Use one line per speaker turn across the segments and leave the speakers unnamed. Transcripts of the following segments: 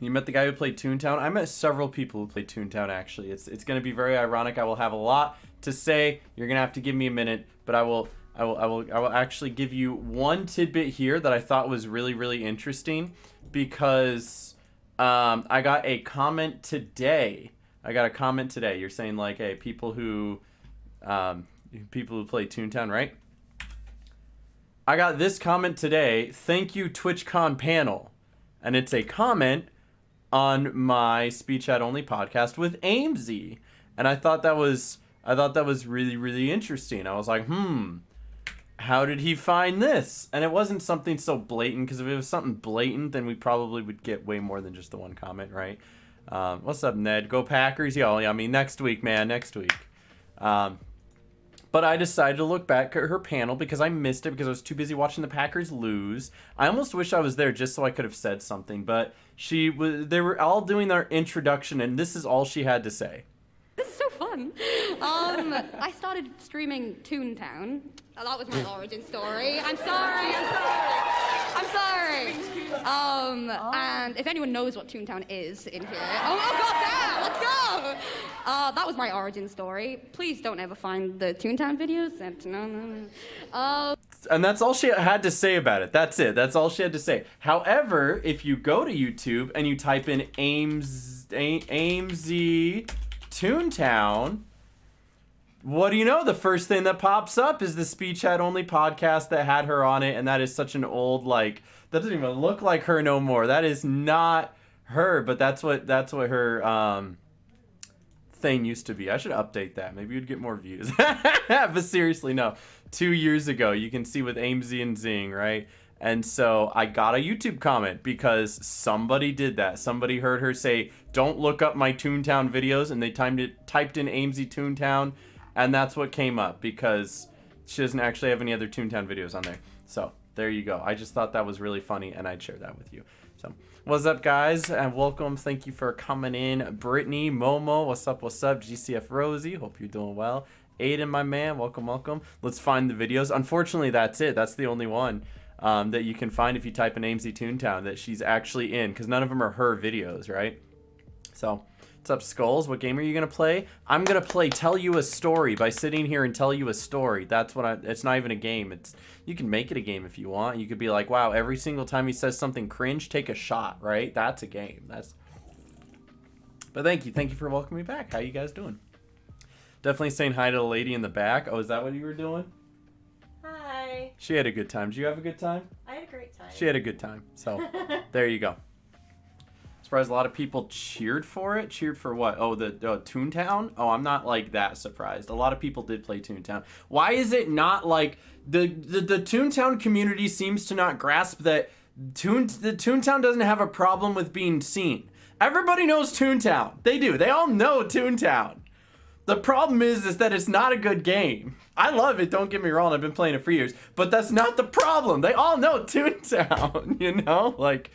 You met the guy who played Toontown? I met several people who played Toontown, actually. It's going to be very ironic. I will have a lot to say. You're going to have to give me a minute, but I will actually give you one tidbit here that I thought was really, really interesting because I got a comment today. You're saying like, hey, people who play Toontown, right? I got this comment today. Thank you, Twitchcon panel. And it's a comment on my Speech Chat Only podcast with Amesy. And I thought that was really, really interesting. I was like, how did he find this? And it wasn't something so blatant, because if it was something blatant, then we probably would get way more than just the one comment, right? What's up, Ned? Go Packers. Yo, I mean, next week, man, next week. But I decided to look back at her panel because I missed it because I was too busy watching the Packers lose. I almost wish I was there just so I could have said something, but they were all doing their introduction, and this is all she had to say.
This is so fun. I started streaming Toontown. That was my origin story. I'm sorry. And if anyone knows what Toontown is in here, oh god damn, let's go! That was my origin story. Please don't ever find the Toontown videos. No.
And that's all she had to say about it. That's it. That's all she had to say. However, if you go to YouTube and you type in Amesy Toontown, what do you know? The first thing that pops up is the Speech Chat Only podcast that had her on it, and that is such an old, like, that doesn't even look like her no more. That is not her, but that's what her thing used to be. I should update that. Maybe you'd get more views. But seriously, no. 2 years ago, you can see with Amesy and Zing, right? And so I got a YouTube comment because somebody did that. Somebody heard her say, "Don't look up my Toontown videos," and they typed in Amesy Toontown, and that's what came up because she doesn't actually have any other Toontown videos on there. So there you go. I just thought that was really funny, and I'd share that with you. So what's up, guys, and welcome. Thank you for coming in. Brittany, Momo, what's up, GCF Rosie, hope you're doing well. Aiden, my man, welcome. Let's find the videos. Unfortunately, that's it. That's the only one that you can find if you type in Amesy Toontown that she's actually in, because none of them are her videos, right? So what's up, Skulls? What game are you gonna play? I'm gonna play Tell You a Story by sitting here and tell you a story. That's what it's not even a game. You can make it a game if you want. You could be like, wow, every single time he says something cringe, take a shot, right? That's a game. But thank you for welcoming me back. How you guys doing? Definitely saying hi to the lady in the back. Oh, is that what you were doing?
Hi.
She had a good time. Did you have a good time?
I had a great time.
She had a good time. So there you go. Surprised a lot of people cheered for it. Cheered for what? Oh, the Toontown? Oh, I'm not like that surprised. A lot of people did play Toontown. Why is it not like the Toontown community seems to not grasp that the Toontown doesn't have a problem with being seen. Everybody knows Toontown. They do. They all know Toontown. The problem is that it's not a good game. I love it, don't get me wrong, I've been playing it for years, but that's not the problem. They all know Toontown, you know? Like,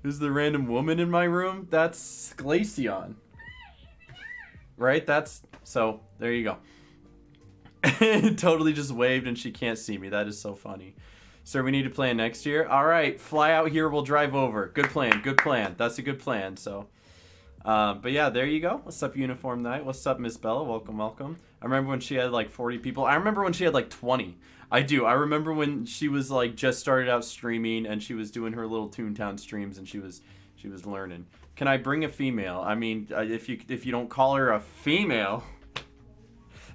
is the random woman in my room? That's Glaceon. Right? So, there you go. Totally just waved and she can't see me. That is so funny. Sir, we need to plan next year. All right, fly out here, we'll drive over. Good plan. That's a good plan, so... but yeah, there you go. What's up, Uniform Night? What's up, Miss Bella? Welcome. I remember when she had like 40 people. I remember when she had like 20. I do. I remember when she was like just started out streaming and she was doing her little Toontown streams and she was learning. Can I bring a female? I mean, if you don't call her a female,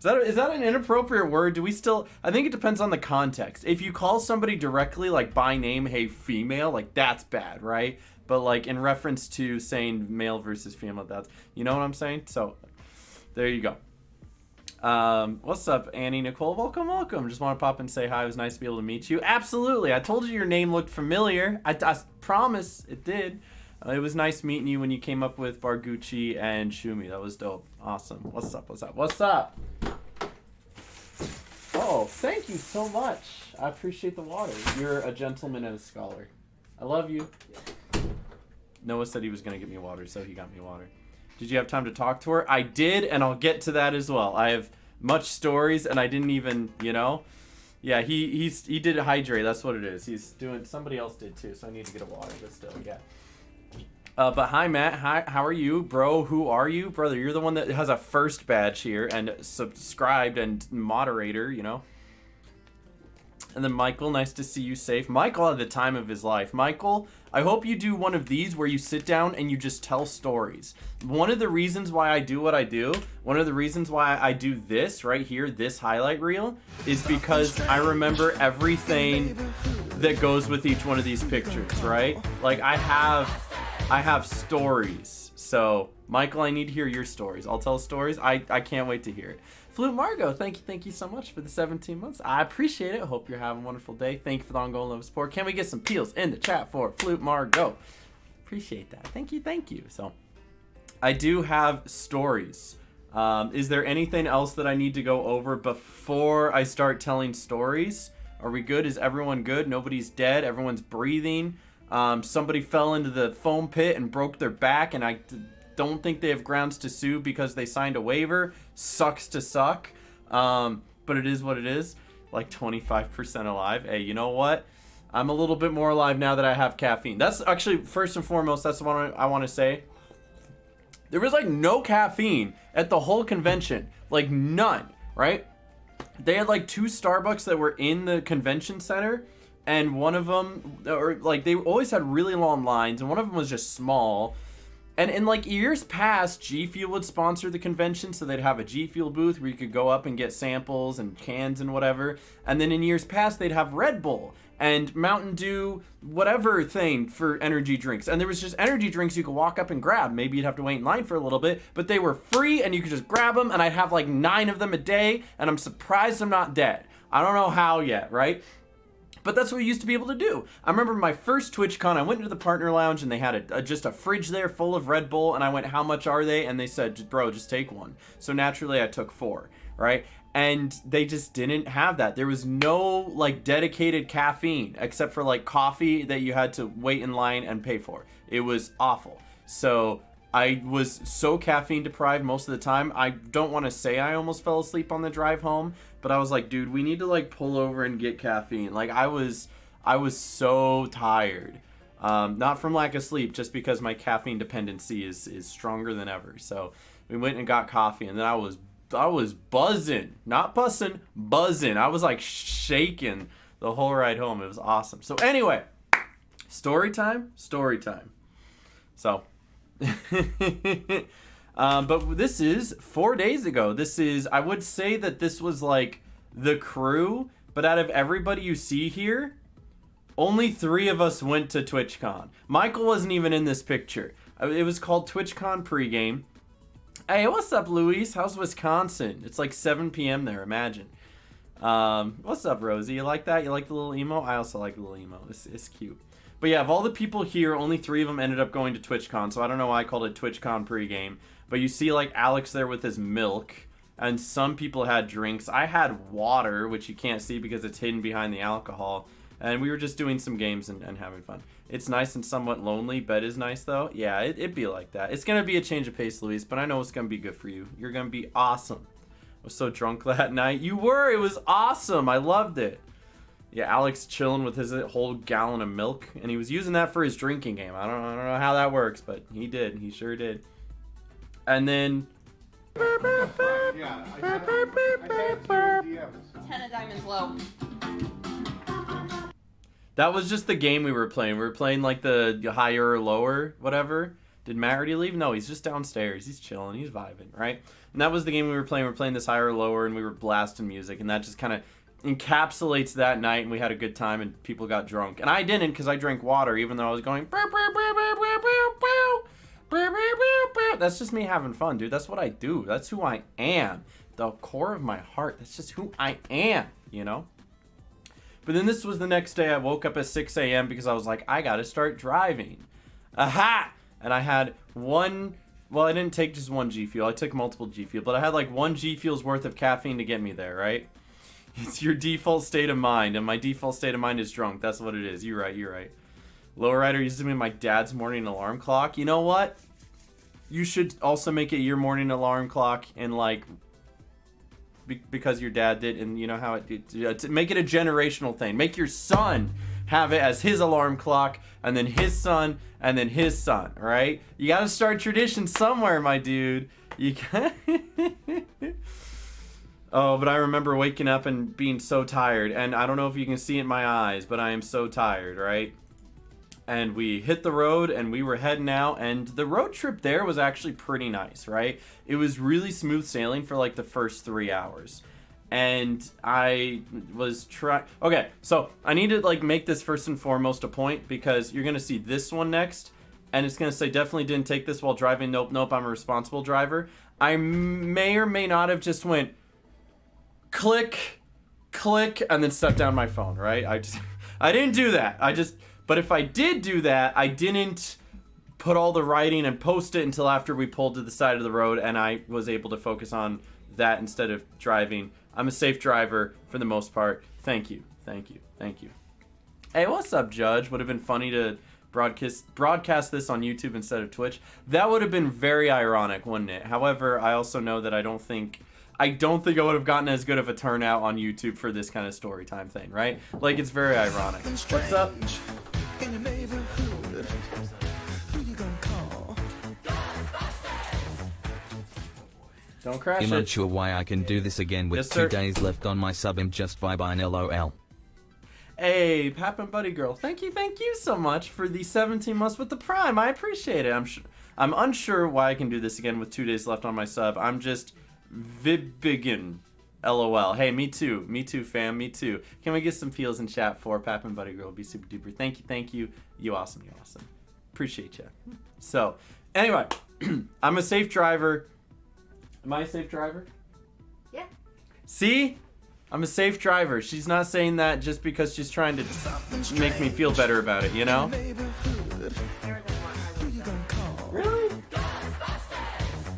is that an inappropriate word? Do we still? I think it depends on the context. If you call somebody directly like by name, hey female, like that's bad, right? But like in reference to saying male versus female, that's, you know what I'm saying? So there you go. What's up, Annie Nicole? Welcome. Just want to pop and say hi. It was nice to be able to meet you. Absolutely. I told you your name looked familiar. I promise it did. It was nice meeting you when you came up with Bargucci and Shumi. That was dope. Awesome. What's up? Oh, thank you so much. I appreciate the water. You're a gentleman and a scholar. I love you. Noah said he was going to get me water, so he got me water. Did you have time to talk to her? I did, and I'll get to that as well. I have much stories, and I didn't even, Yeah, he did hydrate. That's what it is. He's doing. Somebody else did too, so I need to get a water. But still, yeah. But hi Matt. Hi, how are you, bro? Who are you, brother? You're the one that has a first badge here and subscribed and moderator. You know. And then Michael, nice to see you safe. Michael had the time of his life. Michael, I hope you do one of these where you sit down and you just tell stories. One of the reasons why I do what I do, one of the reasons why I do this right here, this highlight reel, is because I remember everything that goes with each one of these pictures, right? Like I have stories. So Michael, I need to hear your stories. I'll tell stories. I can't wait to hear it. Flute Margot, thank you so much for the 17 months. I appreciate it. Hope you're having a wonderful day. Thank you for the ongoing love and support. Can we get some peels in the chat for Flute Margot? Appreciate that. Thank you. So, I do have stories. Is there anything else that I need to go over before I start telling stories? Are we good? Is everyone good? Nobody's dead. Everyone's breathing. Somebody fell into the foam pit and broke their back, and I don't think they have grounds to sue because they signed a waiver. Sucks to suck. But it is what it is. Like 25% alive. Hey, you know what? I'm a little bit more alive now that I have caffeine. That's actually, first and foremost, that's the one I want to say. There was like no caffeine at the whole convention. Like none, right? They had like 2 Starbucks that were in the convention center. And one of them, or like they always had really long lines. And one of them was just small. And in like years past, G Fuel would sponsor the convention, so they'd have a G Fuel booth where you could go up and get samples and cans and whatever. And then in years past, they'd have Red Bull and Mountain Dew, whatever thing for energy drinks. And there was just energy drinks you could walk up and grab. Maybe you'd have to wait in line for a little bit, but they were free and you could just grab them. And I'd have like 9 of them a day, and I'm surprised I'm not dead. I don't know how yet, right? But that's what we used to be able to do. I remember my first TwitchCon, I went into the partner lounge and they had just a fridge there full of Red Bull, and I went, how much are they? And they said, bro, just take one. So naturally I took 4, right? And they just didn't have that. There was no like dedicated caffeine except for like coffee that you had to wait in line and pay for. It was awful. So I was so caffeine deprived most of the time. I don't want to say I almost fell asleep on the drive home, but I was like, dude, we need to like pull over and get caffeine. Like I was so tired. Not from lack of sleep, just because my caffeine dependency is stronger than ever. So we went and got coffee, and then I was buzzing, not bussing, buzzing. I was like shaking the whole ride home. It was awesome. So anyway, story time. So, but this is 4 days ago. I would say that this was like the crew, but out of everybody you see here, only 3 of us went to TwitchCon. Michael wasn't even in this picture. It was called TwitchCon pregame. Hey, what's up, Luis? How's Wisconsin? It's like 7 p.m. there, imagine. What's up, Rosie? You like that? You like the little emo? I also like the little emo. It's cute. But yeah, of all the people here, only 3 of them ended up going to TwitchCon, so I don't know why I called it TwitchCon pregame. But you see like Alex there with his milk, and some people had drinks. I had water, which you can't see because it's hidden behind the alcohol. And we were just doing some games and having fun. It's nice and somewhat lonely. Bed is nice, though. Yeah, it'd be like that. It's going to be a change of pace, Luis, but I know it's going to be good for you. You're going to be awesome. I was so drunk that night. You were. It was awesome. I loved it. Yeah, Alex chilling with his whole gallon of milk, and he was using that for his drinking game. I don't know how that works, but he did. He sure did. And then...
Yeah, I had 2 DMs.
10 of diamonds low.
That was just the game we were playing. We were playing like the higher or lower, whatever. Did Matt already leave? No, he's just downstairs. He's chilling. He's vibing, right? And that was the game we were playing. We were playing this higher or lower, and we were blasting music, and that just kind of encapsulates that night, and we had a good time, and people got drunk. And I didn't, because I drank water, even though I was going... That's just me having fun, dude. That's what I do. That's who I am. The core of my heart. That's just who I am, you know? But then this was the next day. I woke up at 6 a.m. because I was like, I gotta start driving. Aha! And I had one... Well, I didn't take just one G Fuel. I took multiple G Fuel. But I had like 1 G Fuel's worth of caffeine to get me there, right? It's your default state of mind. And my default state of mind is drunk. That's what it is. You're right. Lowrider used to be my dad's morning alarm clock. You know what? You should also make it your morning alarm clock and like because your dad did, and you know how to make it a generational thing. Make your son have it as his alarm clock, and then his son, and then his son, right? You gotta start tradition somewhere, my dude. You can Oh, but I remember waking up and being so tired, and I don't know if you can see it in my eyes, but I am so tired, right? And we hit the road, and we were heading out, and the road trip there was actually pretty nice, right? It was really smooth sailing for like the first 3 hours. And I was okay, so I need to like make this first and foremost a point, because you're gonna see this one next, and it's gonna say definitely didn't take this while driving. Nope, I'm a responsible driver. I may or may not have just went click, and then set down my phone, right? I didn't do that. But if I did do that, I didn't put all the writing and post it until after we pulled to the side of the road, and I was able to focus on that instead of driving. I'm a safe driver for the most part. Thank you. Hey, what's up, Judge? Would have been funny to broadcast this on YouTube instead of Twitch. That would have been very ironic, wouldn't it? However, I also know that I don't think I would have gotten as good of a turnout on YouTube for this kind of story time thing, right? Like, it's very ironic. What's up? In your neighborhood, who you gonna call? Don't crash
I'm
it.
not sure why I can do this again with
Yes,
2
sir.
days left on my sub. I'm just vibing, LOL.
Hey, Pap and Buddy Girl, thank you so much for the 17 months with the Prime. I appreciate it. I'm unsure why I can do this again with 2 days left on my sub. I'm just vibiggin. LOL. Hey, me too, fam, me too. Can we get some feels in chat for Pap and Buddy Girl? Be super duper. Thank you. You awesome. Appreciate you. So, anyway, I'm a safe driver. Am I a safe driver?
Yeah.
See? I'm a safe driver. She's not saying that just because she's trying to make me feel better about it, you know?
Better than what I would have done.
Really?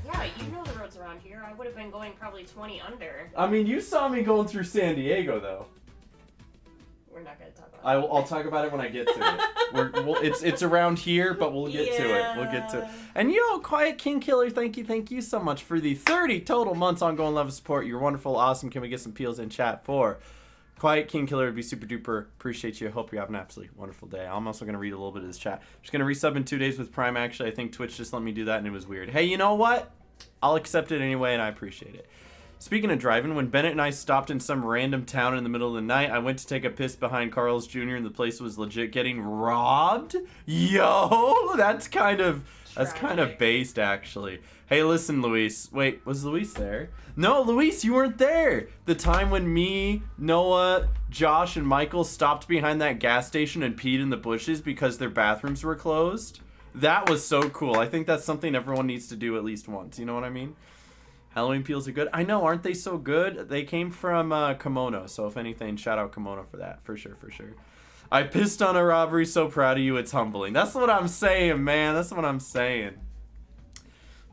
Yeah, you know the roads around here. I would have been going probably 20 under.
I mean, you saw me going through San Diego, though.
We're not going to talk about it.
I'll talk about it when I get to it. It's around here, but we'll get to it. We'll get to it. And Quiet King Killer, thank you so much for the 30 total months ongoing love and support. You're wonderful, awesome. Can we get some peels in chat for Quiet King Killer? Would be super duper. Appreciate you. Hope you have an absolutely wonderful day. I'm also gonna read a little bit of this chat. Just gonna resub in 2 days with Prime. Actually, I think Twitch just let me do that, and it was weird. Hey, you know what? I'll accept it anyway, and I appreciate it. Speaking of driving, when Bennett and I stopped in some random town in the middle of the night, I went to take a piss behind Carl's Jr. and the place was legit getting robbed. Yo, that's kind of based, actually. Hey, listen, Luis. Wait, was Luis there? No, Luis, you weren't there. The time when me, Noah, Josh, and Michael stopped behind that gas station and peed in the bushes because their bathrooms were closed. That was so cool. I think that's something everyone needs to do at least once. You know what I mean? Halloween peels are good. I know, aren't they so good? They came from Kimono, so if anything, shout out Kimono for that. For sure. I pissed on a robbery, so proud of you, it's humbling. That's what I'm saying, man. That's what I'm saying.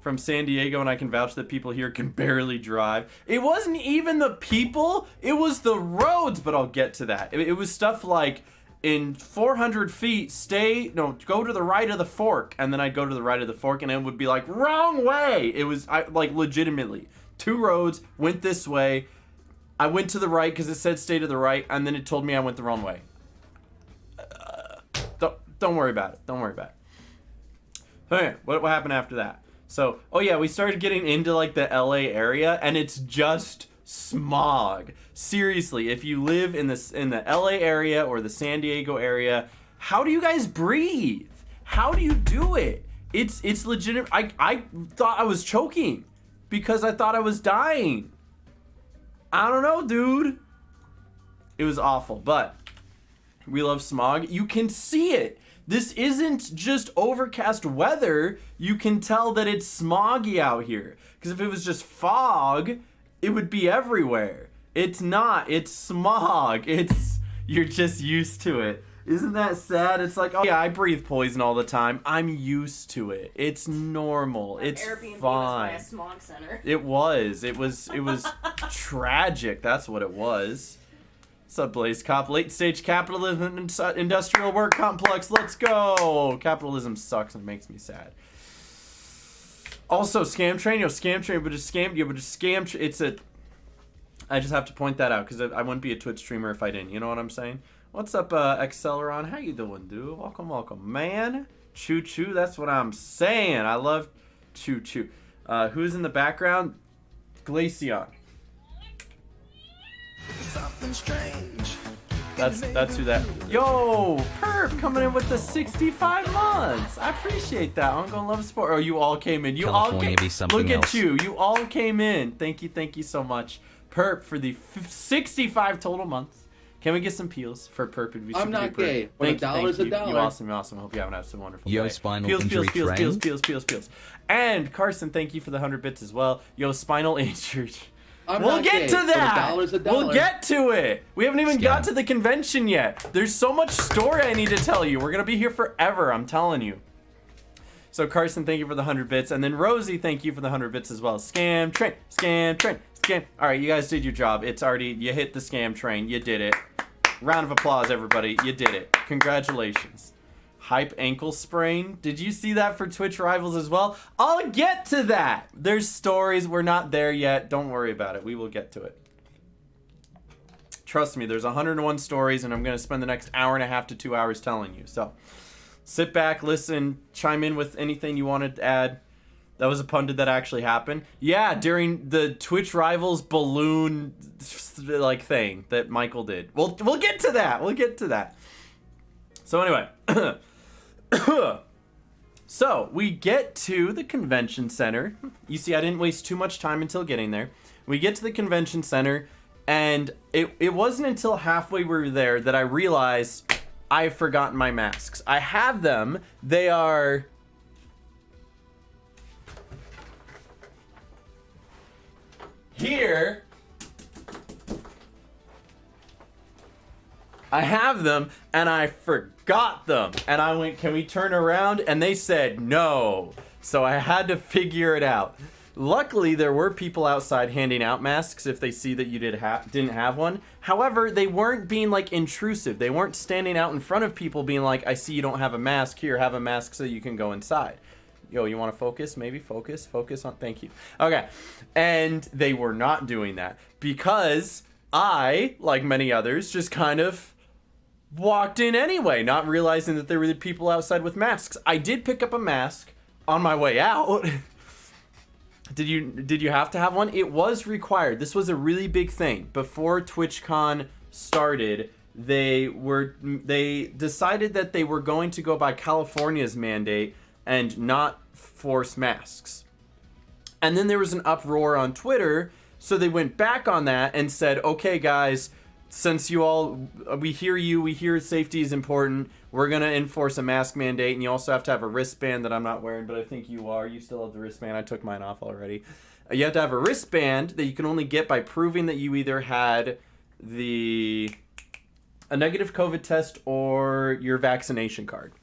From San Diego, and I can vouch that people here can barely drive. It wasn't even the people, it was the roads, but I'll get to that. It was stuff like, in 400 feet, go to the right of the fork. And then I'd go to the right of the fork and it would be like, wrong way. It was like legitimately 2 roads, went this way. I went to the right because it said stay to the right. And then it told me I went the wrong way. Don't worry about it. Okay, what happened after that? So, we started getting into like the LA area and it's just smog. Seriously, if you live in the LA area or the San Diego area, how do you guys breathe? How do you do it? It's legitimate. I thought I was choking because I thought I was dying. I don't know, dude. It was awful, but we love smog. You can see it. This isn't just overcast weather. You can tell that it's smoggy out here. Because if it was just fog, it would be everywhere. It's not. It's smog. You're just used to it. Isn't that sad? It's like, oh yeah, I breathe poison all the time. I'm used to it. It's normal. It's
Airbnb
fine.
was by a smog center.
It was tragic. That's what it was. What's up, Blaze Cop? Late stage capitalism and industrial work complex. Let's go. Capitalism sucks and makes me sad. Also, scam train, but it's I just have to point that out because I wouldn't be a Twitch streamer if I didn't. You know what I'm saying? What's up, Acceleron? How you doing, dude? Welcome, welcome, man. Choo choo. That's what I'm saying. I love choo choo. Who's in the background? Glaceon. That's who that. Yo, Perp coming in with the 65 months. I appreciate that. I'm gonna love sport. Oh, you all came in. You
California
all
be
came.
something
Look
else.
at you. You all came in. Thank you so much, Perp, for the 65 total months. Can we get some peels for Perp? It'd be
I'm
super
not
duper.
gay, but
Thank
a dollar's
you,
a dollar.
You awesome, you awesome. Hope you have some wonderful
Yo,
day.
spinal
peels,
injury
peels,
trend.
peels, peels, peels, peels. And Carson, thank you for the 100 bits as well. Yo, spinal injury.
I'm
We'll
not
get
gay,
to
but
that.
a dollar's a dollar.
We'll get to it. We haven't even
Scam.
got to the convention yet. There's so much story I need to tell you. We're gonna be here forever. I'm telling you. So Carson, thank you for the 100 bits, and then Rosie, thank you for the 100 bits as well. Scam train, scam train, scam. All right, you guys did your job. It's already you hit the scam train. You did it. Round of applause, everybody. You did it. Congratulations. Hype ankle sprain. Did you see that for Twitch Rivals as well? I'll get to that. There's stories. We're not there yet. Don't worry about it. We will get to it. Trust me, there's 101 stories, and I'm going to spend the next hour and a half to 2 hours telling you. So sit back, listen, chime in with anything you wanted to add. That was a pun. Did that actually happen? Yeah, during the Twitch Rivals balloon like thing that Michael did. We'll get to that. We'll get to that. So anyway, so we get to the convention center. You see, I didn't waste too much time until getting there. We get to the convention center, and it wasn't until halfway we were there that I realized I've forgotten my masks. I have them. They are here. I have them, and I forgot them. And I went, can we turn around? And they said no. So I had to figure it out. Luckily, there were people outside handing out masks if they see that you didn't have one. However, they weren't being, like, intrusive. They weren't standing out in front of people being like, I see you don't have a mask. Here, have a mask so you can go inside. Yo, you want to focus? Maybe focus on, thank you. Okay. And they were not doing that because I, like many others, just kind of walked in anyway, not realizing that there were people outside with masks. I did pick up a mask on my way out. Did you have to have one? It was required. This was a really big thing. Before TwitchCon started, they decided that they were going to go by California's mandate and not force masks. And then there was an uproar on Twitter, so they went back on that and said, okay guys, since we hear safety is important, we're going to enforce a mask mandate, and you also have to have a wristband that I'm not wearing, but I think you are. You still have the wristband. I took mine off already. You have to have a wristband that you can only get by proving that you either had a negative COVID test or your vaccination card,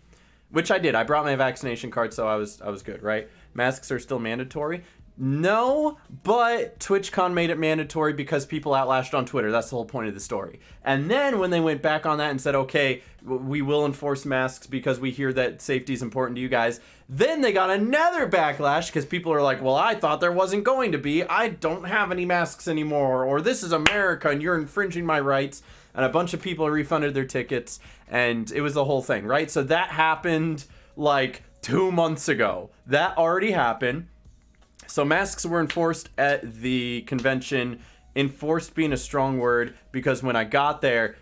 which I did. I brought my vaccination card, so I was good, right? Masks are still mandatory. No, but TwitchCon made it mandatory because people outlashed on Twitter. That's the whole point of the story. And then when they went back on that and said, okay, we will enforce masks because we hear that safety is important to you guys, then they got another backlash because people are like, well, I thought there wasn't going to be. I don't have any masks anymore. Or this is America and you're infringing my rights. And a bunch of people refunded their tickets. And it was the whole thing, right? So that happened like 2 months ago. That already happened. So masks were enforced at the convention. Enforced being a strong word, because when I got there,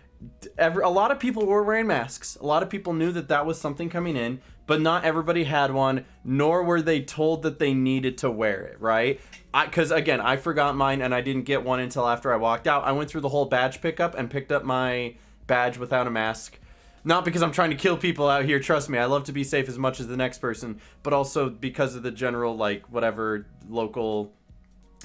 a lot of people were wearing masks. A lot of people knew that that was something coming in, but not everybody had one, nor were they told that they needed to wear it, right? Because, again, I forgot mine, and I didn't get one until after I walked out. I went through the whole badge pickup and picked up my badge without a mask. Not because I'm trying to kill people out here, trust me. I love to be safe as much as the next person, but also because of the general, like, whatever local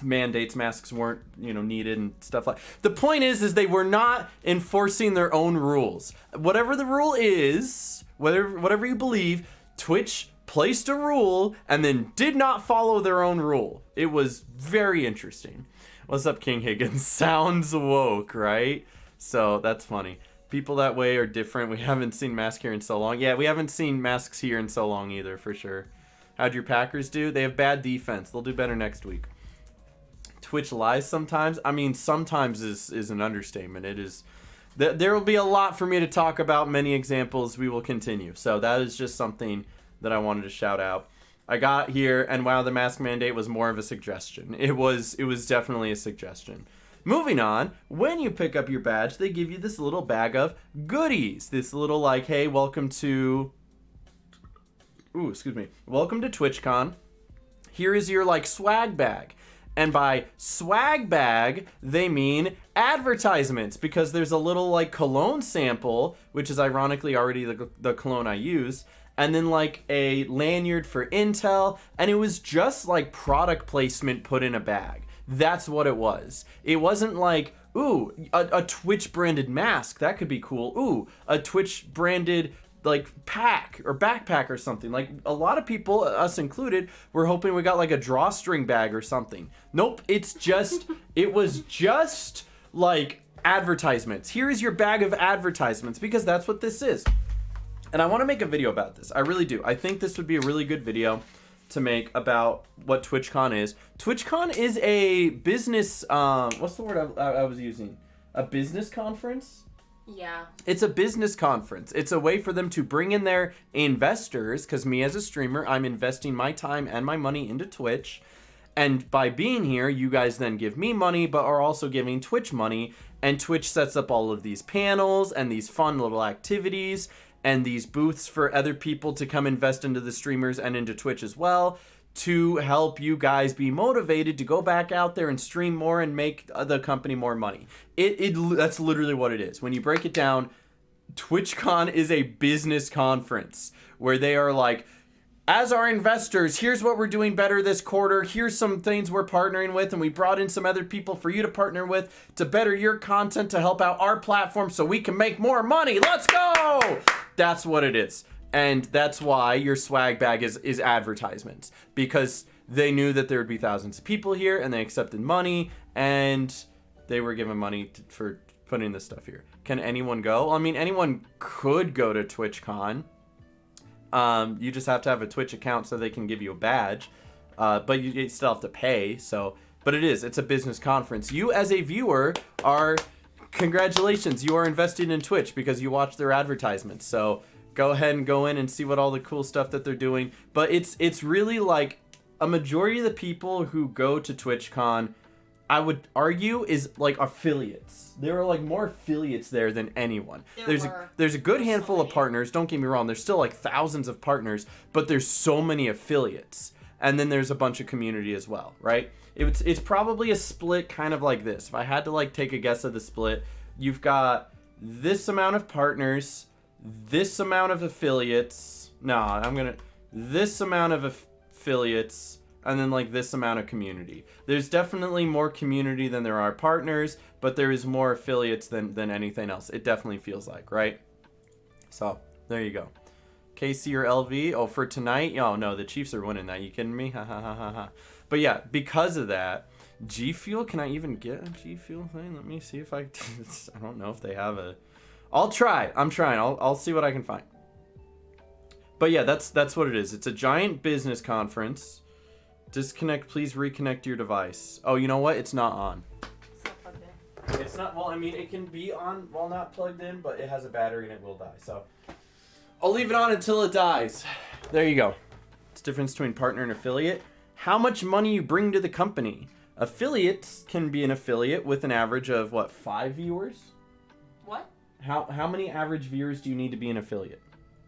mandates, masks weren't, needed and stuff like. The point is they were not enforcing their own rules. Whatever the rule is, whatever you believe, Twitch placed a rule and then did not follow their own rule. It was very interesting. What's up, King Higgins? Sounds woke, right? So that's funny. People that way are different. We haven't seen masks here in so long. Yeah, we haven't seen masks here in so long either, for sure. How'd your Packers do? They have bad defense. They'll do better next week. Twitch lies sometimes. I mean, sometimes is an understatement. It is. There will be a lot for me to talk about. Many examples. We will continue. So that is just something that I wanted to shout out. I got here, and wow, the mask mandate was more of a suggestion. It was definitely a suggestion. Moving on, when you pick up your badge, they give you this little bag of goodies. This little like, hey, welcome to... Ooh, excuse me. Welcome to TwitchCon. Here is your like swag bag. And by swag bag, they mean advertisements, because there's a little like cologne sample, which is ironically already the cologne I use, and then like a lanyard for Intel, and it was just like product placement put in a bag. That's what it was. It wasn't like, ooh, a Twitch branded mask, that could be cool. Ooh, a Twitch branded like pack or backpack or something. Like a lot of people, us included, were hoping we got like a drawstring bag or something. Nope, it was just like advertisements. Here is your bag of advertisements, because that's what this is. And I want to make a video about this. I really do. I think this would be a really good video to make about what TwitchCon is. TwitchCon is a business, what's the word I was using? A business conference?
Yeah.
It's a business conference. It's a way for them to bring in their investors, because me as a streamer, I'm investing my time and my money into Twitch. And by being here, you guys then give me money, but are also giving Twitch money. And Twitch sets up all of these panels and these fun little activities and these booths for other people to come invest into the streamers and into Twitch as well, to help you guys be motivated to go back out there and stream more and make the company more money. That's literally what it is. When you break it down, TwitchCon is a business conference where they are like, as our investors, here's what we're doing better this quarter. Here's some things we're partnering with, and we brought in some other people for you to partner with to better your content, to help out our platform so we can make more money. Let's go! That's what it is. And that's why your swag bag is advertisements, because they knew that there would be thousands of people here, and they accepted money, and they were given money for putting this stuff here. Can anyone go? I mean, anyone could go to TwitchCon. You just have to have a Twitch account so they can give you a badge, but you still have to pay. But it's a business conference. You as a viewer congratulations, you are investing in Twitch because you watch their advertisements. So go ahead and go in and see what all the cool stuff that they're doing. But it's really like a majority of the people who go to TwitchCon, I would argue, is like affiliates. There are like more affiliates there than anyone. There's a good handful of partners, don't get me wrong, there's still like thousands of partners, but there's so many affiliates. And then there's a bunch of community as well, right? It's probably a split kind of like this. If I had to like take a guess of the split, you've got this amount of partners, this amount of affiliates, this amount of affiliates, and then like this amount of community. There's definitely more community than there are partners, but there is more affiliates than anything else. It definitely feels like, right? So there you go. KC or LV? Oh, for tonight? Oh no, the Chiefs are winning that. You kidding me? Ha ha ha ha ha. But yeah, because of that, G Fuel, can I even get a G Fuel thing? Let me see if I don't know if they have a... I'll try. I'm trying. I'll see what I can find. But yeah, that's what it is. It's a giant business conference. Disconnect, please reconnect your device. Oh, you know what? It's not on.
It's not plugged in.
It's not, well, I mean, it can be on while not plugged in, but it has a battery and it will die. So I'll leave it on until it dies. There you go. It's the difference between partner and affiliate. How much money you bring to the company. Affiliates can be an affiliate with an average of, what, 5 viewers?
What?
How many average viewers do you need to be an affiliate?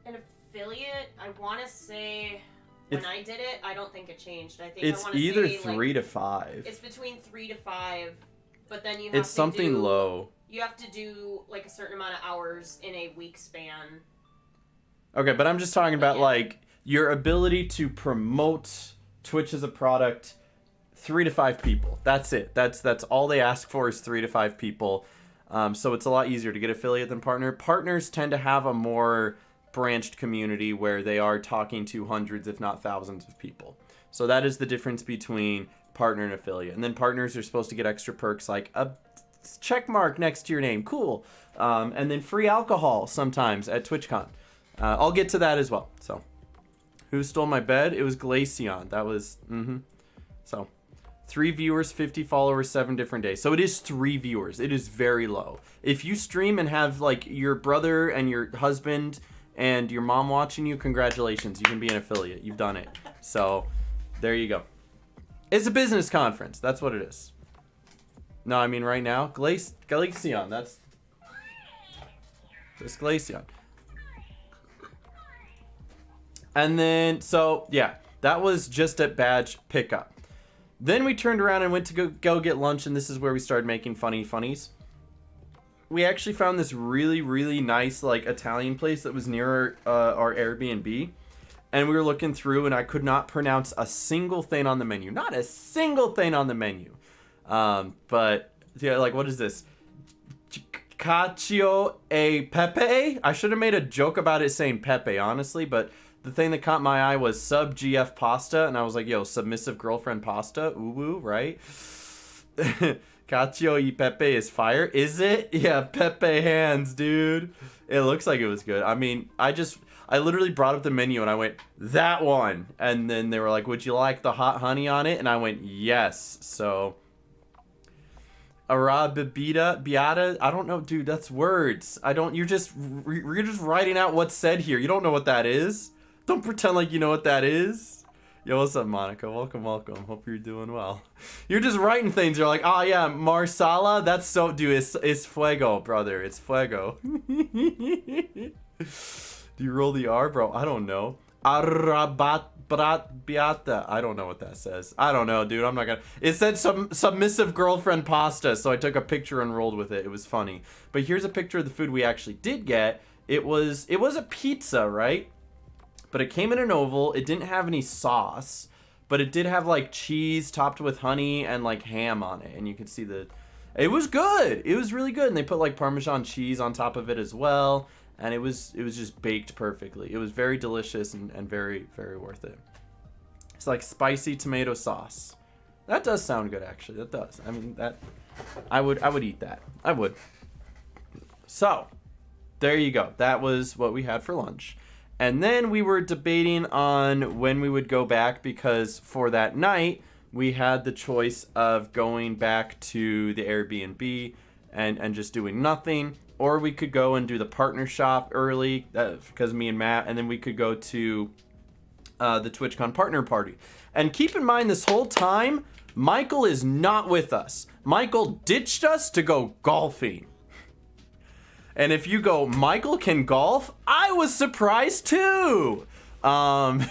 An affiliate, I want to say... When I did it, I don't think it changed. I think
it's either 3 to 5.
It's between 3 to 5, but then you have
it's something low.
You have to do like a certain amount of hours in a week span.
Okay, but I'm just talking about like your ability to promote Twitch as a product. 3 to 5 people. That's it. That's all they ask for is 3 to 5 people. So it's a lot easier to get affiliate than partner. Partners tend to have a more branched community where they are talking to hundreds if not thousands of people. So that is the difference between partner and affiliate. And then partners are supposed to get extra perks like a check mark next to your name. Cool. And then free alcohol sometimes at TwitchCon. I'll get to that as well. So who stole my bed? It was Glaceon. That was So 3 viewers, 50 followers, 7 different days. So it is 3 viewers. It is very low. If you stream and have like your brother and your husband and your mom watching you, congratulations. You can be an affiliate. You've done it. So there you go. It's a business conference. That's what it is. No, I mean right now, Glaceon. That's Glaceon. And then, so yeah, that was just at badge pickup. Then we turned around and went to go get lunch, and this is where we started making funnies. We actually found this really, really nice like Italian place that was near our Airbnb. And we were looking through, and I could not pronounce a single thing on the menu. Not a single thing on the menu. But yeah, like, what is this? Cacio e pepe? I should have made a joke about it saying pepe, honestly, but the thing that caught my eye was sub GF pasta, and I was like, yo, submissive girlfriend pasta? Ooh, woo, right? Cacio e pepe is fire. Is it? Yeah, pepe hands, dude. It looks like it was good. I mean, I literally brought up the menu and I went, that one. And then they were like, would you like the hot honey on it? And I went, yes. So, Beata, I don't know, dude, that's words. You're just writing out what's said here. You don't know what that is. Don't pretend like you know what that is. Yo, what's up, Monica? Welcome. Hope you're doing well. You're just writing things. You're like, oh yeah, Marsala, that's so, dude, it's fuego, brother. It's fuego. Do you roll the R, bro? I don't know. Beata. I don't know what that says. I don't know, dude. I'm not gonna. It said some submissive girlfriend pasta, so I took a picture and rolled with it. It was funny. But here's a picture of the food we actually did get. It was a pizza, right? But it came in an oval. It didn't have any sauce, but it did have like cheese topped with honey and like ham on it. And you can see it was good. It was really good. And they put like Parmesan cheese on top of it as well. And it was just baked perfectly. It was very delicious and very, very worth it. It's like spicy tomato sauce. That does sound good, actually. That does. I mean, I would eat that. I would. So, there you go. That was what we had for lunch. And then we were debating on when we would go back, because for that night, we had the choice of going back to the Airbnb and just doing nothing. Or we could go and do the partner shop early, because me and Matt, and then we could go to the Twitchcon partner party. And keep in mind, this whole time, Michael is not with us. Michael ditched us to go golfing. And if you go, Michael can golf, I was surprised too. Apparently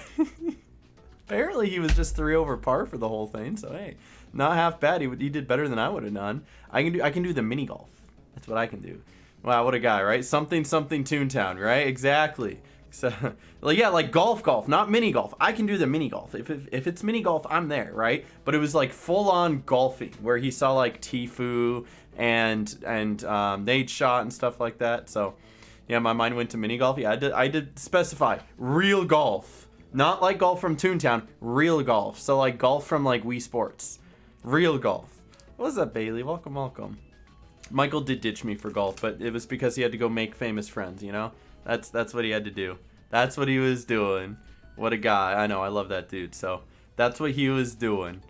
he was just 3 over par for the whole thing. So hey, not half bad. He did better than I would have done. I can do the mini golf. That's what I can do. Wow, what a guy, right? Something Toontown, right? Exactly. So, like, yeah, like golf, not mini golf. I can do the mini golf. If it's mini golf, I'm there, right? But it was like full on golfing, where he saw like Tfue and Nate Shot and stuff like that. So, yeah, my mind went to mini golf. Yeah, I did specify real golf, not like golf from Toontown. Real golf. So like golf from like Wii Sports, real golf. What's up, Bailey? Welcome. Michael did ditch me for golf, but it was because he had to go make famous friends, you know? That's what he had to do. That's what he was doing. What a guy. I know, I love that dude. So that's what he was doing.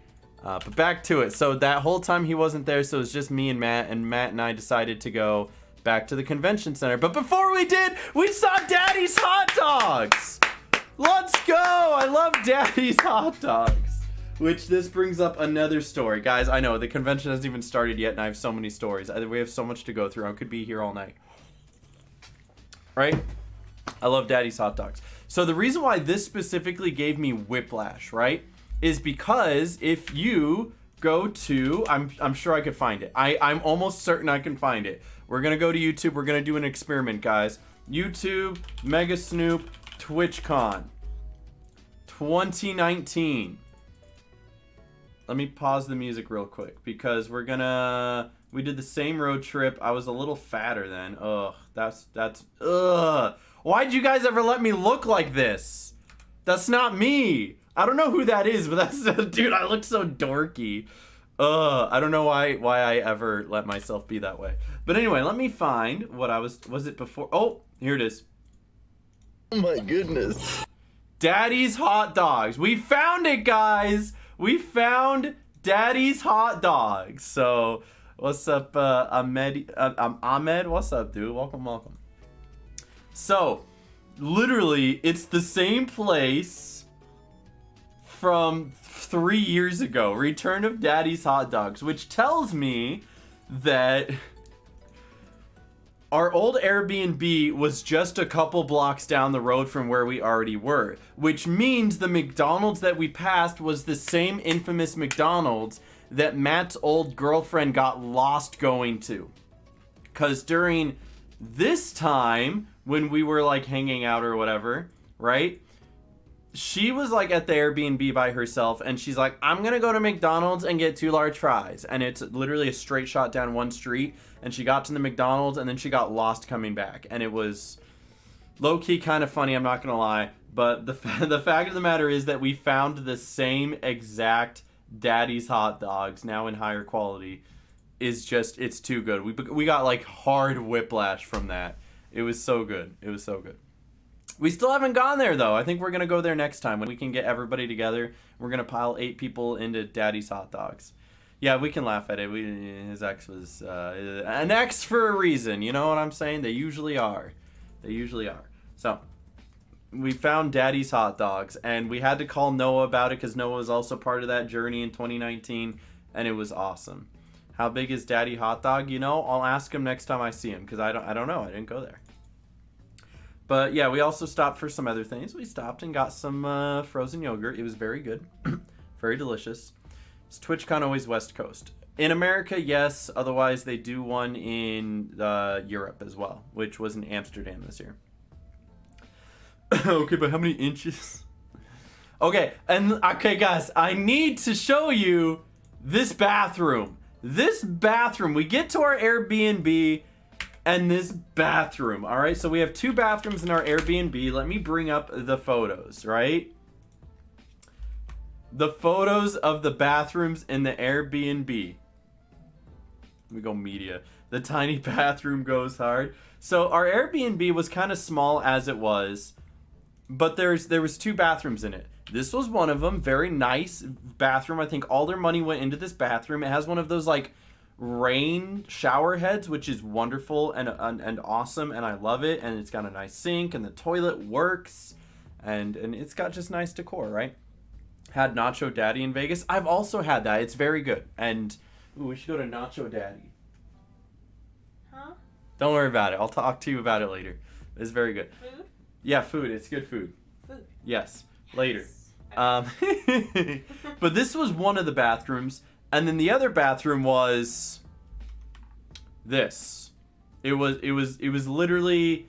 But back to it. So that whole time he wasn't there, so it was just me and Matt and I decided to go back to the convention center. But before we did, we saw Daddy's Hot Dogs! Let's go! I love Daddy's Hot Dogs. Which this brings up another story. Guys, I know the convention hasn't even started yet and I have so many stories. We have so much to go through. I could be here all night. Right? I love Daddy's Hot Dogs. So the reason why this specifically gave me whiplash, right, is because if you go to, I'm sure I could find it. I'm almost certain I can find it. We're going to go to YouTube. We're going to do an experiment, guys. YouTube, Mega Snoop, TwitchCon 2019. Let me pause the music real quick because we did the same road trip. I was a little fatter then. Ugh, ugh. Why'd you guys ever let me look like this? That's not me. I don't know who that is, but that's, dude, I look so dorky. I don't know why I ever let myself be that way. But anyway, let me find what was it before? Oh, here it is.
Oh my goodness.
Daddy's Hot Dogs. We found it, guys. We found Daddy's Hot Dogs. So, what's up, Ahmed? Ahmed, what's up, dude? Welcome. So, literally, it's the same place from 3 years ago. Return of Daddy's Hot Dogs, which tells me that our old Airbnb was just a couple blocks down the road from where we already were, which means the McDonald's that we passed was the same infamous McDonald's that Matt's old girlfriend got lost going to. Because during this time, when we were like hanging out or whatever, right? She was like at the Airbnb by herself, and she's like, I'm gonna go to McDonald's and get 2 large fries. And it's literally a straight shot down one street. And she got to the McDonald's, and then she got lost coming back. And it was low-key kind of funny, I'm not gonna lie. But the fact of the matter is that we found the same exact Daddy's Hot Dogs, now in higher quality, is just, it's too good. We got like hard whiplash from that. It was so good. It was so good. We still haven't gone there, though. I think we're going to go there next time when we can get everybody together. We're going to pile 8 people into Daddy's Hot Dogs. Yeah, we can laugh at it. His ex was an ex for a reason. You know what I'm saying? They usually are. They usually are. So, we found Daddy's Hot Dogs, and we had to call Noah about it because Noah was also part of that journey in 2019, and it was awesome. How big is Daddy Hot Dog? You know, I'll ask him next time I see him because I don't know. I didn't go there. But yeah, we also stopped for some other things. We stopped and got some frozen yogurt. It was very good. Very delicious. Is TwitchCon always West Coast? In America, yes. Otherwise, they do one in Europe as well, which was in Amsterdam this year. Okay, but how many inches? Okay, guys, I need to show you this bathroom. This bathroom. We get to our Airbnb and this bathroom. All right, so we have 2 bathrooms in our Airbnb. Let me bring up the photos, right? The photos of the bathrooms in the Airbnb. Let me go media. The tiny bathroom goes hard. So our Airbnb was kind of small as it was, but there was 2 bathrooms in it. This was one of them. Very nice bathroom. I think all their money went into this bathroom. It has one of those like rain shower heads, which is wonderful and awesome, and I love it. And it's got a nice sink, and the toilet works, and it's got just nice decor, right? Had Nacho Daddy in Vegas. I've also had that. It's very good. And ooh, we should go to Nacho Daddy.
Huh?
Don't worry about it. I'll talk to you about it later. It's very good.
Food?
Yeah, food. It's good food.
Food.
Yes. Later. But this was one of the bathrooms, and then the other bathroom was this. It was literally,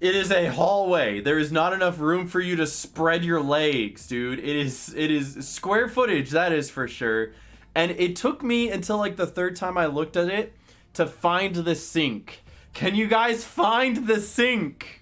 it is a hallway. There is not enough room for you to spread your legs, dude. It is square footage, that is for sure. And it took me until like the 3rd time I looked at it to find the sink. Can you guys find the sink?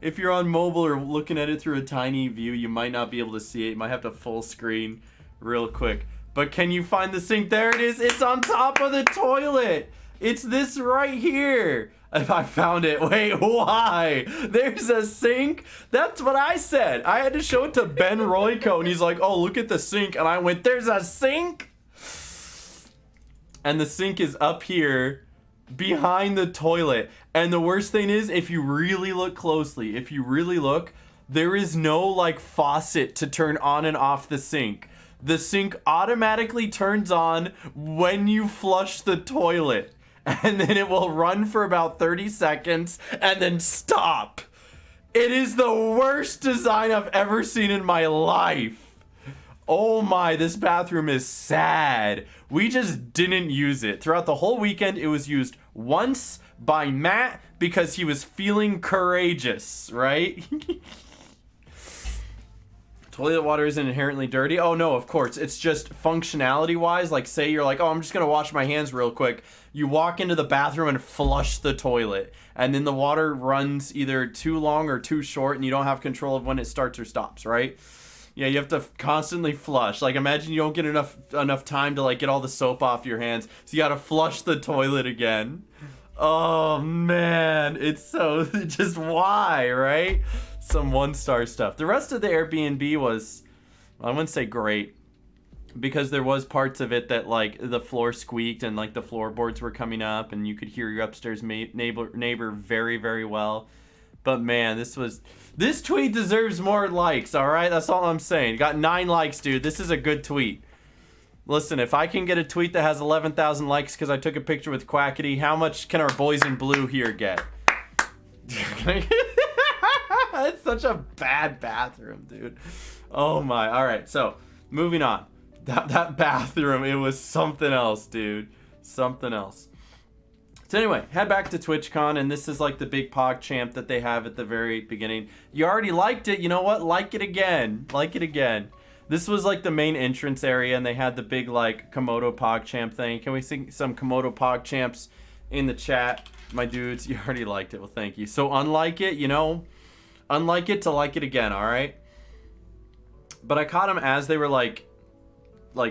If you're on mobile or looking at it through a tiny view, you might not be able to see it. You might have to full screen real quick. But can you find the sink? There it is. It's on top of the toilet. It's this right here. If I found it. Wait, why? There's a sink? That's what I said. I had to show it to Ben Royko, and he's like, oh, look at the sink. And I went, there's a sink? And the sink is up here behind the toilet. And the worst thing is, if you really look closely, there is no like faucet to turn on and off the sink. The sink automatically turns on when you flush the toilet, and then it will run for about 30 seconds and then stop. It is the worst design I've ever seen in my life. Oh my, this bathroom is sad. We just didn't use it. Throughout the whole weekend, it was used once by Matt because he was feeling courageous, right? Toilet water isn't inherently dirty. Oh no, of course. It's just functionality wise. Like say you're like, oh, I'm just going to wash my hands real quick. You walk into the bathroom and flush the toilet. And then the water runs either too long or too short and you don't have control of when it starts or stops, right? Yeah, you have to constantly flush. Like imagine you don't get enough time to like get all the soap off your hands. So you got to flush the toilet again. Oh man, it's so just why, right? Some 1-star stuff. The rest of the Airbnb was, I wouldn't say great. because there was parts of it that like the floor squeaked and like the floorboards were coming up and you could hear your upstairs neighbor very, very well. But man, this tweet deserves more likes, all right? That's all I'm saying. Got 9 likes, dude. this is a good tweet. Listen, if I can get a tweet that has 11,000 likes because I took a picture with Quackity, how much can our boys in blue here get? It's such a bad bathroom, dude. Oh my. All right, so moving on. That bathroom, it was something else, dude. Something else. So anyway, head back to TwitchCon, and this is like the big PogChamp that they have at the very beginning. You already liked it. You know what? Like it again. Like it again. This was like the main entrance area, and they had the big like Komodo PogChamp thing. Can we see some Komodo PogChamps in the chat? My dudes, you already liked it. Well, thank you. So unlike it, you know, unlike it to like it again, all right? But I caught them as they were like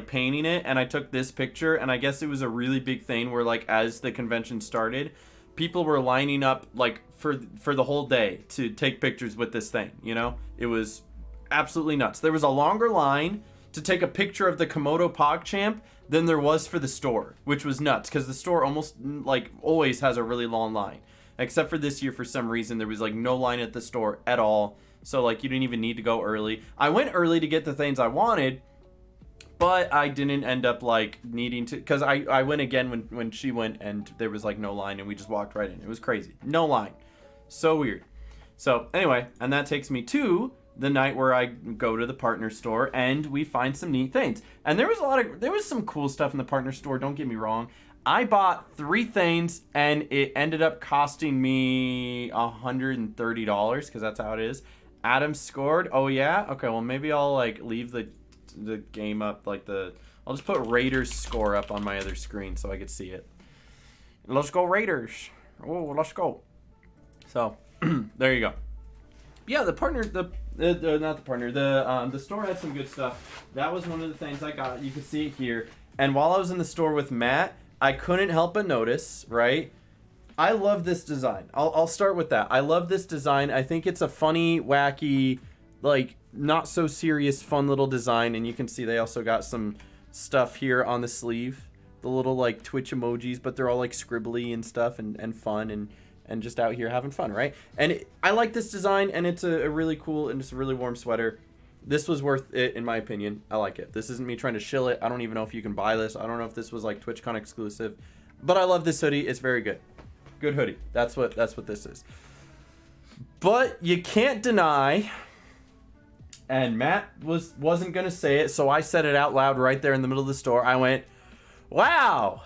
painting it, and I took this picture, and I guess it was a really big thing where like as the convention started, people were lining up like for the whole day to take pictures with this thing, you know? It was absolutely nuts. There was a longer line to take a picture of the Komodo PogChamp than there was for the store, which was nuts because the store almost like always has a really long line. Except for this year, for some reason, there was like no line at the store at all. So like you didn't even need to go early. I went early to get the things I wanted, but I didn't end up like needing to, because I went again when she went and there was like no line and we just walked right in. It was crazy. No line. So weird. So anyway, and that takes me to the night where I go to the partner store and we find some neat things. And there was some cool stuff in the partner store, don't get me wrong. I bought 3 things and it ended up costing me $130 because that's how it is. Adam scored. Oh yeah? Okay, well maybe I'll like leave the game up, like I'll just put Raiders score up on my other screen so I could see it. Let's go Raiders. Oh, let's go. So there you go. Yeah, the store had some good stuff. That was one of the things I got. You can see it here. And while I was in the store with Matt, I couldn't help but notice, right? I love this design. I'll start with that. I love this design. I think it's a funny, wacky, like not so serious, fun little design. And you can see they also got some stuff here on the sleeve, the little like Twitch emojis, but they're all like scribbly and stuff and fun and just out here having fun, right? And I like this design, and it's a really cool and just a really warm sweater. This was worth it in my opinion. I like it. This isn't me trying to shill it. I don't even know if you can buy this. I don't know if this was like TwitchCon exclusive, but I love this hoodie. It's very good. Good hoodie. That's what this is. But you can't deny, and Matt wasn't gonna say it, so I said it out loud right there in the middle of the store. I went, "Wow,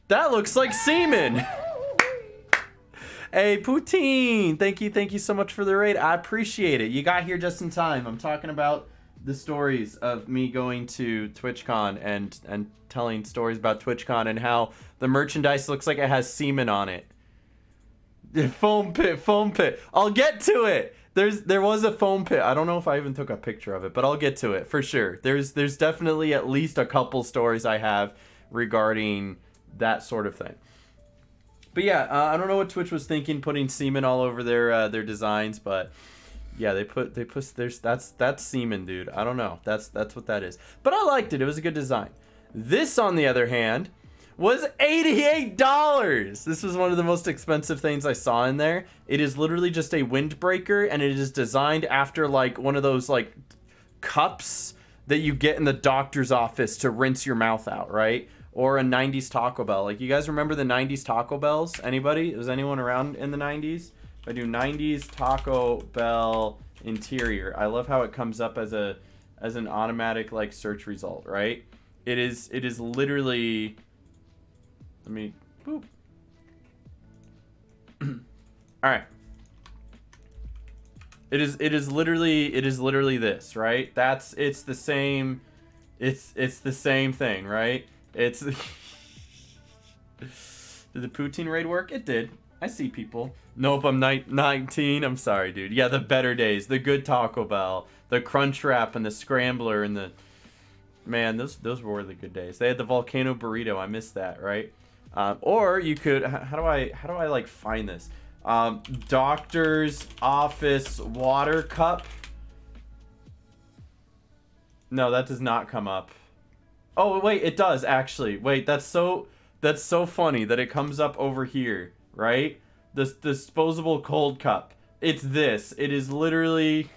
that looks like semen." Hey, Poutine, thank you so much for the raid. I appreciate it. You got here just in time. I'm talking about the stories of me going to TwitchCon and telling stories about TwitchCon and how the merchandise looks like it has semen on it. Foam pit. I'll get to it. There was a foam pit. I don't know if I even took a picture of it, but I'll get to it for sure. There's definitely at least a couple stories I have regarding that sort of thing. But yeah, I don't know what Twitch was thinking putting semen all over their designs, but yeah, that's semen, dude. I don't know. That's what that is. But I liked it. It was a good design. This, on the other hand, was $88. This was one of the most expensive things I saw in there. It is literally just a windbreaker, and it is designed after like one of those like cups that you get in the doctor's office to rinse your mouth out, right? Or a 90s Taco Bell. Like, you guys remember the 90s Taco Bells? Anybody? Was anyone around in the 90s? If I do 90s Taco Bell interior, I love how it comes up as an automatic like search result, right? It is literally, let me boop. All right. It is literally this, right? It's the same thing, right? It's did the poutine raid work? It did. I see people. Nope, I'm 19. I'm sorry, dude. Yeah, the better days, the good Taco Bell, the Crunch Wrap, and the Scrambler, and the man. Those were the good days. They had the volcano burrito. I missed that, right? Or you could. How do I like find this? Doctor's office water cup. No, that does not come up. Oh wait, it does actually. Wait, that's so funny that it comes up over here, right? This disposable cold cup. It's this. It is literally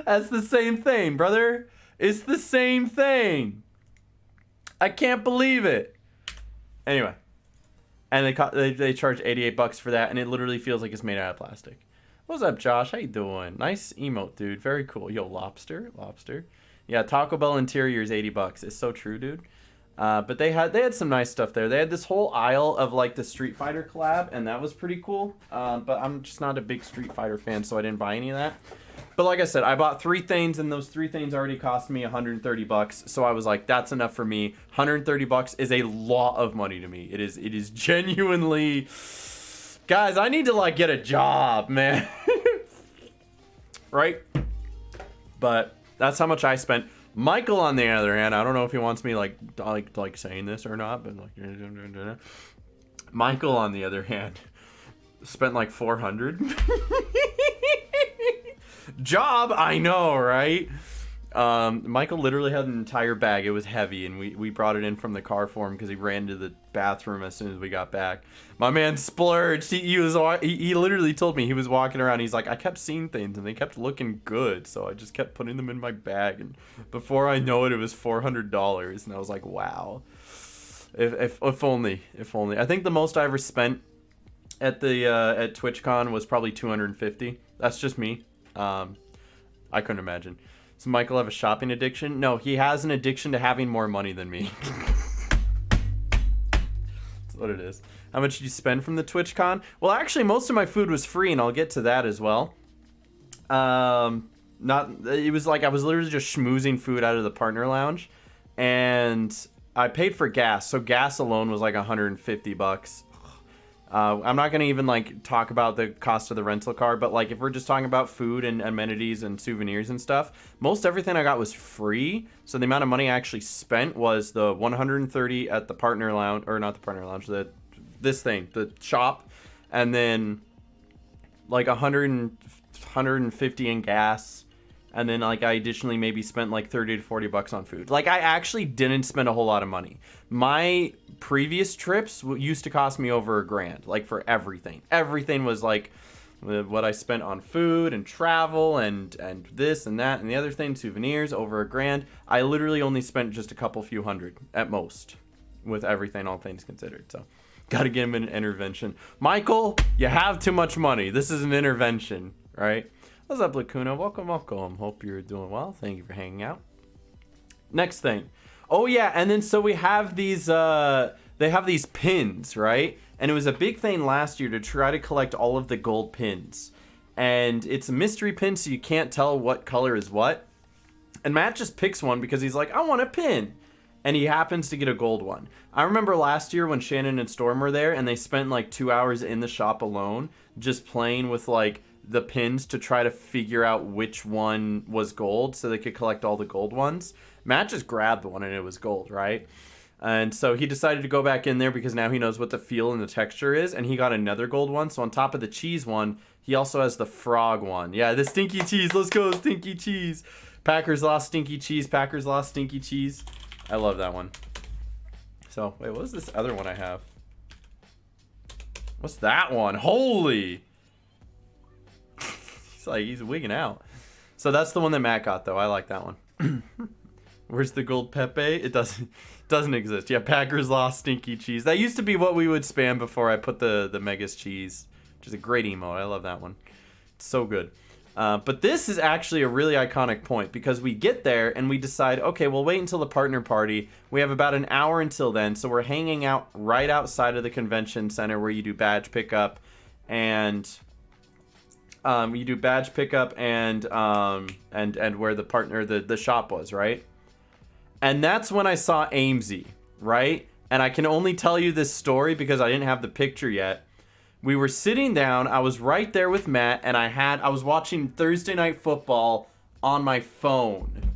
that's the same thing, brother. It's the same thing. I can't believe it. Anyway, and they charge $88 for that, and it literally feels like it's made out of plastic. What's up, Josh? How you doing? Nice emote, dude. Very cool. Yo, lobster. Yeah, Taco Bell interior is $80. It's so true, dude. But they had some nice stuff there. They had this whole aisle of like the Street Fighter collab, and that was pretty cool. But I'm just not a big Street Fighter fan, so I didn't buy any of that. But like I said, I bought 3 things, and those 3 things already cost me $130. So I was like, that's enough for me. $130 is a lot of money to me. It is genuinely, guys. I need to like get a job, man. Right? But that's how much I spent. Michael, on the other hand, I don't know if he wants me like saying this or not, but like, Michael, on the other hand, spent like $400. Job, I know, right? Michael literally had an entire bag. It was heavy, and we brought it in from the car for him because he ran to the bathroom as soon as we got back. My man splurged. He literally told me he was walking around. He's like, I kept seeing things, and they kept looking good, so I just kept putting them in my bag. And before I know it, it was $400, and I was like, wow. If only. I think the most I ever spent at Twitchcon was probably $250. That's just me. I couldn't imagine. Does Michael have a shopping addiction? No, he has an addiction to having more money than me. That's what it is. How much did you spend from the TwitchCon? Well, actually, most of my food was free, and I'll get to that as well. It was like I was literally just schmoozing food out of the partner lounge, and I paid for gas. So gas alone was like $150. I'm not going to even like talk about the cost of the rental car, but like if we're just talking about food and amenities and souvenirs and stuff, most everything I got was free. So the amount of money I actually spent was the $130 at the partner lounge, or not the partner lounge, the shop, and then like $150 in gas. And then like I additionally maybe spent like $30 to $40 on food. Like I actually didn't spend a whole lot of money. My previous trips used to cost me over $1,000, like for everything. Everything was like what I spent on food and travel and this and that and the other thing, souvenirs, over $1,000. I literally only spent just a couple few hundred at most with everything, all things considered. So gotta give him an intervention. Michael, you have too much money. This is an intervention, right? What's up, Lacuna? Welcome. Hope you're doing well. Thank you for hanging out. Next thing. Oh, yeah. And then so we have these, they have these pins, right? And it was a big thing last year to try to collect all of the gold pins. And it's a mystery pin, so you can't tell what color is what. And Matt just picks one because he's like, I want a pin. And he happens to get a gold one. I remember last year when Shannon and Storm were there and they spent like 2 hours in the shop alone just playing with like the pins to try to figure out which one was gold so they could collect all the gold ones. Matt just grabbed one and it was gold, right? And so he decided to go back in there because now he knows what the feel and the texture is, and he got another gold one. So on top of the cheese one, he also has the frog one. Yeah, the stinky cheese. Let's go, stinky cheese. Packers lost stinky cheese. Packers lost stinky cheese. I love that one. So, wait, what was this other one I have? What's that one? Holy! He's wigging out. So that's the one that Matt got, though. I like that one. Where's the gold Pepe? It doesn't exist. Yeah, Packers lost stinky cheese. That used to be what we would spam before I put the Megas cheese, which is a great emote. I love that one. It's so good. But this is actually a really iconic point because we get there and we decide, okay, we'll wait until the partner party. We have about an hour until then, so we're hanging out right outside of the convention center where you do badge pickup and where the partner the shop was, right? And that's when I saw Amesy, right? And I can only tell you this story because I didn't have the picture yet. We were sitting down, I was right there with Matt, and I was watching Thursday Night Football on my phone.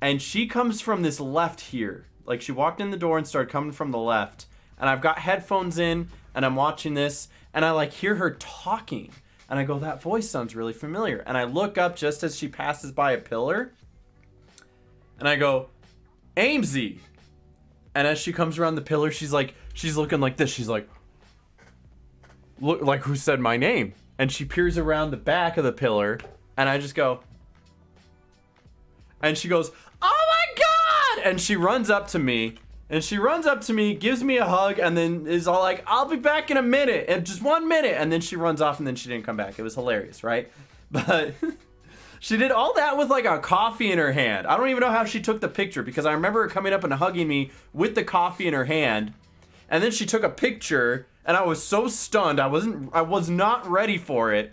And she comes from this left here. Like, she walked in the door and started coming from the left. And I've got headphones in, and I'm watching this, and I, like, hear her talking. And I go, that voice sounds really familiar. And I look up just as she passes by a pillar. And I go, Amesy. And as she comes around the pillar, she's looking like this. She's like, look, like who said my name? And she peers around the back of the pillar, and I just go, and she goes, oh my God! And she runs up to me, gives me a hug, and then is all like, I'll be back in a minute, and just 1 minute. And then she runs off, and then she didn't come back. It was hilarious, right? But she did all that with like a coffee in her hand. I don't even know how she took the picture, because I remember her coming up and hugging me with the coffee in her hand. And then she took a picture, and I was so stunned. I was not ready for it.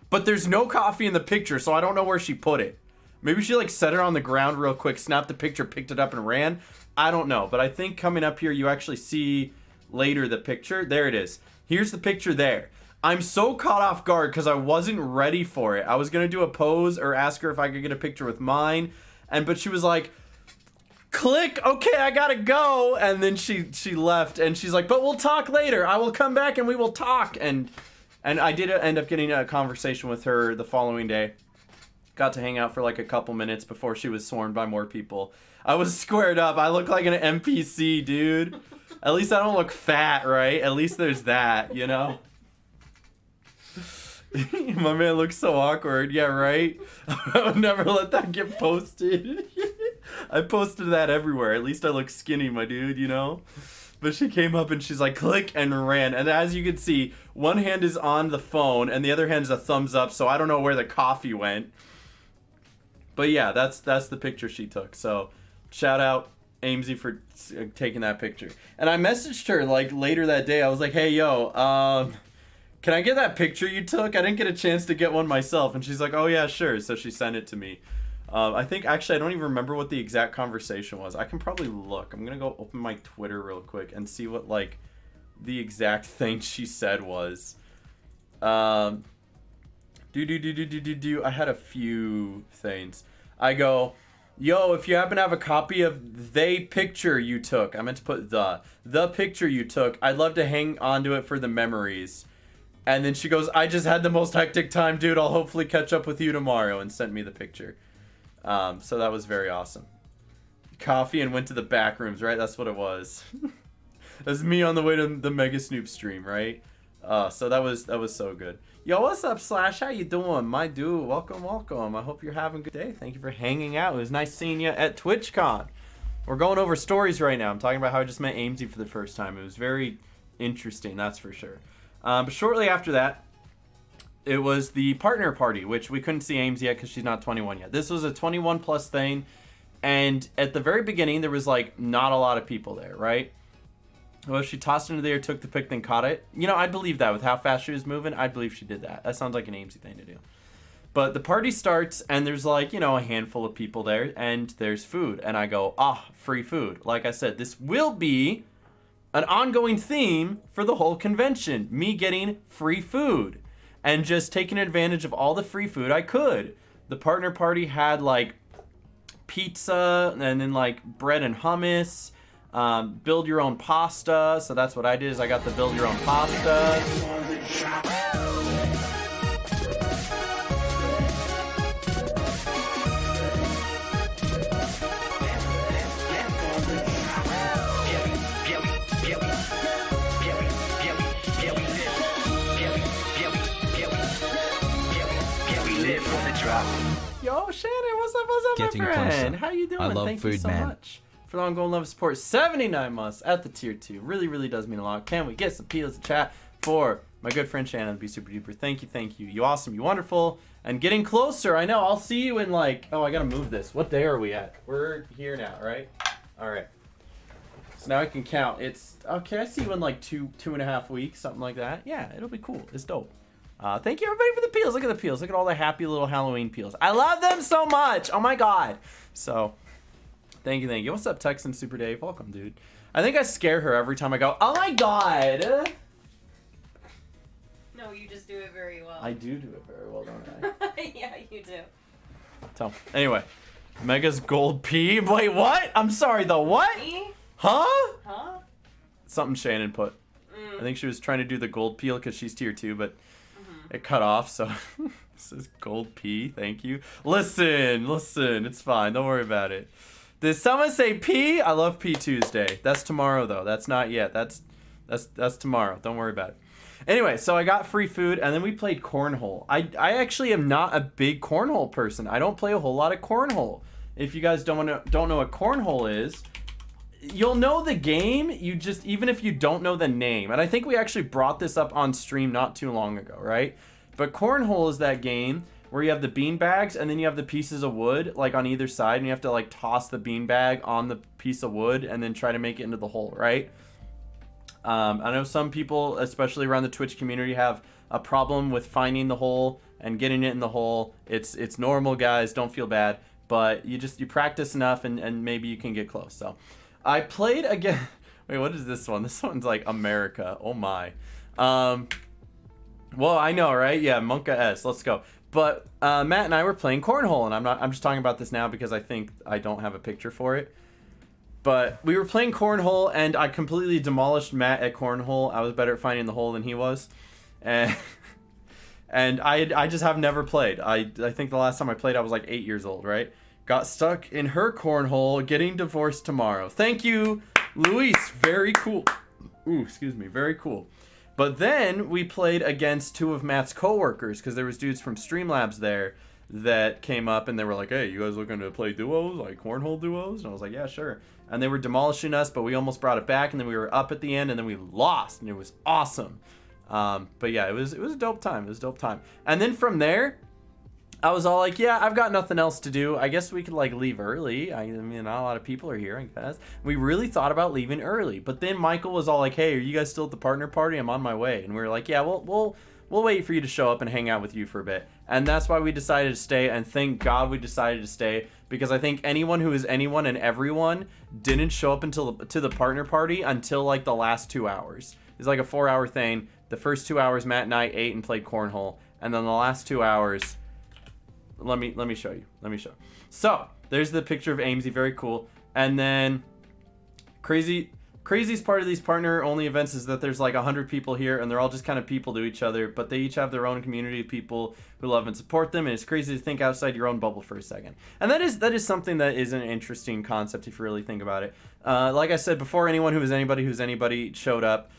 But there's no coffee in the picture, so I don't know where she put it. Maybe she like set it on the ground real quick, snapped the picture, picked it up, and ran. I don't know, but I think coming up here, you actually see later the picture. There it is. Here's the picture there. I'm so caught off guard because I wasn't ready for it. I was gonna do a pose or ask her if I could get a picture with mine, but she was like, click, okay, I gotta go. And then she left, and she's like, but we'll talk later. I will come back and we will talk. And I did end up getting a conversation with her the following day. Got to hang out for like a couple minutes before she was swarmed by more people. I was squared up. I look like an NPC, dude. At least I don't look fat, right? At least there's that, you know? My man looks so awkward. Yeah, right? I would never let that get posted. I posted that everywhere. At least I look skinny, my dude, you know? But she came up and she's like, click, and ran. And as you can see, one hand is on the phone and the other hand is a thumbs up, so I don't know where the coffee went. But yeah, that's the picture she took. So shout out Amesy for taking that picture. And I messaged her like later that day. I was like, hey, yo, can I get that picture you took? I didn't get a chance to get one myself. And she's like, oh yeah, sure. So she sent it to me. I think, actually, I don't even remember what the exact conversation was. I can probably look. I'm going to go open my Twitter real quick and see what, like, the exact thing she said was. I had a few things. I go, yo, if you happen to have a copy of the picture you took, I meant to put the picture you took, I'd love to hang on to it for the memories. And then she goes, I just had the most hectic time, dude. I'll hopefully catch up with you tomorrow, and sent me the picture. So that was very awesome. Coffee and went to the back rooms, right? That's what it was. That's me on the way to the Mega Snoop stream, right? So that was so good. Yo, what's up, Slash? How you doing, my dude? Welcome, welcome. I hope you're having a good day. Thank you for hanging out. It was nice seeing you at Twitchcon. We're going over stories right now. I'm talking about how I just met Amesy for the first time. It was very interesting, that's for sure. But shortly after that, it was the partner party, which we couldn't see Ames yet because she's not 21 yet. This was a 21 plus thing, and at the very beginning, there was like not a lot of people there, right? Well, she tossed into there, took the pic, then caught it. You know, I'd believe that with how fast she was moving. I'd believe she did that. That sounds like an Amesy thing to do. But the party starts, and there's like, you know, a handful of people there, and there's food. And I go, free food. Like I said, this will be an ongoing theme for the whole convention. Me getting free food. And just taking advantage of all the free food I could. The partner party had like pizza and then like bread and hummus. Build your own pasta. So that's what I did, is I got the build your own pasta. Yo, Shannon, what's up,
Getting
my friend?
closer.
How you doing?
I love
Thank you
food,
so
man.
much for the ongoing love and support. 79 months at the tier 2. Really, really does mean a lot. Can we get some peels in chat for my good friend Shannon? Be super duper. Thank you. You awesome, you wonderful. And getting closer. I know, I'll see you in like, oh, I gotta move this. What day are we at? We're here now, right? All right. So now I can count. It's, okay, I see you in like two and a half weeks, something like that. Yeah, it'll be cool. It's dope. Thank you everybody for the peels. Look at the peels. Look at all the happy little Halloween peels. I love them so much. Oh my god. So, thank you. What's up, Texan Super Dave? Welcome, dude. I think I scare her every time I go, oh my god.
No, you just do it very well.
I do it very well, don't I?
Yeah, you do.
So, anyway. Mega's gold P. Wait, what? I'm sorry, the what?
Me?
Huh?
Huh?
Something Shannon put. I think she was trying to do the gold peel because she's tier 2, but it cut off, so This is Gold P. Thank you. Listen. It's fine. Don't worry about it. Did someone say P? I love P Tuesday. That's tomorrow though. That's not yet. That's tomorrow. Don't worry about it. Anyway, so I got free food and then we played cornhole. I actually am not a big cornhole person. I don't play a whole lot of cornhole. If you guys don't know what cornhole is, you'll know the game. You just, even if you don't know the name. And I think we actually brought this up on stream not too long ago, right? But cornhole is that game where you have the bean bags and then you have the pieces of wood like on either side and you have to like toss the bean bag on the piece of wood and then try to make it into the hole, right? I know some people, especially around the Twitch community, have a problem with finding the hole and getting it in the hole. It's normal, guys. Don't feel bad. But you practice enough and maybe you can get close. So I played again. Wait, what is this one? This one's like America. Oh my. Well, I know, right? Yeah, Monka S. Let's go. But Matt and I were playing cornhole, and I'm just talking about this now because I think I don't have a picture for it. But we were playing cornhole, and I completely demolished Matt at cornhole. I was better at finding the hole than he was, and I just have never played. I think the last time I played, I was like 8 years old, right? Got stuck in her cornhole, getting divorced tomorrow. Thank you, Luis. Very cool. Ooh, excuse me. Very cool. But then we played against two of Matt's coworkers because there was dudes from Streamlabs there that came up and they were like, hey, you guys looking to play duos, like cornhole duos? And I was like, yeah, sure. And they were demolishing us, but we almost brought it back, and then we were up at the end, and then we lost, and it was awesome. But yeah, it was a dope time. It was a dope time. And then from there, I was all like, yeah, I've got nothing else to do. I guess we could like leave early. I mean, not a lot of people are here, I guess. We really thought about leaving early, but then Michael was all like, hey, are you guys still at the partner party? I'm on my way. And we were like, yeah, we'll wait for you to show up and hang out with you for a bit. And that's why we decided to stay, and thank God we decided to stay, because I think anyone who is anyone and everyone didn't show up to the partner party until like the last 2 hours. It's like a 4-hour thing. The first 2 hours, Matt and I ate and played cornhole, and then the last 2 hours, let me show you. Let me show. So there's the picture of Amesy, very cool. And then craziest part of these partner only events is that there's like 100 people here, and they're all just kind of people to each other, but they each have their own community of people who love and support them, and it's crazy to think outside your own bubble for a second. And that is something that is an interesting concept if you really think about it. Like I said before, anyone who is anybody who's anybody showed up.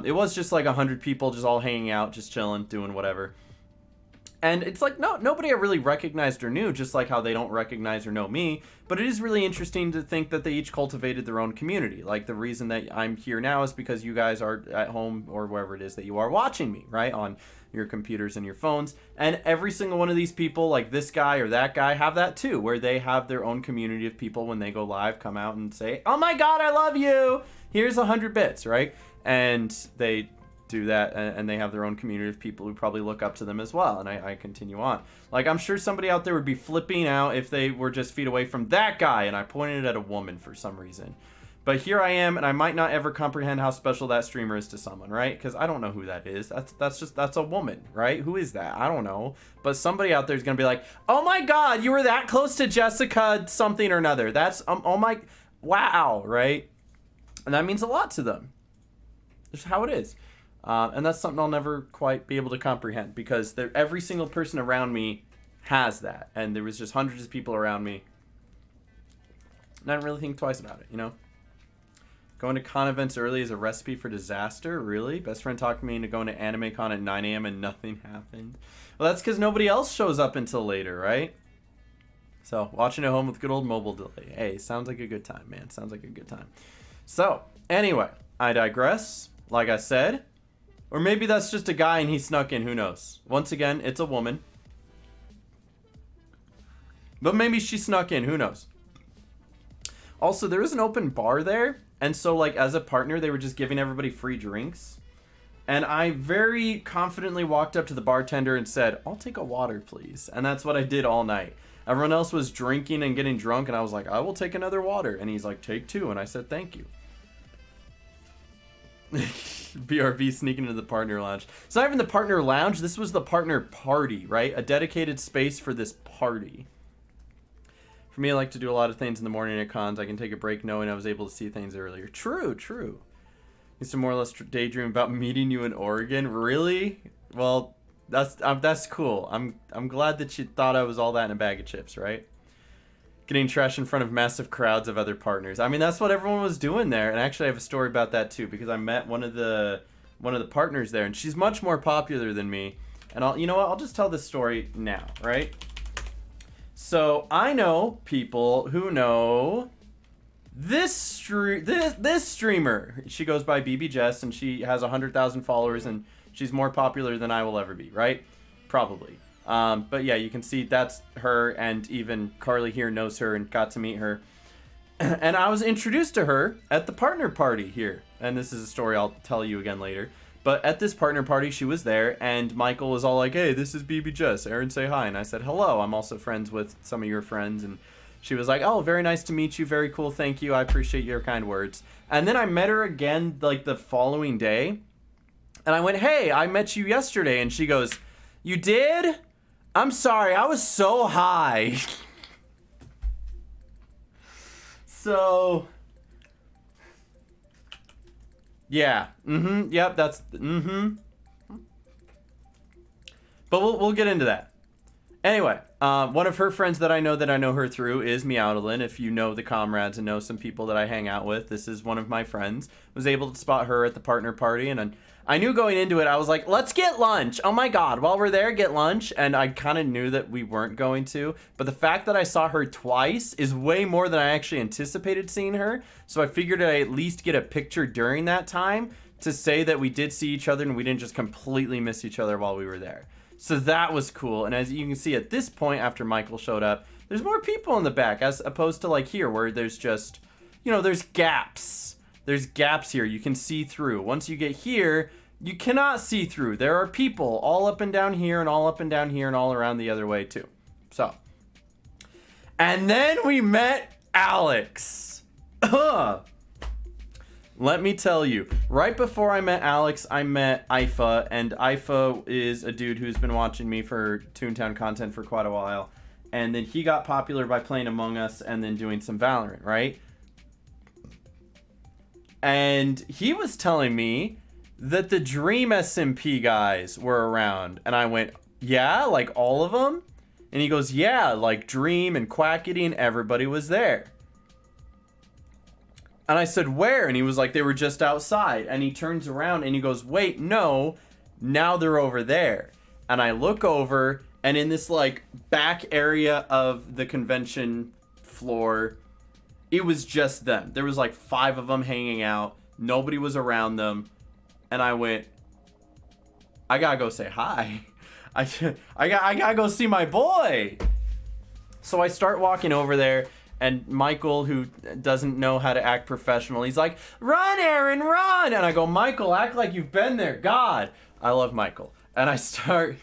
It was just like 100 people just all hanging out, just chilling, doing whatever. And it's like, nobody I really recognized or knew, just like how they don't recognize or know me. But it is really interesting to think that they each cultivated their own community. Like, the reason that I'm here now is because you guys are at home or wherever it is that you are watching me, right? On your computers and your phones. And every single one of these people, like this guy or that guy, have that too, where they have their own community of people when they go live, come out and say, oh my God, I love you. Here's 100 bits, right? And they do that, and they have their own community of people who probably look up to them as well, and I continue on. Like, I'm sure somebody out there would be flipping out if they were just feet away from that guy, and I pointed at a woman for some reason. But here I am, and I might not ever comprehend how special that streamer is to someone, right? Because I don't know who that is. That's a woman, right? Who is that? I don't know. But somebody out there is going to be like, oh my God, you were that close to Jessica something or another. That's, oh my, wow, right? And that means a lot to them. That's how it is. And that's something I'll never quite be able to comprehend, because every single person around me has that. And there was just hundreds of people around me. And I didn't really think twice about it, you know? Going to con events early is a recipe for disaster? Really? Best friend talked me into going to anime con at 9 a.m. and nothing happened. Well, that's because nobody else shows up until later, right? So, watching at home with good old mobile delay. Hey, sounds like a good time, man. Sounds like a good time. So, anyway, I digress. Like I said, or maybe that's just a guy and he snuck in, who knows? Once again, it's a woman. But maybe she snuck in, who knows? Also, there was an open bar there, and so like as a partner, they were just giving everybody free drinks. And I very confidently walked up to the bartender and said, I'll take a water, please. And that's what I did all night. Everyone else was drinking and getting drunk, and I was like, I will take another water. And he's like, take two. And I said, thank you. BRB sneaking into the partner lounge. It's not even the partner lounge. This was the partner party, right? A dedicated space for this party. For me, I like to do a lot of things in the morning at cons. I can take a break knowing I was able to see things earlier. True, true. Used to more or less daydream about meeting you in Oregon. Really? Well, That's cool. I'm glad that you thought I was all that in a bag of chips, right? Getting trash in front of massive crowds of other partners. I mean, that's what everyone was doing there. And actually, I have a story about that too, because I met one of the partners there, and she's much more popular than me. And you know what? I'll just tell this story now, right? So I know people who know this streamer. She goes by BB Jess, and she has 100,000 followers, and she's more popular than I will ever be, right? Probably. But yeah, you can see that's her, and even Carly here knows her and got to meet her. And I was introduced to her at the partner party here. And this is a story I'll tell you again later. But at this partner party, she was there, and Michael was all like, "Hey, this is BB Jess. Aaron, say hi." And I said, "Hello, I'm also friends with some of your friends." And she was like, "Oh, very nice to meet you. Very cool. Thank you. I appreciate your kind words." And then I met her again, like, the following day. And I went, "Hey, I met you yesterday." And she goes, "You did? I'm sorry, I was so high." So, yeah, yep, that's, But we'll get into that. Anyway, one of her friends that I know her through is Meowdalin. If you know the comrades and know some people that I hang out with, this is one of my friends. Was able to spot her at the partner party, and I knew going into it, I was like, let's get lunch. Oh my God, while we're there, get lunch. And I kind of knew that we weren't going to. But the fact that I saw her twice is way more than I actually anticipated seeing her. So I figured I'd at least get a picture during that time to say that we did see each other and we didn't just completely miss each other while we were there. So that was cool. And as you can see at this point, after Michael showed up, there's more people in the back as opposed to like here where there's just, you know, there's gaps. There's gaps here. You can see through. Once you get here, you cannot see through. There are people all up and down here and all up and down here and all around the other way too. So. And then we met Alex. Let me tell you, right before I met Alex, I met Ifa, and Ifa is a dude who's been watching me for Toontown content for quite a while. And then he got popular by playing Among Us and then doing some Valorant, right? And he was telling me that the Dream SMP guys were around. And I went, yeah, like all of them? And he goes, yeah, like Dream and Quackity and everybody was there. And I said, where? And he was like, they were just outside. And he turns around and he goes, wait, no, now they're over there. And I look over, and in this like back area of the convention floor, it was just them. There was like 5 of them hanging out. Nobody was around them. And I went, I gotta go say hi. I gotta go see my boy. So I start walking over there, and Michael, who doesn't know how to act professional, he's like, run, Aaron, run. And I go, Michael, act like you've been there. God, I love Michael. And I start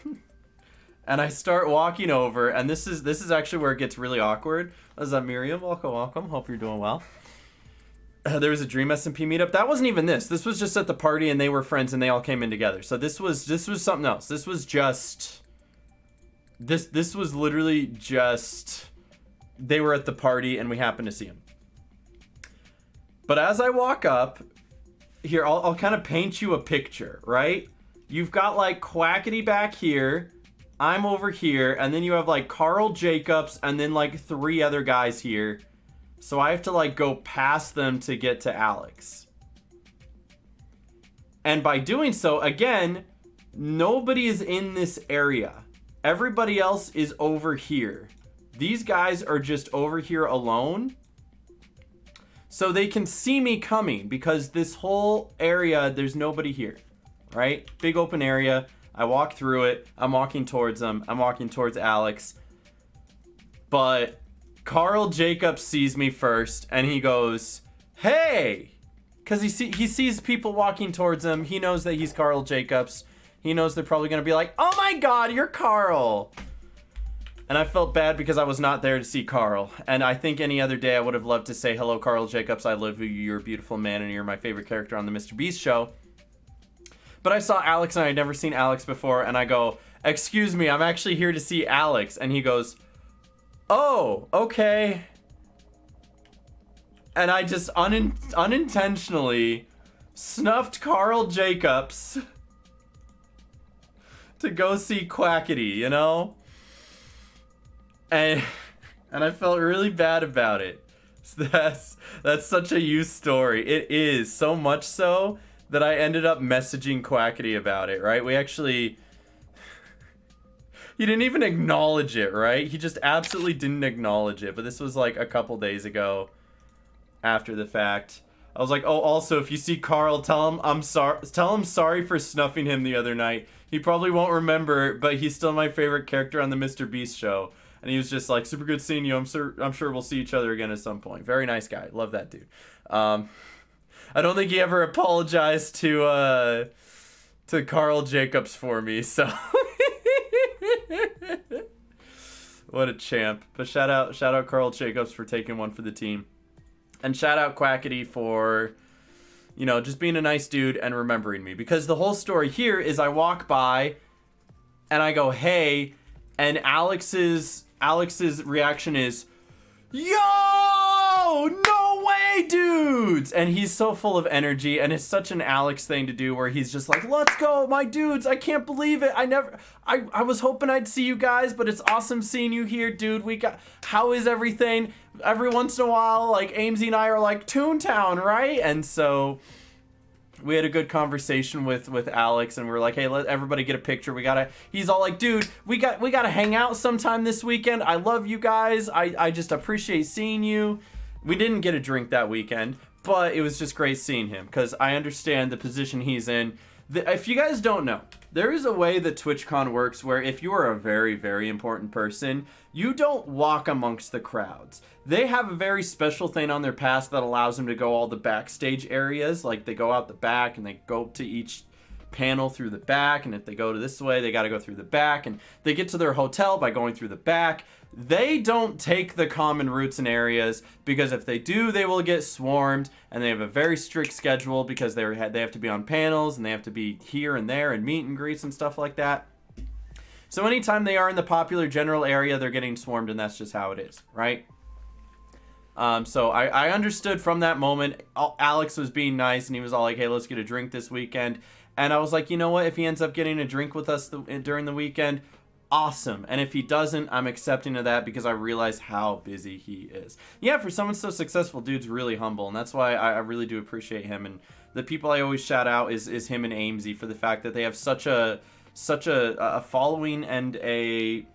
walking over, and this is actually where it gets really awkward. What's up, Miriam? Welcome. Hope you're doing well. There was a Dream SMP meetup. That wasn't even this. This was just at the party, and they were friends, and they all came in together. So this was something else. This was just this was literally just they were at the party, and we happened to see him. But as I walk up here, I'll kind of paint you a picture, right? You've got like Quackity back here. I'm over here, and then you have like Carl Jacobs, and then like 3 other guys here. So I have to like go past them to get to Alex. And by doing so, again, nobody is in this area. Everybody else is over here. These guys are just over here alone. So they can see me coming because this whole area, there's nobody here, right? Big open area. I walk through it. I'm walking towards them. I'm walking towards Alex. But Carl Jacobs sees me first, and he goes, hey! Because he sees people walking towards him. He knows that he's Carl Jacobs. He knows they're probably going to be like, oh my God, you're Carl! And I felt bad because I was not there to see Carl. And I think any other day I would have loved to say, hello, Carl Jacobs, I love you, you're a beautiful man, and you're my favorite character on the Mr. Beast show. But I saw Alex, and I had never seen Alex before, and I go, excuse me, I'm actually here to see Alex. And he goes, oh, okay. And I just unintentionally snuffed Carl Jacobs to go see Quackity, you know? And I felt really bad about it. So that's such a you story. It is, so much so that I ended up messaging Quackity about it, right? We actually... He didn't even acknowledge it, right? He just absolutely didn't acknowledge it. But this was like a couple days ago after the fact. I was like, oh, also, if you see Carl, tell him I'm sorry. Tell him sorry for snuffing him the other night. He probably won't remember, but he's still my favorite character on the Mr. Beast show. And he was just like, super good seeing you. I'm sure we'll see each other again at some point. Very nice guy. Love that dude. I don't think he ever apologized to Carl Jacobs for me, so... What a champ. But shout out Carl Jacobs for taking one for the team. And shout out Quackity for, you know, just being a nice dude and remembering me. Because the whole story here is I walk by and I go, hey, and Alex's reaction is, yo, no way, dudes. And he's so full of energy, and it's such an Alex thing to do where he's just like, let's go, my dudes, I can't believe it. I was hoping I'd see you guys, but it's awesome seeing you here, dude. How is everything? Every once in a while, like, Amesy and I are like, Toontown, right? And so we had a good conversation with Alex, and we were like, hey, let everybody get a picture. He's all like, dude, we gotta hang out sometime this weekend. I love you guys. I just appreciate seeing you. We didn't get a drink that weekend, but it was just great seeing him because I understand the position he's in. If you guys don't know, there is a way that Twitchcon works where if you are a very, very important person, you don't walk amongst the crowds. They have a very special thing on their pass that allows them to go all the backstage areas. Like, they go out the back and they go to each panel through the back, and if they go to this way, they got to go through the back, and they get to their hotel by going through the back. They don't take the common routes and areas, because if they do, they will get swarmed, and they have a very strict schedule because they have to be on panels, and they have to be here and there and meet and greets and stuff like that. So anytime they are in the popular general area, they're getting swarmed, and that's just how it is, right? So I understood from that moment. Alex was being nice, and he was all like, hey, let's get a drink this weekend. And I was like, you know what? If he ends up getting a drink with us during the weekend, awesome. And if he doesn't, I'm accepting of that because I realize how busy he is. Yeah, for someone so successful, dude's really humble. And that's why I really do appreciate him. And the people I always shout out is him and Amesy for the fact that they have such a following and a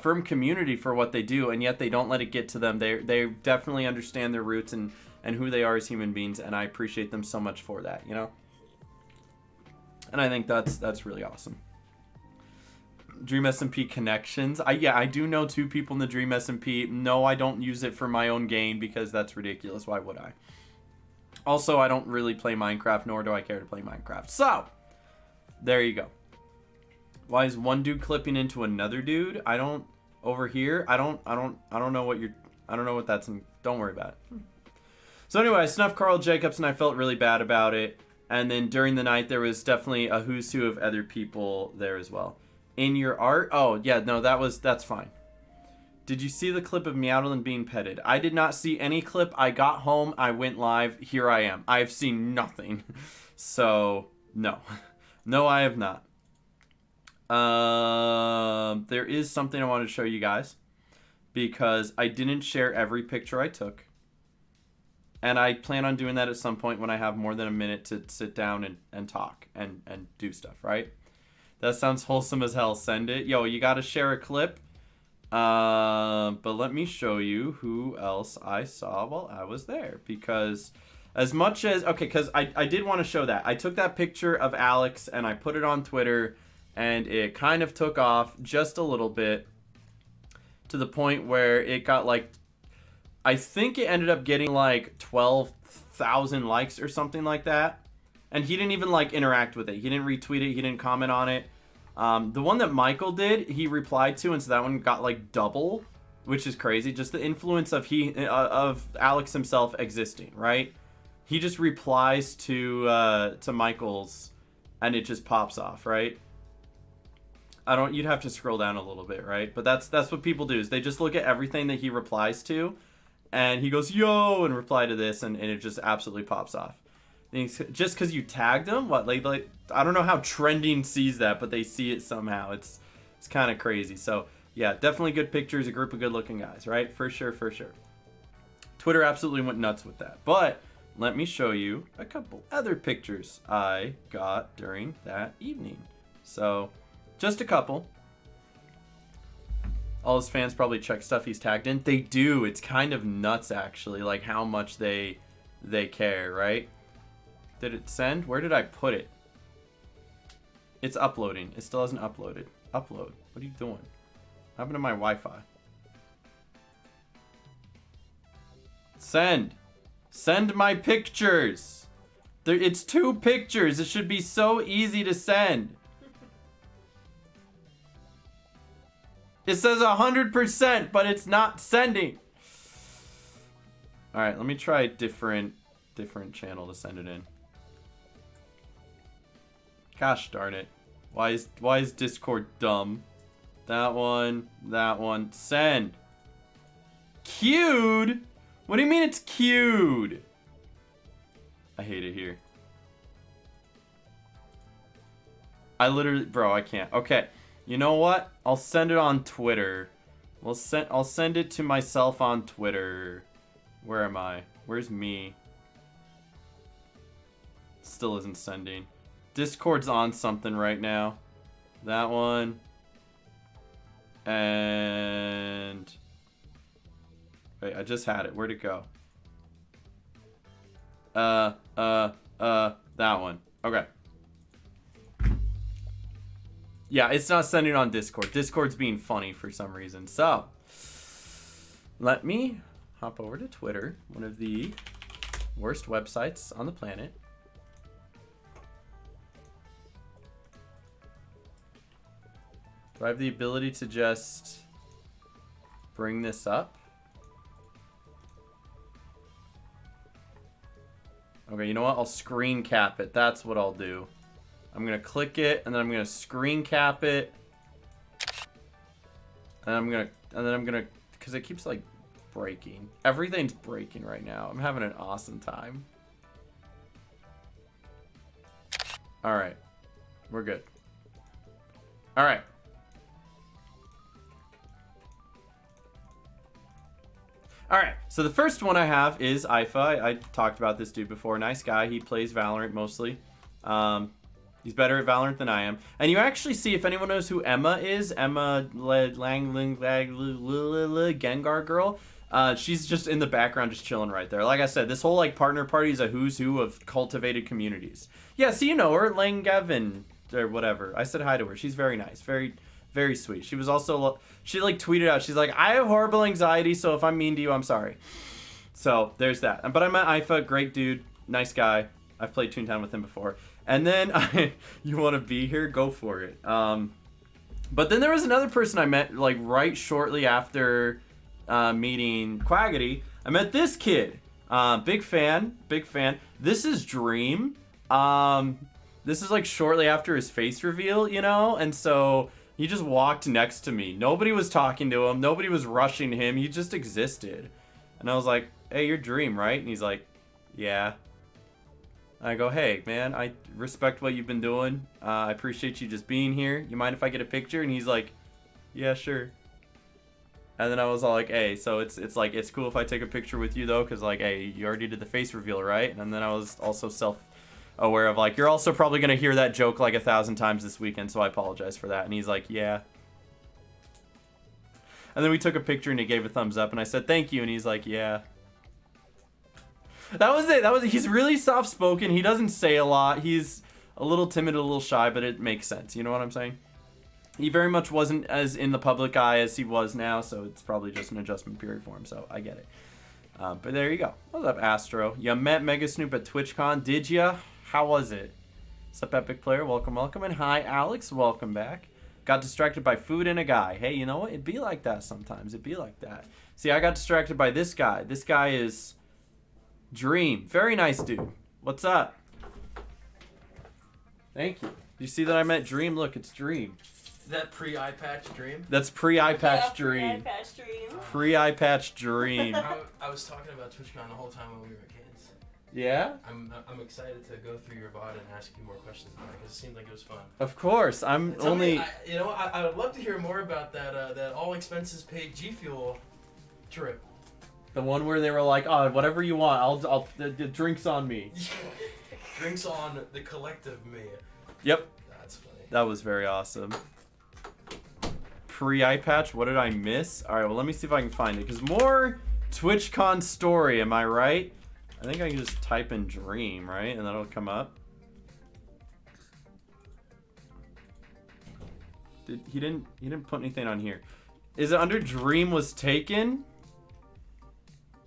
firm community for what they do, and yet they don't let it get to them. They definitely understand their roots and who they are as human beings, and I appreciate them so much for that, you know? And I think that's really awesome. Dream SMP connections. I do know 2 people in the Dream SMP. No, I don't use it for my own gain because that's ridiculous. Why would I? Also, I don't really play Minecraft, nor do I care to play Minecraft. So, there you go. Why is one dude clipping into another dude? I don't know what that's in. Don't worry about it. So anyway, I snuffed Carl Jacobs and I felt really bad about it. And then during the night, there was definitely a who's who of other people there as well. In your art? Oh, yeah, no, that's fine. Did you see the clip of Meowdlin being petted? I did not see any clip. I got home, I went live, here I am. I have seen nothing. So, no. No, I have not. There is something I wanted to show you guys. Because I didn't share every picture I took. And I plan on doing that at some point when I have more than a minute to sit down and talk and do stuff, right? That sounds wholesome as hell. Send it. Yo, you gotta share a clip. But let me show you who else I saw while I was there. Because as much as... Okay, because I did want to show that. I took that picture of Alex and I put it on Twitter. And it kind of took off just a little bit. To the point where it got like... I think it ended up getting like 12,000 likes or something like that. And he didn't even like interact with it. He didn't retweet it. He didn't comment on it. The one that Michael did, he replied to, and so that one got like double, which is crazy. Just the influence of Alex himself existing, right? He just replies to Michael's, and it just pops off, right? You'd have to scroll down a little bit, right? But that's what people do, is they just look at everything that he replies to. And he goes, yo, and reply to this, and it just absolutely pops off. Just because you tagged them? What, like I don't know how trending sees that, but they see it somehow. It's kind of crazy. So yeah, definitely good pictures, a group of good looking guys, right? For sure, for sure. Twitter absolutely went nuts with that. But let me show you a couple other pictures I got during that evening. So just a couple. All his fans probably check stuff he's tagged in. They do. It's kind of nuts, actually, like how much they care, right? Did it send? Where did I put it? It's uploading. It still hasn't uploaded. Upload. What are you doing? What happened to my Wi-Fi? Send. Send my pictures. It's 2 pictures. It should be so easy to send. It says 100%, but it's not sending. All right, let me try a different channel to send it in. Gosh darn it. Why is Discord dumb? That one, send. Queued? What do you mean it's queued? I hate it here. I literally, bro, I can't. Okay. You know what? I'll send it on Twitter. I'll send it to myself on Twitter. Where am I? Where's me? Still isn't sending. Discord's on something right now. That one. And wait, I just had it. Where'd it go? That one. Okay. Yeah, it's not sending on Discord. Discord's being funny for some reason. So, let me hop over to Twitter, one of the worst websites on the planet. Do I have the ability to just bring this up? Okay, you know what? I'll screen cap it. That's what I'll do. I'm gonna click it, and then I'm gonna screen cap it, and then I'm gonna, because it keeps like breaking. Everything's breaking right now. I'm having an awesome time. All right, we're good. All right. All right, so the first one I have is Ifa. I talked about this dude before. Nice guy. He plays Valorant mostly. He's better at Valorant than I am. And you actually see, if anyone knows who Emma is, Emma Gengar girl, she's just in the background just chilling right there. Like I said, this whole like partner party is a who's who of cultivated communities. Yeah, so you know her, Lang Gavin, or whatever. I said hi to her. She's very nice. Very, very sweet. She was also, she like tweeted out, she's like, I have horrible anxiety, so if I'm mean to you, I'm sorry. So there's that. But I met Ifa, great dude, nice guy. I've played Toontown with him before. And then, you want to be here? Go for it. But then there was another person I met, like, right shortly after meeting Quaggity. I met this kid. Big fan. This is Dream. This is, like, shortly after his face reveal, you know? And so, he just walked next to me. Nobody was talking to him. Nobody was rushing him. He just existed. And I was like, hey, you're Dream, right? And he's like, yeah. I go, hey, man, I respect what you've been doing. I appreciate you just being here. You mind if I get a picture? And he's like, yeah, sure. And then I was all like, hey, so it's like, it's cool if I take a picture with you, though, because, like, hey, you already did the face reveal, right? And then I was also self-aware of, like, you're also probably going to hear that joke, like, 1,000 times this weekend, so I apologize for that. And he's like, yeah. And then we took a picture, and he gave a thumbs up, and I said, thank you. And he's like, yeah. That was it. He's really soft-spoken. He doesn't say a lot. He's a little timid, a little shy, but it makes sense. You know what I'm saying? He very much wasn't as in the public eye as he was now, so it's probably just an adjustment period for him, so I get it. But there you go. What's up, Astro? You met Mega Snoop at Twitchcon, did ya? How was it? What's up, Epic Player? Welcome. And hi, Alex. Welcome back. Got distracted by food and a guy. Hey, you know what? It'd be like that sometimes. It'd be like that. See, I got distracted by this guy. This guy is Dream. Very nice dude. What's up? Thank you. You see that I met Dream? Look, it's Dream.
Is that pre-eye patch Dream?
That's pre-eye patch Dream.
Pre-eye patch Dream.
Pre-eye patch Dream.
I was talking about TwitchCon the whole time when we were kids.
Yeah?
I'm excited to go through your VOD and ask you more questions about it because it seemed like it was fun.
Of course. I'm
Tell
only...
me, I would love to hear more about that all expenses paid G Fuel trip.
The one where they were like, oh, whatever you want, the drinks on me.
Drinks on the collective me.
Yep.
That's funny.
That was very awesome. Pre-eye patch, what did I miss? Alright, well, let me see if I can find it. Because more TwitchCon story, am I right? I think I can just type in Dream, right? And that'll come up. He didn't put anything on here. Is it under Dream was taken?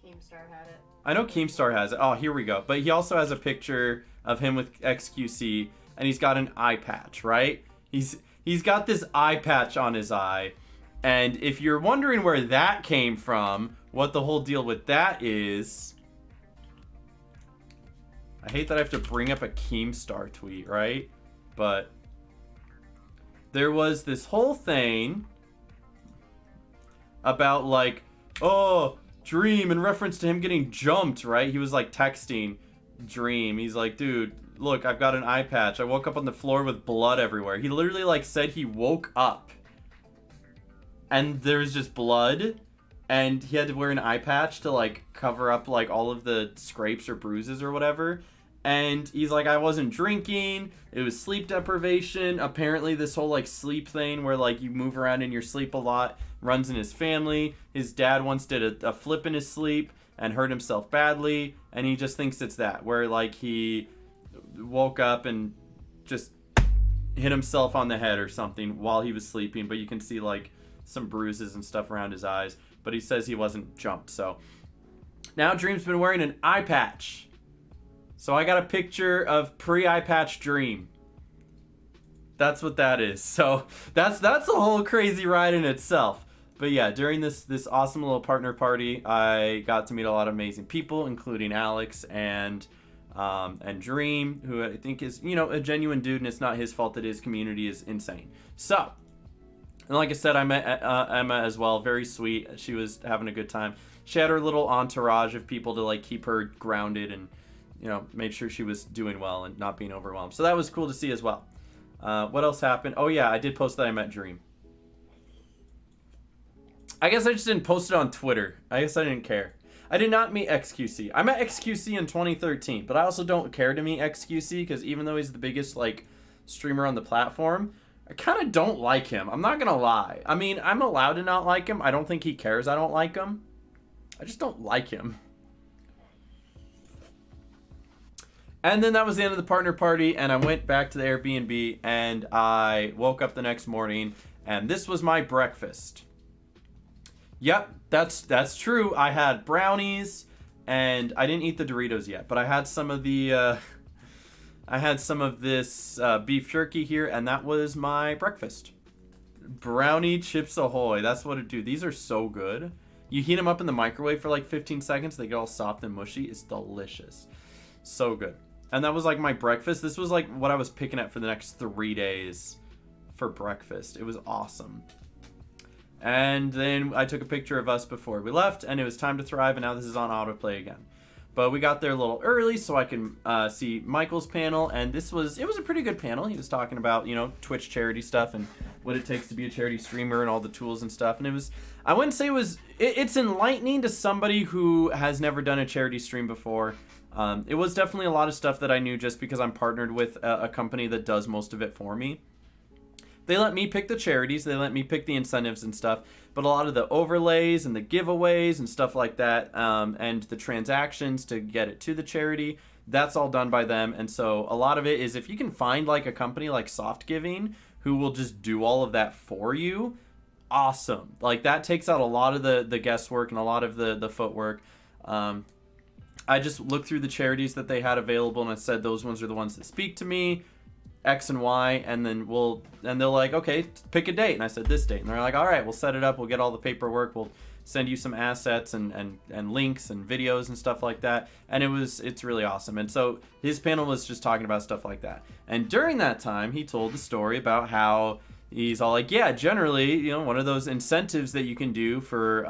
Keemstar had it.
I know Keemstar has it. Oh, here we go. But he also has a picture of him with XQC, and he's got an eye patch, right? He's got this eye patch on his eye, and if you're wondering where that came from, what the whole deal with that is, I hate that I have to bring up a Keemstar tweet, right? But there was this whole thing about like, oh, Dream in reference to him getting jumped, right? He was like texting Dream. He's like, dude, look, I've got an eye patch. I woke up on the floor with blood everywhere. He literally like said he woke up and there's just blood and he had to wear an eye patch to like cover up like all of the scrapes or bruises or whatever. And he's like, I wasn't drinking. It was sleep deprivation. Apparently this whole like sleep thing where like you move around in your sleep a lot runs in his family. His dad once did a flip in his sleep and hurt himself badly. And he just thinks it's that, where like he woke up and just hit himself on the head or something while he was sleeping. But you can see like some bruises and stuff around his eyes. But he says he wasn't jumped. So now Dream's been wearing an eye patch. So I got a picture of pre-eye patch Dream. That's what that is. So that's a whole crazy ride in itself. But yeah, during this awesome little partner party, I got to meet a lot of amazing people, including Alex and Dream, who I think is, you know, a genuine dude, and it's not his fault that his community is insane. So, and like I said, I met Emma as well. Very sweet. She was having a good time. She had her little entourage of people to like keep her grounded and, you know, made sure she was doing well and not being overwhelmed. So that was cool to see as well. What else happened? Oh yeah, I did post that I met Dream. I guess I just didn't post it on Twitter. I guess I didn't care. I did not meet XQC. I met XQC in 2013, but I also don't care to meet XQC because even though he's the biggest like streamer on the platform, I kind of don't like him. I'm not gonna lie. I mean, I'm allowed to not like him. I don't think he cares I don't like him. I just don't like him. And then that was the end of the partner party, and I went back to the Airbnb, and I woke up the next morning, and this was my breakfast. Yep, that's true. I had brownies, and I didn't eat the Doritos yet, but I had some of the, I had some of this beef jerky here, and that was my breakfast. Brownie Chips Ahoy, that's what it do. These are so good. You heat them up in the microwave for like 15 seconds, they get all soft and mushy. It's delicious. So good. And that was like my breakfast. This was like what I was picking at for the next 3 days for breakfast. It was awesome. And then I took a picture of us before we left, and it was time to thrive, and now this is on autoplay again. But we got there a little early so I can see Michael's panel, and it was a pretty good panel. He was talking about, you know, Twitch charity stuff and what it takes to be a charity streamer and all the tools and stuff. And it was, I wouldn't say it's enlightening to somebody who has never done a charity stream before. It was definitely a lot of stuff that I knew just because I'm partnered with a company that does most of it for me. They let me pick the charities, they let me pick the incentives and stuff, but a lot of the overlays and the giveaways and stuff like that, and the transactions to get it to the charity, that's all done by them. And so a lot of it is if you can find like a company like Soft Giving who will just do all of that for you, awesome. Like that takes out a lot of the guesswork and a lot of the footwork. I just looked through the charities that they had available and I said those ones are the ones that speak to me, X and Y, and then they're like, okay, pick a date. And I said this date. And they're like, all right, we'll set it up. We'll get all the paperwork. We'll send you some assets and links and videos and stuff like that. And it's really awesome. And so his panel was just talking about stuff like that. And during that time, he told the story about how he's all like, yeah, generally, you know, one of those incentives that you can do for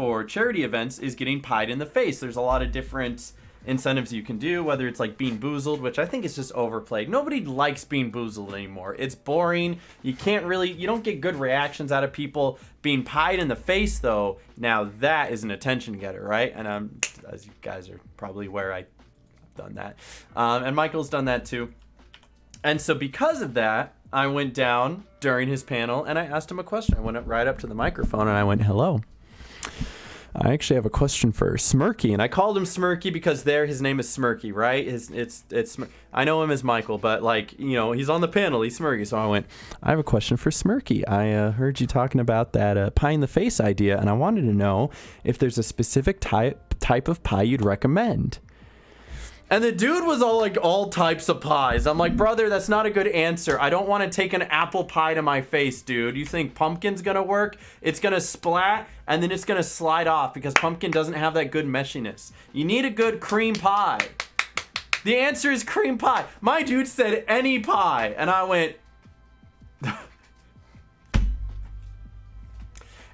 for charity events is getting pied in the face. There's a lot of different incentives you can do, whether it's like Bean Boozled, which I think is just overplayed. Nobody likes Bean Boozled anymore. It's boring. You don't get good reactions out of people. Being pied in the face, though, now that is an attention getter, right? And as you guys are probably aware, I've done that. And Michael's done that too. And so because of that, I went down during his panel and I asked him a question. I went up right up to the microphone and I went, "Hello. I actually have a question for Smirky," and I called him Smirky because his name is Smirky, right? I know him as Michael, but like, you know, he's on the panel, he's Smirky. So I went, "I have a question for Smirky. I heard you talking about that pie in the face idea, and I wanted to know if there's a specific type of pie you'd recommend." And the dude was all like, "All types of pies." I'm like, "Brother, that's not a good answer. I don't want to take an apple pie to my face, dude. You think pumpkin's gonna work? It's gonna splat and then it's gonna slide off because pumpkin doesn't have that good meshiness. You need a good cream pie." The answer is cream pie. My dude said any pie. And I went,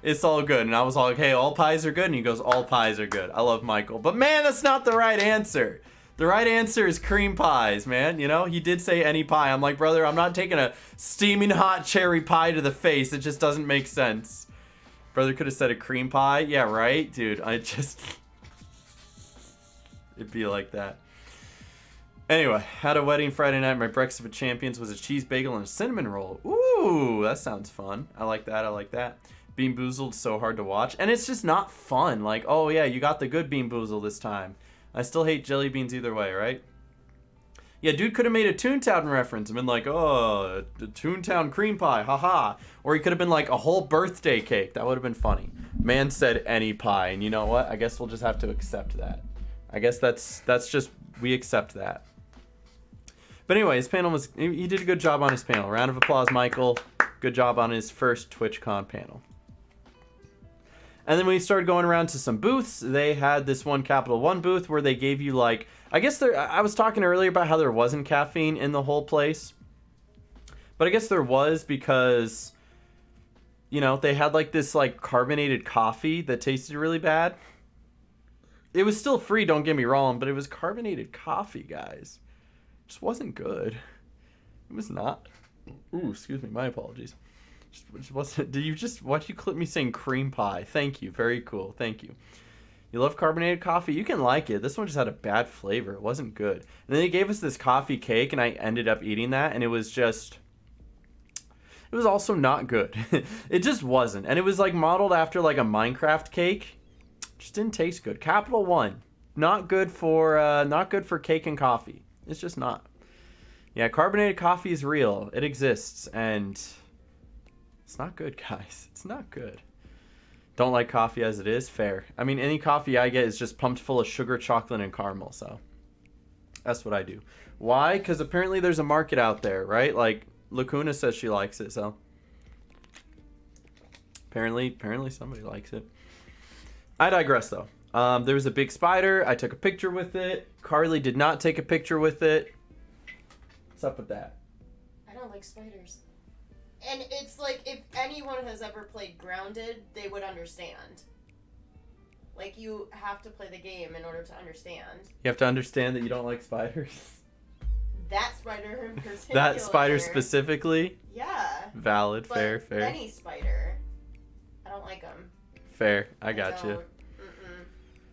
"It's all good." And I was all like, "Hey, all pies are good?" And he goes, "All pies are good." I love Michael. But man, that's not the right answer. The right answer is cream pies, man. You know, he did say any pie. I'm like, "Brother, I'm not taking a steaming hot cherry pie to the face. It just doesn't make sense." Brother could have said a cream pie. Yeah, right? Dude, it'd be like that. Anyway, had a wedding Friday night. My breakfast of champions was a cheese bagel and a cinnamon roll. Ooh, that sounds fun. I like that. Bean Boozled, so hard to watch. And it's just not fun. Like, oh yeah, you got the good Bean Boozled this time. I still hate jelly beans either way, right? Yeah, dude could have made a Toontown reference and been like, "Oh, the Toontown cream pie, haha." Or he could have been like a whole birthday cake. That would have been funny. Man said any pie, and you know what? I guess we'll just have to accept that. I guess that's just, we accept that. But anyway, his panel he did a good job on his panel. Round of applause, Michael. Good job on his first TwitchCon panel. And then we started going around to some booths. They had this one Capital One booth where they gave you like, I was talking earlier about how there wasn't caffeine in the whole place. But I guess there was because, you know, they had like this like carbonated coffee that tasted really bad. It was still free, don't get me wrong, but it was carbonated coffee, guys. It just wasn't good. It was not. Ooh, excuse me, my apologies. Which wasn't, why'd you clip me saying cream pie? Thank you, very cool, thank you. You love carbonated coffee? You can like it. This one just had a bad flavor. It wasn't good. And then they gave us this coffee cake, and I ended up eating that, and it was also not good. It just wasn't. And it was like modeled after like a Minecraft cake. Just didn't taste good. Capital One, not good for cake and coffee. It's just not. Yeah, carbonated coffee is real. It exists, and it's not good, guys. It's not good. Don't like coffee as it is? Fair. I mean, any coffee I get is just pumped full of sugar, chocolate, and caramel, so that's what I do. Why? Because apparently there's a market out there, right? Like, Lacuna says she likes it, so apparently somebody likes it. I digress, though. There was a big spider. I took a picture with it. Carly did not take a picture with it. What's up with that?
I don't like spiders. And it's like, if anyone has ever played Grounded, they would understand. Like, you have to play the game in order to understand.
You have to understand that you don't like spiders?
That spider in particular.
That spider specifically?
Yeah.
Valid,
but
fair.
any spider. I don't like them.
Fair, I got you.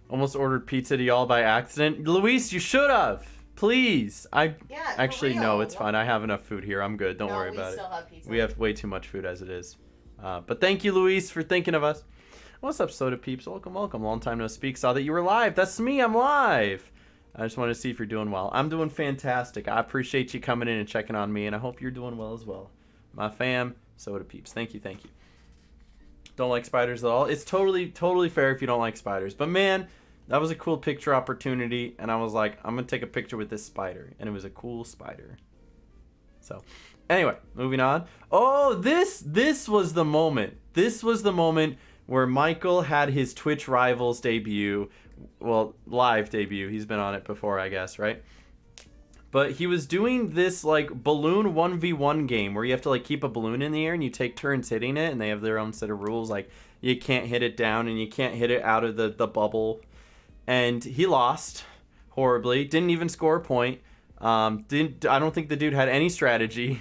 Almost ordered pizza to y'all by accident. Luis, you should have. Please. Actually, no, it's fine. I have enough food here. I'm good. Don't worry about it.
Have pizza.
We have way too much food as it is. But thank you, Luis, for thinking of us. What's up, Soda Peeps? Welcome. Long time no speak. Saw that you were live. That's me. I'm live. I just wanted to see if you're doing well. I'm doing fantastic. I appreciate you coming in and checking on me, and I hope you're doing well as well. My fam, Soda Peeps. Thank you. Don't like spiders at all. It's totally fair if you don't like spiders. But man, that was a cool picture opportunity, and I was like, I'm going to take a picture with this spider, and it was a cool spider. So, anyway, moving on. Oh, this was the moment. This was the moment where Michael had his Twitch Rivals debut. Well, live debut. He's been on it before, I guess, right? but he was doing this like balloon 1v1 game where you have to like keep a balloon in the air and you take turns hitting it, and they have their own set of rules, like you can't hit it down and you can't hit it out of the bubble. And he lost horribly, didn't even score a point. I don't think the dude had any strategy.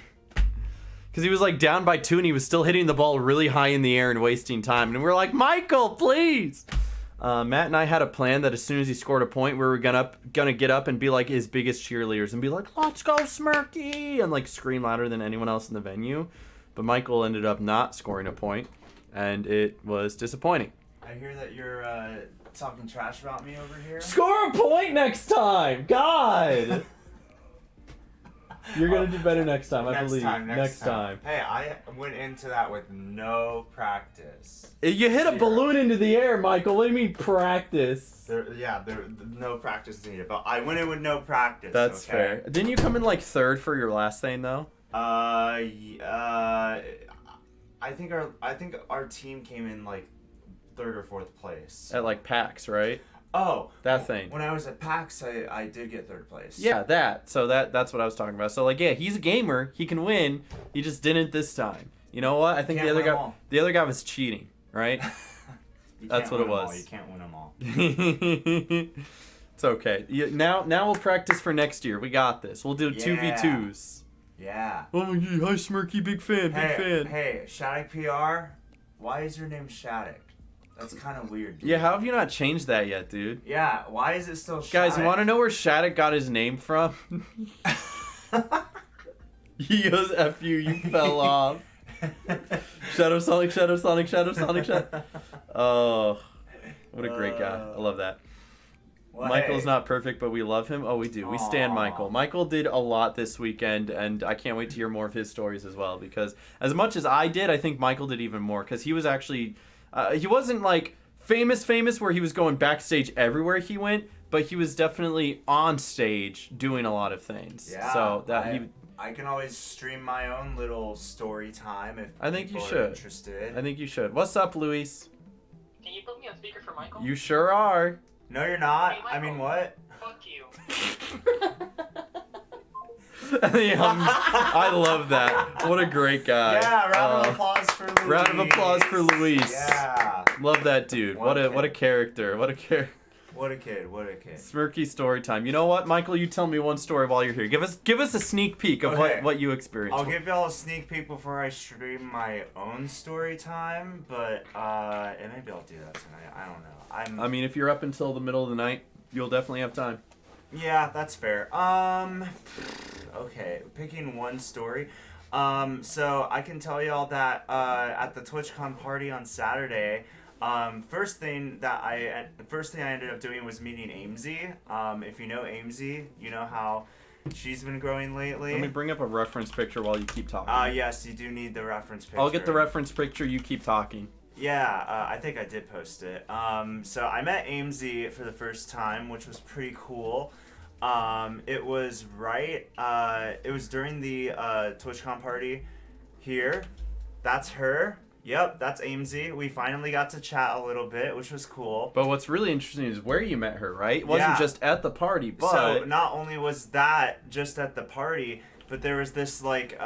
Because he was like down by 2 and he was still hitting the ball really high in the air and wasting time. And we were like, Michael, please. Matt and I had a plan that as soon as he scored a point, we were gonna get up and be like his biggest cheerleaders and be like, let's go Smirky, and like scream louder than anyone else in the venue. But Michael ended up not scoring a point, and it was disappointing.
I hear that you're talking trash about me over here.
Score a point next time, God. You're gonna do better next time, I believe. Next time.
Hey, I went into that with no practice.
You hit a balloon into the air, Michael. What do you mean practice?
There, no practice needed. But I went in with no practice.
That's fair. Didn't you come in like 3rd for your last thing though?
I think our team came in like 3rd or 4th place.
At like PAX, right?
Oh,
that thing.
When I was at PAX, I did get 3rd place.
Yeah, that. So that's what I was talking about. So like, yeah, he's a gamer. He can win. He just didn't this time. You know what? I think the other guy was cheating, right? That's what it was.
You can't win them all.
It's okay. Now we'll practice for next year. We got this. We'll do 2v2s.
Yeah.
Oh my God, hi Smirky, big fan.
Hey, Shattuck PR. Why is your name Shattuck? That's kind of weird, dude.
Yeah, how have you not changed that yet, dude?
Yeah, why is it still Shattuck?
Guys, you want to know where Shattuck got his name from? He goes, F you fell off. Shadow Sonic. Oh, what a great guy. I love that.
Well,
Michael's not perfect, but we love him. Oh, we do. We stand Michael. Michael did a lot this weekend, and I can't wait to hear more of his stories as well, because as much as I did, I think Michael did even more, because he was actually... he wasn't like famous where he was going backstage everywhere he went, but he was definitely on stage doing a lot of things.
Yeah,
so
I can always stream my own little story time if
I think
people
you should.
are interested.
I think you should. What's up, Luis?
Can you put me on speaker for Michael?
You sure are.
No, you're not.
Hey, Michael,
I mean, what?
Fuck you.
I love that. What a great guy.
Yeah, round of applause for Luis.
Round of applause for Luis.
Yeah.
Love that dude. What a character. What a kid. Smirky story time. You know what, Michael? You tell me one story while you're here. Give us a sneak peek of what you experienced.
I'll give y'all a sneak peek before I stream my own story time, but and maybe I'll do that tonight. I don't know.
I mean, if you're up until the middle of the night, you'll definitely have time.
Yeah, that's fair. Okay, picking one story. So I can tell y'all that at the Twitchcon party on Saturday, first thing I ended up doing was meeting Amesy. If you know Amesy, you know how she's been growing lately.
Let me bring up a reference picture while you keep talking.
Yes, you do need the reference picture.
I'll get the reference picture. You keep talking.
Yeah, I think I did post it. So I met Amesy for the first time, which was pretty cool. It was it was during the TwitchCon party here. That's her. Yep, that's Amesy. We finally got to chat a little bit, which was cool.
But what's really interesting is where you met her, right? It wasn't just at the party, but...
So not only was that just at the party, but there was this like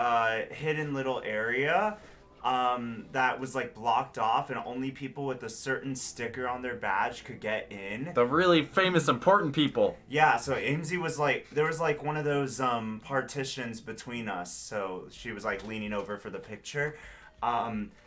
hidden little area that was like blocked off, and only people with a certain sticker on their badge could get in.
The really famous, important people.
Yeah, so Amesy was like, there was like one of those partitions between us, so she was like leaning over for the picture.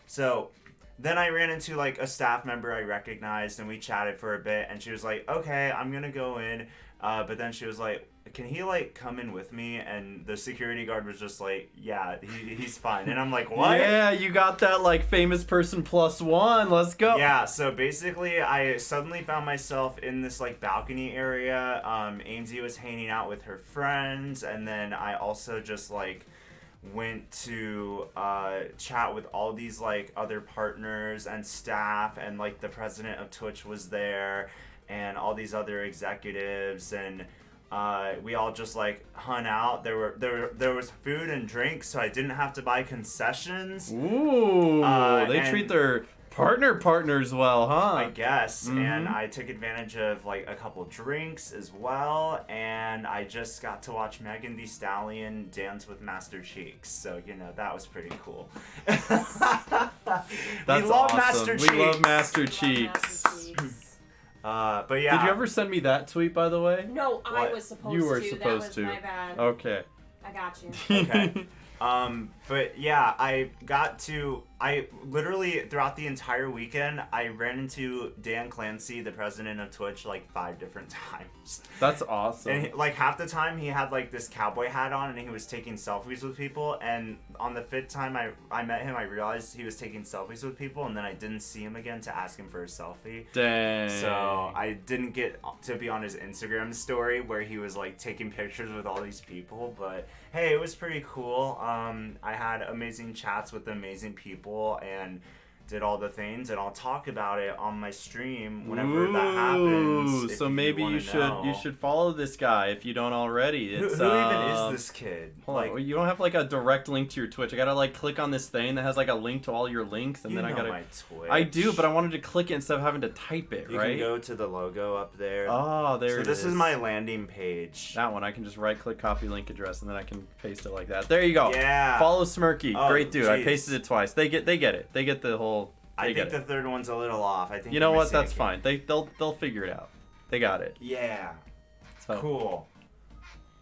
So then I ran into like a staff member I recognized, and we chatted for a bit, and she was like, okay, I'm gonna go in, but then she was like, can he like come in with me? And the security guard was just like, yeah, he's fine. And I'm like, what?
Yeah, you got that like famous person +1. Let's go.
Yeah, so basically I suddenly found myself in this like balcony area. Amesy was hanging out with her friends, and then I also just like went to chat with all these like other partners and staff, and like the president of Twitch was there, and all these other executives, and we all just like hung out. There was food and drink, so I didn't have to buy concessions.
Ooh, they treat their Partners well, huh?
I guess.
Mhm.
And I took advantage of like a couple drinks as well, and I just got to watch Megan Thee Stallion dance with Master Cheeks. So that was pretty cool.
That's
we love
awesome.
Master
We
Cheeks.
love Master Cheeks.
But yeah.
Did you ever send me that tweet, by the way?
No, I
What?
was supposed
You were
to.
supposed
that was
to.
my bad.
Okay.
I got you.
Okay. But yeah, I literally throughout the entire weekend, I ran into Dan Clancy, the president of Twitch, like 5 different times.
That's awesome.
And like half the time he had like this cowboy hat on and he was taking selfies with people. And on the 5th time I met him, I realized he was taking selfies with people, and then I didn't see him again to ask him for a selfie.
Dang.
So I didn't get to be on his Instagram story where he was like taking pictures with all these people, but hey, it was pretty cool. I had amazing chats with amazing people and did all the things, and I'll talk about it on my stream whenever that happens.
So maybe you should follow this guy if you don't already.
Who
It's,
even is this kid?
Hold on, you don't have like a direct link to your Twitch. I gotta like click on this thing that has like a link to all your links, and then I gotta.
My Twitch.
I do, but I wanted to click it instead of having to type it.
You
right?
can go to the logo up there.
Oh, there it is.
So this is my landing page.
That one, I can just right-click, copy link address, and then I can paste it like that. There you go.
Yeah.
Follow Smirky.
Oh,
Great dude. I
jeez.
pasted it twice. They get it. They get the whole.
I think the 3rd one's a little off. I think
you know
you're
what?
missing a
That's
key.
fine. They'll figure it out. They got it.
Yeah.
So.
Cool.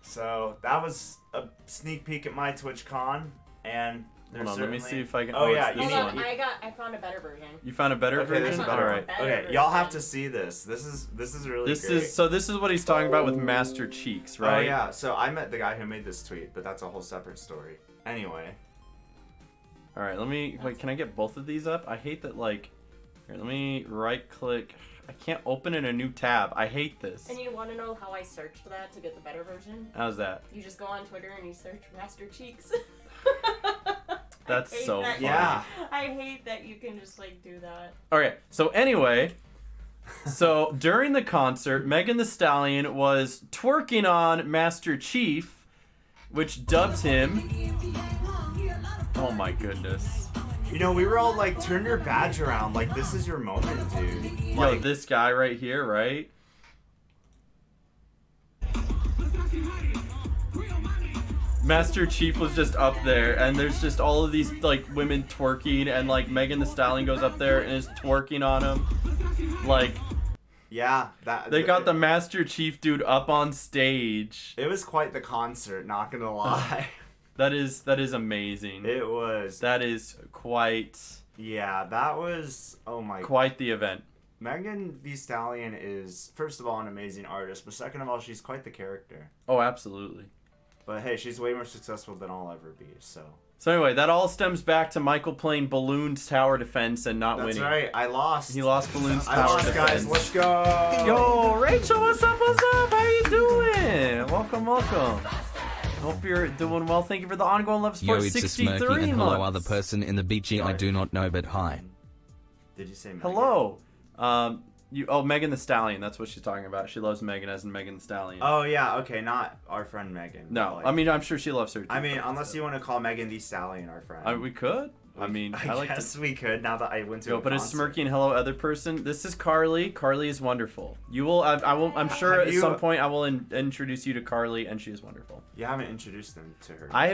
So that was a sneak peek at my TwitchCon, and there's
Hold on, let me see if I can.
Oh yeah,
it's
you
this
need.
Hold on,
one.
I found a better version.
You found a better
Okay,
version.
there's a better
All
one.
right.
Okay, y'all have to see this. This is really
This
great.
is what he's talking about with Master Cheeks, right?
Oh yeah. So I met the guy who made this tweet, but that's a whole separate story. Anyway.
All right. Wait. Can I get both of these up? I hate that. Like, here, let me right-click. I can't open in a new tab. I hate this.
And you want to know how I searched that to get the better version?
How's that?
You just go on Twitter and you search Master Cheeks.
That's so funny.
Yeah.
I hate that you can just like do that.
Okay, so anyway, so during the concert, Megan Thee Stallion was twerking on Master Chief, which dubbed him. Oh my goodness.
We were all like, turn your badge around. Like, this is your moment, dude.
Yo,
Like,
this guy right here, right? Master Chief was just up there, and there's just all of these like women twerking, and like Megan Thee Stallion goes up there and is twerking on him. Like,
yeah,
they got the Master Chief dude up on stage.
It was quite the concert, not gonna lie.
That is amazing.
It was.
That is quite.
Yeah, that was. Oh my.
Quite the event.
Megan Thee Stallion is, first of all, an amazing artist, but second of all, she's quite the character.
Oh, absolutely.
But hey, she's way more successful than I'll ever be, so.
So anyway, that all stems back to Michael playing Balloon's tower defense and not winning.
That's right, I lost.
He lost Balloon's
I
tower
lost,
defense.
guys, let's go!
Yo, Rachel, what's up, How you doing? Welcome. Hope you're doing well. Thank you for the ongoing love
Yo,
support.
it's a
63
Smirky and hello
months.
other person in the beachy I do not know but hi.
Did you say Megan?
Hello. Megan Thee Stallion. That's what she's talking about. She loves Megan as in Megan Thee Stallion.
Oh, yeah, okay, not our friend Megan.
No,
like,
I mean, I'm sure she loves her too.
I mean, unless you want to call Megan Thee Stallion our friend.
We could. I
guess we could now that I went to
Yo,
a
but
concert.
it's Smirky and hello other person. This is Carly. Carly is wonderful. You will. I will. I'm sure at some point I will introduce you to Carly, and she is wonderful.
You haven't introduced them to her.
I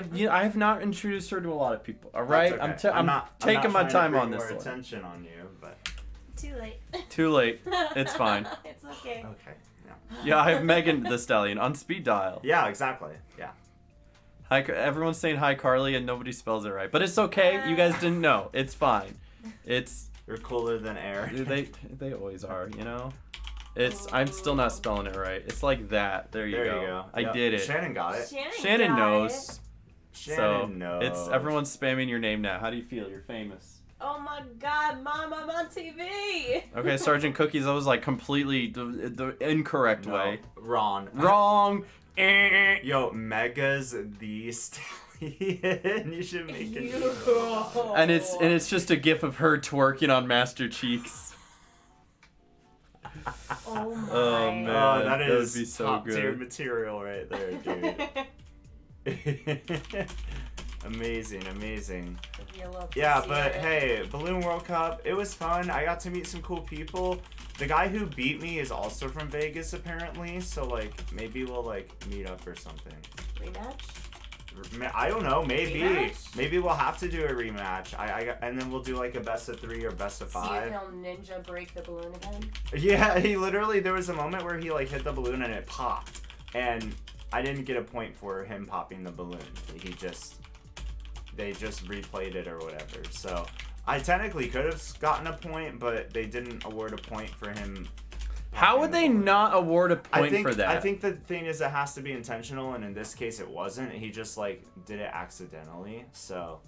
have not introduced her to a lot of people. All right,
Okay.
I'm taking my time on this
more
one.
attention on you, but
Too late.
Too late. It's fine.
It's okay.
okay. Yeah.
Yeah, I have Megan Thee Stallion on speed dial.
Yeah, exactly. Yeah.
Hi, everyone's saying hi, Carly, and nobody spells it right. But it's okay. You guys didn't know. It's fine.
You're cooler than air.
They always are, you know. I'm still not spelling it right. It's like that. There you go. I did it.
Shannon got it.
Shannon
got
knows.
Shannon knows.
It's everyone's spamming your name now. How do you feel? You're famous.
Oh my God, Mom, I'm on TV.
Okay, Sergeant Cookies. That was like completely the incorrect way.
Wrong. Yo, Mega's the Stallion. You should make it.
And it's just a gif of her twerking on Master Cheeks.
Oh my.
Oh man,
that is
would be so
top tier
good.
material right there, dude. Amazing, amazing.
You love to
Yeah,
see
but
it.
hey, Balloon World Cup, it was fun. I got to meet some cool people. The guy who beat me is also from Vegas, apparently. So, like, maybe we'll, like, meet up or something.
Rematch?
I don't know, maybe.
Rematch?
Maybe we'll have to do a rematch. And then we'll do, like, a best of 3 or best of 5.
See if he'll ninja break the balloon again.
Yeah, he literally, there was a moment where he, like, hit the balloon and it popped. And I didn't get a point for him popping the balloon. They just replayed it or whatever. So I technically could have gotten a point, but they didn't award a point for him.
How would they not award a point for that?
I think the thing is it has to be intentional, and in this case it wasn't. He just like did it accidentally, so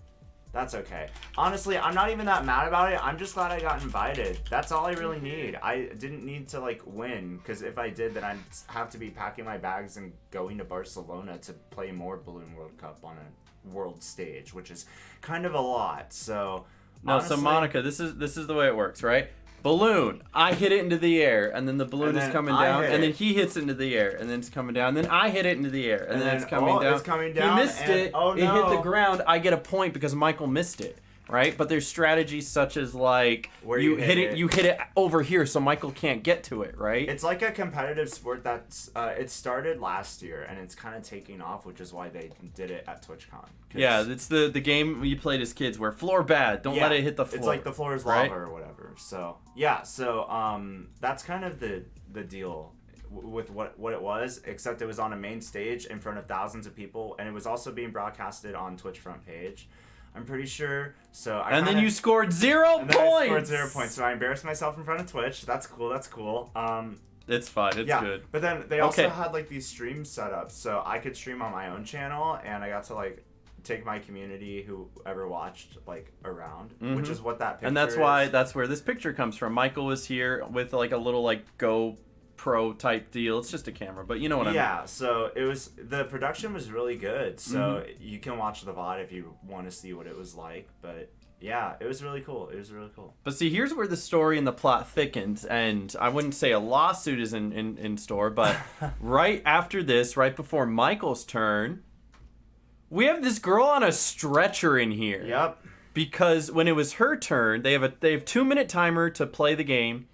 that's okay. Honestly, I'm not even that mad about it. I'm just glad I got invited. That's all I really need. I didn't need to like win, because if I did, then I'd have to be packing my bags and going to Barcelona to play more Balloon World Cup on a world stage, which is kind of a lot. So
no,
honestly,
so Monica, this is the way it works, right? Balloon, I hit it into the air, and then the balloon is coming down, and then he hits it into the air, and then it's coming down, and then I hit it into the air, and then it's coming down.
It's coming down.
He missed it.
Oh,
It hit the
no.
ground. I get a point because Michael missed it, right? But there's strategies such as like
Where
you
you
hit
hit
it,
it.
you hit it over here, so Michael can't get to it, right?
It's like a competitive sport that's it started last year, and it's kind of taking off, which is why they did it at Twitchcon.
Yeah, it's the game you played as kids where floor bad, don't let it hit the floor.
It's like the floor is lava
right?
or whatever. So yeah, so that's kind of the deal with what it was, except it was on a main stage in front of thousands of people, and it was also being broadcasted on Twitch front page, I'm pretty sure. So
then you scored 0
and
points.
then I scored 0 points. So I embarrassed myself in front of Twitch. That's cool. That's cool.
It's fine. It's
yeah,
good.
But then they also had like these streams set up, so I could stream on my own channel, and I got to like take my community, whoever watched, like around, which is what that picture
and that's
is.
why that's where this picture comes from. Michael was here with like a little like GoPro type deal. It's just a camera, but you know what I mean.
Yeah, so the production was really good. So you can watch the VOD if you want to see what it was like. But yeah, it was really cool. It was really cool.
But see, here's where the story and the plot thickens, and I wouldn't say a lawsuit is in store, but right after this, right before Michael's turn, we have this girl on a stretcher in here.
Yep.
Because when it was her turn, they have 2-minute timer to play the game.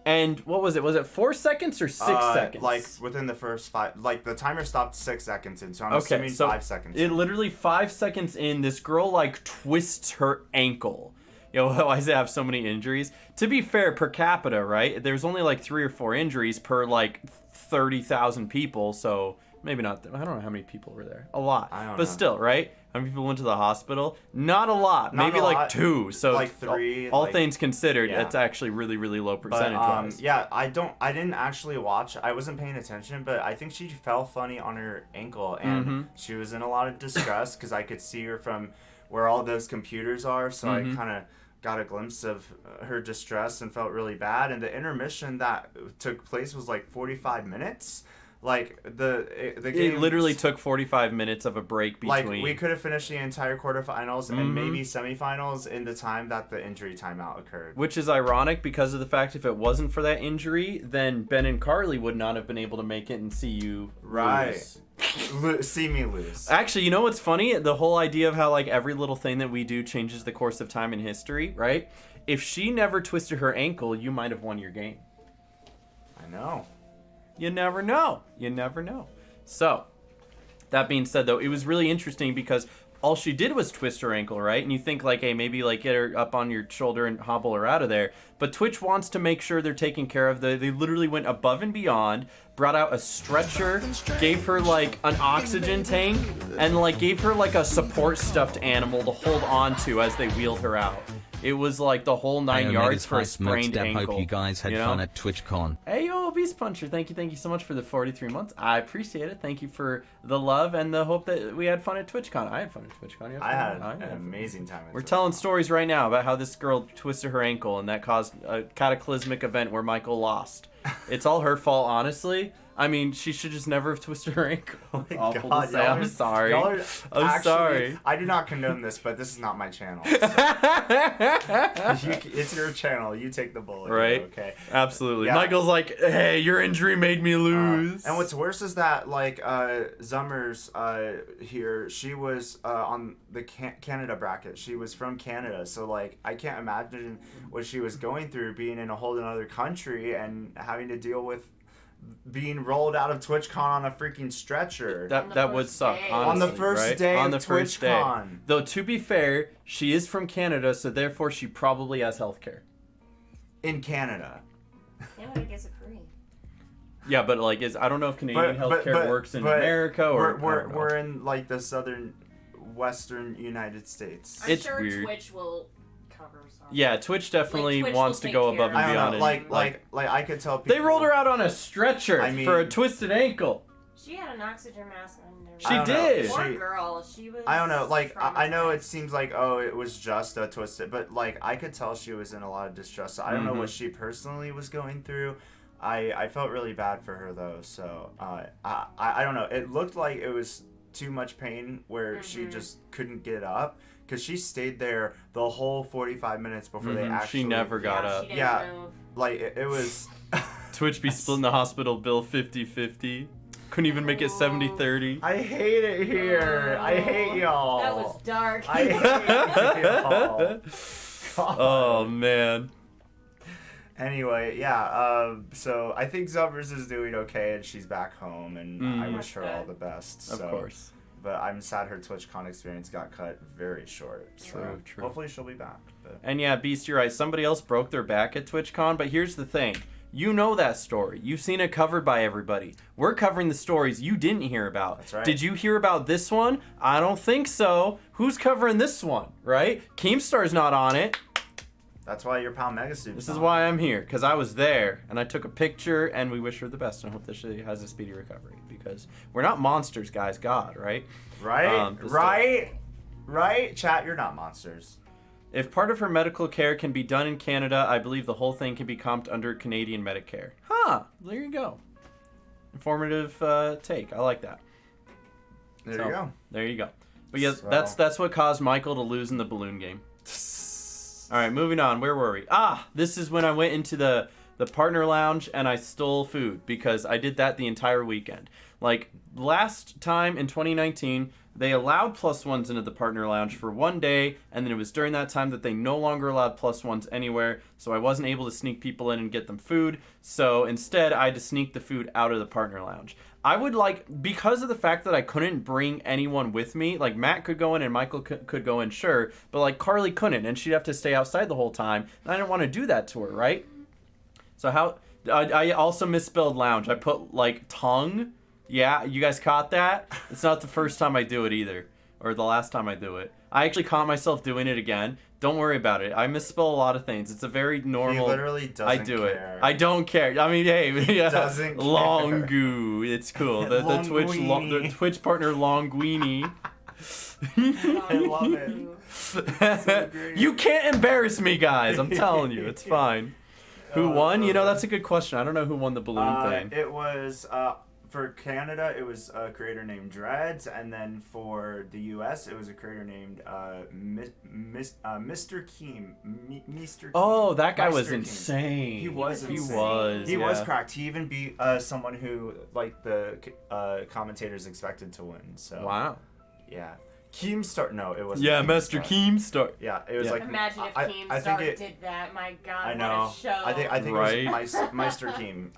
And what was it? Was it 4 seconds or 6 seconds?
Like within the first 5, like the timer stopped 6 seconds in, so I'm
okay,
assuming
so
5 seconds.
It literally 5 seconds in, this girl like twists her ankle. You know, why does it have so many injuries? To be fair, per capita, right? There's only like 3 or 4 injuries per like 30,000 people, so maybe not. I don't know how many people were there. A lot.
I don't
but
know.
still, right? How many people went to the hospital? Not a lot.
Not
Maybe
a
like
lot.
2. So
Like 3,
All
like-
things considered,
yeah.
it's actually really, really low
But
percentage-wise.
yeah, I didn't actually watch. I wasn't paying attention, but I think she fell funny on her ankle, and she was in a lot of distress because I could see her from where all those computers are. So I kind of got a glimpse of her distress and felt really bad. And the intermission that took place was like 45 minutes. Like the game
It literally took 45 minutes of a break between.
Like we could have finished the entire quarterfinals and maybe semifinals in the time that the injury timeout occurred.
Which is ironic because of the fact if it wasn't for that injury, then Ben and Carly would not have been able to make it and see you lose.
See me lose.
Actually, you know what's funny? The whole idea of how like every little thing that we do changes the course of time in history, right? If she never twisted her ankle, you might have won your game.
I know.
You never know. You never know. So, that being said, though, it was really interesting because all she did was twist her ankle, right? And you think, like, hey, maybe, like, get her up on your shoulder and hobble her out of there. But Twitch wants to make sure they're taking care of they literally went above and beyond, brought out a stretcher, gave her, like, an oxygen tank, and, like, gave her, like, a support stuffed animal to hold on to as they wheeled her out. It was like the whole 9 yards for a sprained ankle.
Hope you guys had fun at TwitchCon.
Hey, yo, Beast Puncher, thank you so much for the 43 months. I appreciate it. Thank you for the love and the hope that we had fun at TwitchCon. I had fun at TwitchCon.
I had an amazing time.
We're telling stories right now about how this girl twisted her ankle and that caused a cataclysmic event where Michael lost. It's all her fault, honestly. I mean, she should just never have twisted her ankle. It's awful
God,
to say. I'm sorry. I'm
actually,
sorry.
I do not condone this, but this is not my channel. So. It's your channel. You take the bullet.
Right?
Okay.
Absolutely.
Yeah.
Michael's like, hey, your injury made me lose.
And what's worse is that, like, Zummers here, she was on the Canada bracket. She was from Canada. So, like, I can't imagine what she was going through being in a whole other country and having to deal with being rolled out of TwitchCon on a freaking stretcher.
That would suck, honestly,
on the first
right?
day
on
of
the first day.
TwitchCon.
Though, to be fair, she is from Canada, so therefore she probably has healthcare.
In Canada.
Canada gets it free.
Yeah, but like, I don't know if Canadian healthcare works in America or
we're in like the western United States.
I'm
it's
sure
weird.
Twitch will cover some.
Yeah, Twitch definitely
Twitch
wants
will
to go
take
above
care
and
of
I
it.
don't
beyond.
know, like I could tell people.
They rolled her out on a stretcher for a twisted ankle.
She had an oxygen mask on.
She did.
Poor girl. She was.
I don't know. Like I know it seems like it was just a twisted, but like I could tell she was in a lot of distress. So I don't know what she personally was going through. I felt really bad for her though. So I don't know. It looked like it was too much pain where she just couldn't get up because she stayed there the whole 45 minutes before they actually.
She never got up.
Yeah, like it was.
Twitch be splitting the hospital bill 50-50. Couldn't even make it 70-30.
I hate it here. I hate y'all.
That was dark.
I hate y'all.
Oh man.
Anyway, yeah. So I think Zummers is doing okay, and she's back home, and I wish her all the best.
Of course.
But I'm sad her TwitchCon experience got cut very short. So
True.
hopefully she'll be back. But.
And yeah, Beast, you're right. Somebody else broke their back at TwitchCon, but here's the thing. You know that story. You've seen it covered by everybody. We're covering the stories you didn't hear about.
That's right.
Did you hear about this one? I don't think so. Who's covering this one, right? Keemstar's not on it.
That's why your pal Megasuit's
This is why I'm here, because I was there, and I took a picture, and we wish her the best, and hope that she has a speedy recovery, because we're not monsters, guys. God, right?
Right? Chat, you're not monsters.
If part of her medical care can be done in Canada, I believe the whole thing can be comped under Canadian Medicare. Huh, there you go. Informative take. I like that.
There you go.
There you go. But yes, that's what caused Michael to lose in the balloon game. All right, moving on. Where were we? This is when I went into the partner lounge and I stole food because I did that the entire weekend. Like last time in 2019, they allowed +1s into the partner lounge for one day, and then it was during that time that they no longer allowed +1s anywhere, so I wasn't able to sneak people in and get them food. So instead, I had to sneak the food out of the partner lounge. I would because of the fact that I couldn't bring anyone with me, like Matt could go in and Michael could go in, sure, but like Carly couldn't, and she'd have to stay outside the whole time, and I didn't want to do that to her, right? So I also misspelled lounge. I put like tongue. Yeah, you guys caught that? It's not the first time I do it either, or the last time I do it. I actually caught myself doing it again. Don't worry about it. I misspell a lot of things. It's a very normal.
He literally doesn't
I do
care.
it. I don't care. I mean, hey, yeah,
doesn't care.
Longu. It's cool. The Twitch partner Longuini.
I love it. So great.
You can't embarrass me, guys. I'm telling you, it's fine. Who won? You know, that's a good question. I don't know who won the balloon thing.
It was for Canada. It was a creator named Dreads, and then for the U.S., it was a creator named Mr. Keem. Mr.
Oh, that guy was
Keem.
insane.
He was.
He was
cracked. He even beat someone who like the commentators expected to win. So
wow.
Yeah. Keemstar. No, it wasn't.
Yeah, Mr. Keemstar.
Yeah, it was like.
Imagine if Keemstar did that. My God,
I know.
what a show.
I think
right?
it was Meister Keem.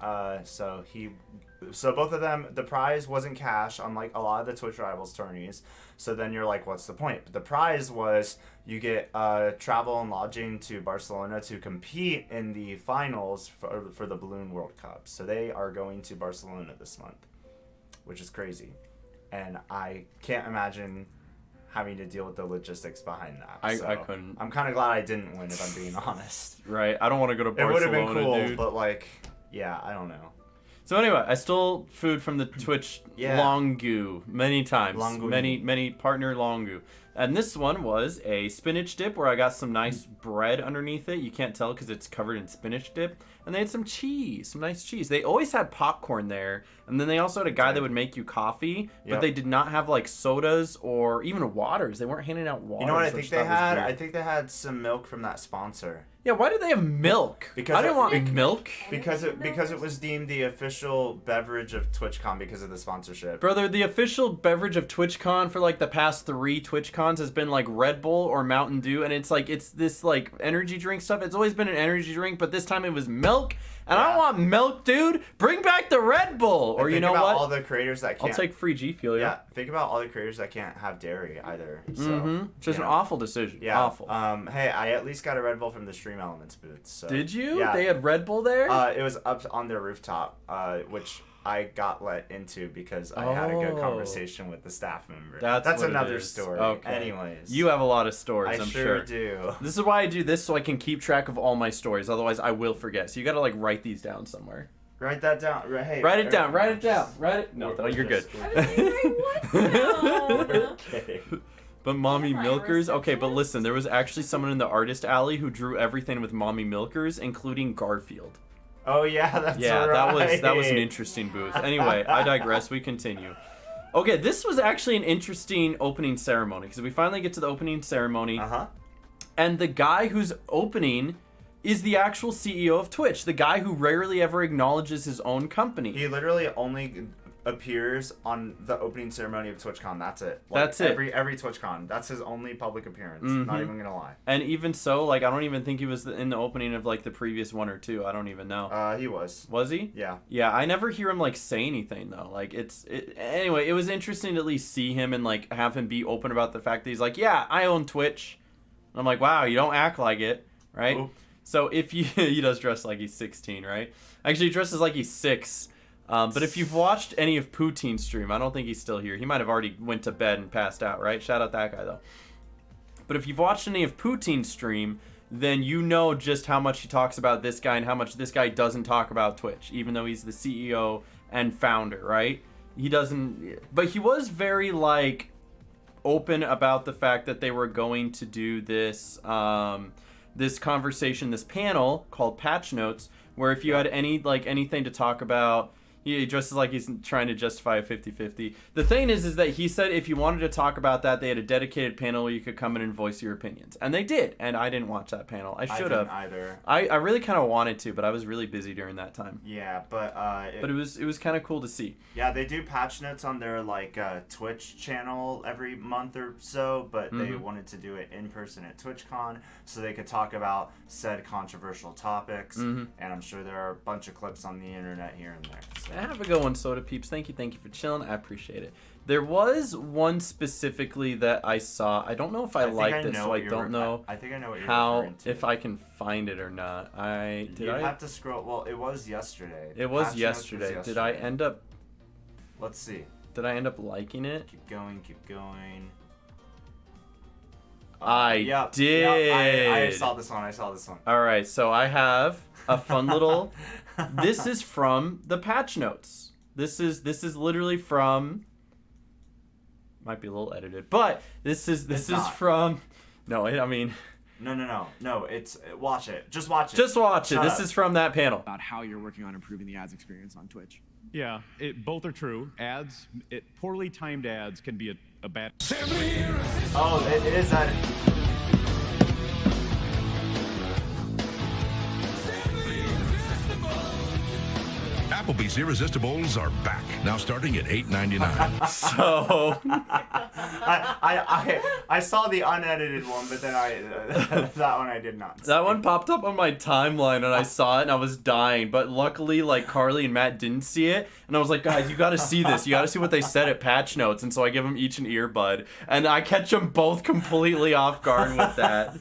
So both of them, the prize wasn't cash, unlike a lot of the Twitch Rivals tourneys. So then you're like, what's the point? But the prize was you get travel and lodging to Barcelona to compete in the finals for the Balloon World Cup. So they are going to Barcelona this month, which is crazy, and I can't imagine having to deal with the logistics behind that.
I couldn't.
I'm kind of glad I didn't win, if I'm being honest.
Right. I don't want to go to Barcelona,
It would have been cool,
dude.
but like, yeah, I don't know.
So anyway, I stole food from the Twitch Longu many times.
Longu.
Many partner Longu. And this one was a spinach dip where I got some nice bread underneath it. You can't tell because it's covered in spinach dip. And they had some cheese, some nice cheese. They always had popcorn there. And then they also had a guy that would make you coffee, but they did not have like sodas or even waters. They weren't handing out waters.
You know what I think they had? I think they had some milk from that sponsor.
Yeah, why did they have milk?
Because
I didn't want milk.
Because it was deemed the official beverage of TwitchCon because of the sponsorship.
Brother, the official beverage of TwitchCon for like the past 3 TwitchCons has been like Red Bull or Mountain Dew, and it's this like energy drink stuff. It's always been an energy drink, but this time it was milk. And I don't want milk, dude. Bring back the Red Bull. Or you know what?
All the creators that can't.
I'll take free G Fuel.
Yeah. Think about all the creators that can't have dairy either. So,
Just an awful decision.
Yeah.
Awful.
Hey, I at least got a Red Bull from the Stream Elements booth. So.
Did you?
Yeah.
They had Red Bull there?
It was up on their rooftop, which I got let into because I had a good conversation with the staff member. That's another story.
Okay.
Anyways.
You have a lot of stories, I'm sure.
I sure do.
This is why I do this, so I can keep track of all my stories. Otherwise, I will forget. So you gotta like write these down somewhere.
Write that down. Hey,
write it down. Write it down. Write it. No, you're good.
Okay.
But Mommy Milkers? Okay, but listen, there was actually someone in the artist alley who drew everything with Mommy Milkers, including Garfield.
Oh yeah, that's right.
that was an interesting booth. Anyway, I digress. We continue. Okay, this was actually an interesting opening ceremony because we finally get to the opening ceremony. And the guy who's opening is the actual CEO of Twitch, the guy who rarely ever acknowledges his own company.
He literally only appears on the opening ceremony of TwitchCon. That's it.
That's it.
Every TwitchCon. That's his only public appearance. Not even gonna lie.
And even so, like, I don't even think he was in the opening of like the previous 1 or 2. I don't even know.
He was.
Was he?
Yeah.
Yeah, I never hear him like say anything though. Like anyway, it was interesting to at least see him and like have him be open about the fact that he's like, yeah, I own Twitch. And I'm like, wow, you don't act like it, right?
Ooh.
So if you he does dress like he's 16, right? Actually, he dresses like he's 6. But if you've watched any of Poutine's stream, I don't think he's still here. He might have already went to bed and passed out, right? Shout out that guy, though. But if you've watched any of Poutine's stream, then you know just how much he talks about this guy and how much this guy doesn't talk about Twitch, even though he's the CEO and founder, right? He doesn't... But he was very, like, open about the fact that they were going to do this, this conversation, this panel called Patch Notes, where if you had anything to talk about... He dresses like he's trying to justify a 50-50. The thing is that he said if you wanted to talk about that, they had a dedicated panel where you could come in and voice your opinions. And they did. And I didn't watch that panel. I should have.
I didn't either.
I really kind of wanted to, but I was really busy during that time.
Yeah, but
it was kind of cool to see.
Yeah, they do patch notes on their Twitch channel every month or so, but they wanted to do it in person at TwitchCon so they could talk about said controversial topics. And I'm sure there are a bunch of clips on the internet here and there. So.
Have a good one, Soda Peeps. Thank you for chilling. I appreciate it. There was one specifically that I saw. I don't know if I like this, so I don't know.
I think I know what you're
how if I can find it or not.
You have to scroll. Well, it was yesterday.
It was yesterday. Did I end up?
Let's see.
Did I end up liking it?
Keep going.
I did.
I saw this one.
All right, so I have a fun little. This is from the patch notes. This is literally from. Might be a little edited, but this is from. No, I mean.
No. It's watch it. Just watch it.
Just watch it. This is from that panel.
About how you're working on improving the ads experience on Twitch.
Yeah, both are true. Poorly timed ads can be a bad.
Oh, it is that.
Applebee's Irresistibles are back, now starting at $8.99.
So
I saw the unedited one, but then that one I did not see.
That one popped up on my timeline and I saw it and I was dying, but luckily Carly and Matt didn't see it, and I was like, guys, you got to see this. You got to see what they said at Patch Notes, and so I give them each an earbud, and I catch them both completely off guard with that.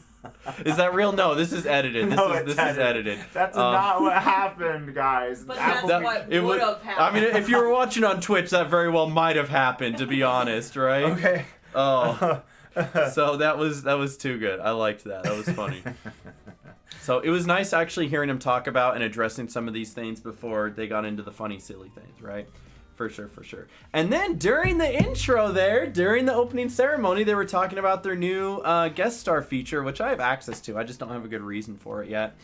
Is that real? No, this is edited. This is edited.
That's not what happened, guys.
But that's what would have happened.
I mean, if you were watching on Twitch, that very well might have happened, to be honest, right?
Okay.
Oh. So that was too good. I liked that. That was funny. So it was nice actually hearing him talk about and addressing some of these things before they got into the funny, silly things, right? For sure, for sure. And then during the intro there, during the opening ceremony, they were talking about their new guest star feature, which I have access to. I just don't have a good reason for it yet.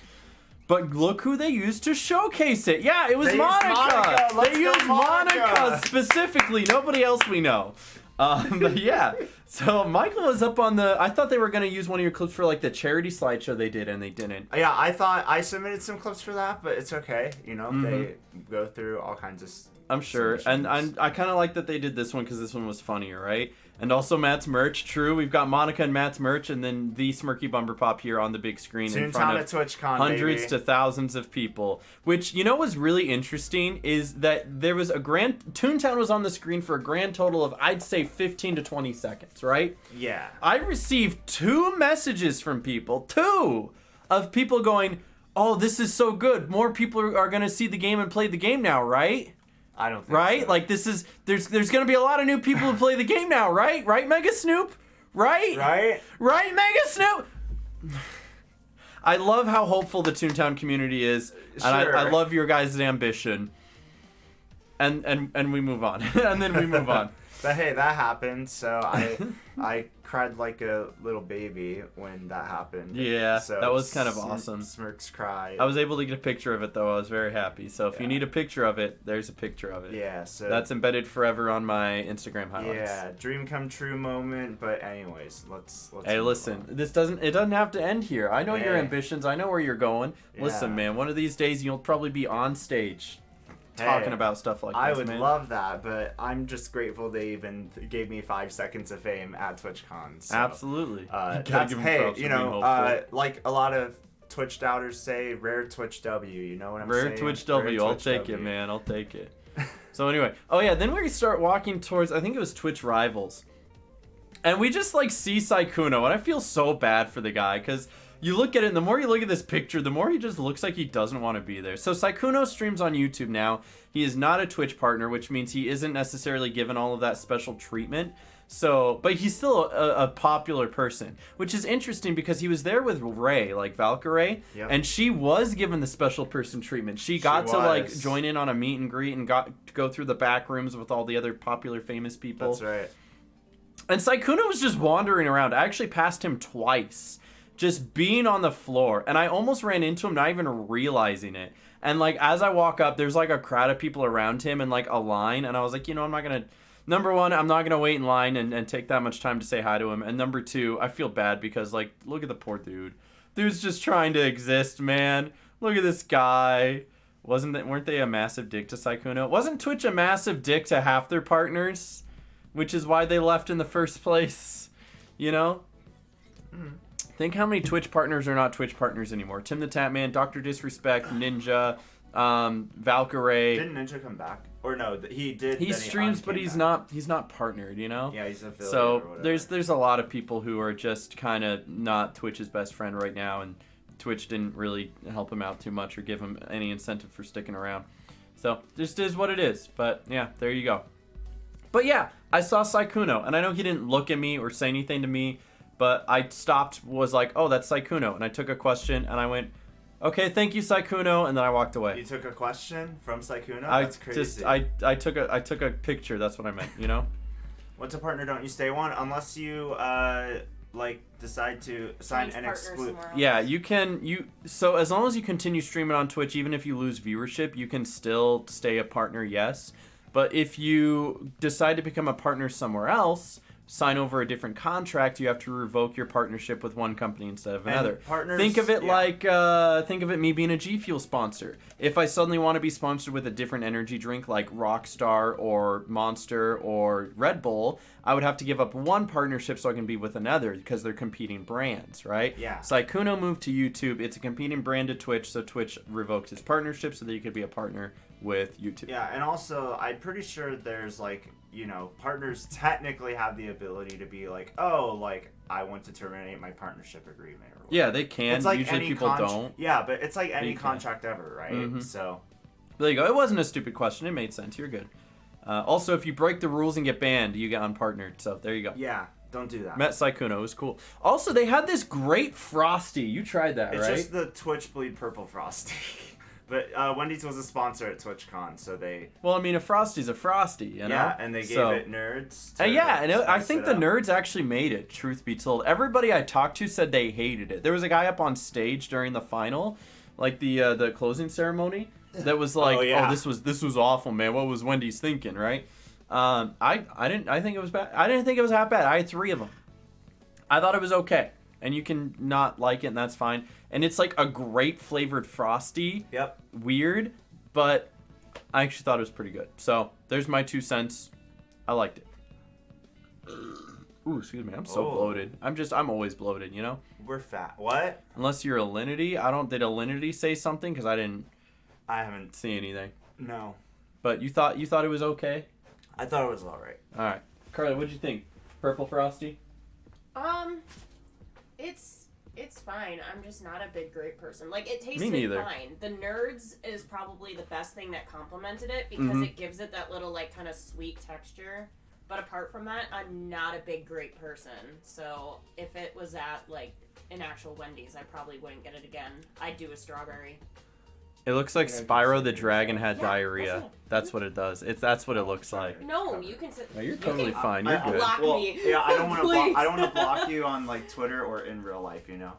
But look who they used to showcase it. Yeah, it was Monica. They used Monica specifically. Nobody else we know. But yeah, so Michael was up on the. I thought they were gonna use one of your clips for like the charity slideshow they did, and they didn't.
Yeah, I thought I submitted some clips for that, but it's okay. You know, they go through all kinds of.
I'm sure, and I kind of like that they did this one because this one was funnier, right? And also Matt's merch. True, we've got Monica and Matt's merch, and then the Smirky Bumper Pop here on the big screen in front of
Twitchcon,
hundreds to thousands of people. Which was really interesting is that there was Toontown was on the screen for a grand total of I'd say 15 to 20 seconds, right?
Yeah.
I received 2 messages from people, 2 of people going, "Oh, this is so good! More people are gonna see the game and play the game now, right?"
I don't think
right?
so.
Like there's gonna be a lot of new people who play the game now, right? Right, Mega Snoop? Right? Right, Mega Snoop? I love how hopeful the Toontown community is. And I love your guys' ambition. And we move on. And then we move on.
But hey, that happened, so I cried like a little baby when that happened.
Yeah,
so
that was kind of awesome.
Smirks cried.
I was able to get a picture of it, though. I was very happy. So if you need a picture of it, there's a picture of it.
Yeah, so...
That's embedded forever on my Instagram highlights.
Yeah, dream come true moment, but anyways, let's
hey, listen, it doesn't have to end here. I know your ambitions. I know where you're going.
Yeah.
Listen, man, one of these days you'll probably be on stage talking about stuff like this,
I would
man.
love that, but I'm just grateful they even gave me 5 seconds of fame at TwitchCon. So,
absolutely.
That's, hey, you know, like a lot of Twitch doubters say, rare Twitch W. You know what I'm saying?
Rare Twitch W. I'll take it, man. I'll take it. So anyway, then we start walking towards, I think it was Twitch Rivals. And we just like see Saikuno, and I feel so bad for the guy, because you look at it, and the more you look at this picture, the more he just looks like he doesn't want to be there. So Saikuno streams on YouTube now. He is not a Twitch partner, which means he isn't necessarily given all of that special treatment. So, but he's still a popular person, which is interesting because he was there with Ray, like Valkyrae, and she was given the special person treatment. She got to like join in on a meet and greet and got to go through the back rooms with all the other popular famous people.
That's right.
And Saikuno was just wandering around. I actually passed him twice, just being on the floor, and I almost ran into him not even realizing it. And like as I walk up, there's like a crowd of people around him and like a line, and I was like, I'm not gonna, number one, I'm not gonna wait in line and take that much time to say hi to him, and number two, I feel bad because like look at the poor dude's just trying to exist, man. Look at this guy. Weren't they a massive dick to Saikuno? Wasn't Twitch a massive dick to half their partners, which is why they left in the first place? Think how many Twitch partners are not Twitch partners anymore. Tim the Tatman, Dr. Disrespect, Ninja, Valkyrae.
Didn't Ninja come back? Or no, he did.
He streams, but he's not partnered,
Yeah, he's an affiliate.
So
or whatever.
there's a lot of people who are just kind of not Twitch's best friend right now, and Twitch didn't really help him out too much or give him any incentive for sticking around. So just is what it is. But yeah, there you go. But yeah, I saw Saikuno, and I know he didn't look at me or say anything to me. But I stopped, was like, oh, that's Saikuno. And I took a question, and I went, okay, thank you, Saikuno, and then I walked away.
You took a question from Saikuno? That's crazy.
I took a picture, that's what I meant,
What's a partner don't you stay one? Unless you, decide to sign an exclusive.
Yeah, you can, so as long as you continue streaming on Twitch, even if you lose viewership, you can still stay a partner, yes. But if you decide to become a partner somewhere else, sign over a different contract, you have to revoke your partnership with one company instead of another. Think of it think of it me being a G Fuel sponsor. If I suddenly want to be sponsored with a different energy drink like Rockstar or Monster or Red Bull, I would have to give up one partnership so I can be with another because they're competing brands, right?
Yeah.
Saikuno moved to YouTube. It's a competing brand to Twitch, so Twitch revoked his partnership so that you could be a partner with YouTube.
Yeah, and also I'm pretty sure there's partners technically have the ability to be like, oh, like I want to terminate my partnership agreement. Or
yeah, they can.
It's like
usually people don't.
Yeah, but it's like any contract ever, right?
Mm-hmm.
So
there you go. It wasn't a stupid question. It made sense. You're good. Also, if you break the rules and get banned, you get unpartnered. So there you go.
Yeah, Don't do that.
Met Sykkuno. It was cool. Also, they had this great Frosty. You tried that,
It's
right?
just the Twitch Bleed Purple Frosty. But Wendy's was a sponsor at TwitchCon, so they...
Well, I mean, a Frosty's a Frosty, you know?
Yeah, and they gave it nerds.
Yeah, and I
spice
think
it
the
up.
nerds actually made it, truth be told. Everybody I talked to said they hated it. There was a guy up on stage during the final, like the closing ceremony, that was like,
yeah.
this was awful, man. What was Wendy's thinking, right? I didn't think it was bad. I didn't think it was that bad. I had 3 of them. I thought it was okay. And you can not like it, and that's fine. And it's like a grape flavored Frosty.
Yep.
Weird, but I actually thought it was pretty good. So there's my 2 cents. I liked it. Ooh, excuse me. I'm so bloated. I'm always bloated, you know?
We're fat. What?
Unless you're Alinity. Did Alinity say something? Because
I haven't
see anything.
No.
But you thought it was okay?
I thought it was alright.
Alright. Carly, what'd you think? Purple Frosty?
It's fine. I'm just not a big grape person. Like, it tasted
Me neither.
fine. The Nerds is probably the best thing that complemented it because it gives it that little, like, kind of sweet texture. But apart from that, I'm not a big grape person. So if it was at, like, an actual Wendy's, I probably wouldn't get it again. I'd do a strawberry.
It looks like Spyro the Dragon had
Yeah,
diarrhea. That's what it does. That's what it looks like.
No, you can sit.
No, you're totally fine. You're good.
Block me.
Yeah, I don't want to.
Please.
I don't want to block you on like Twitter or in real life. You know.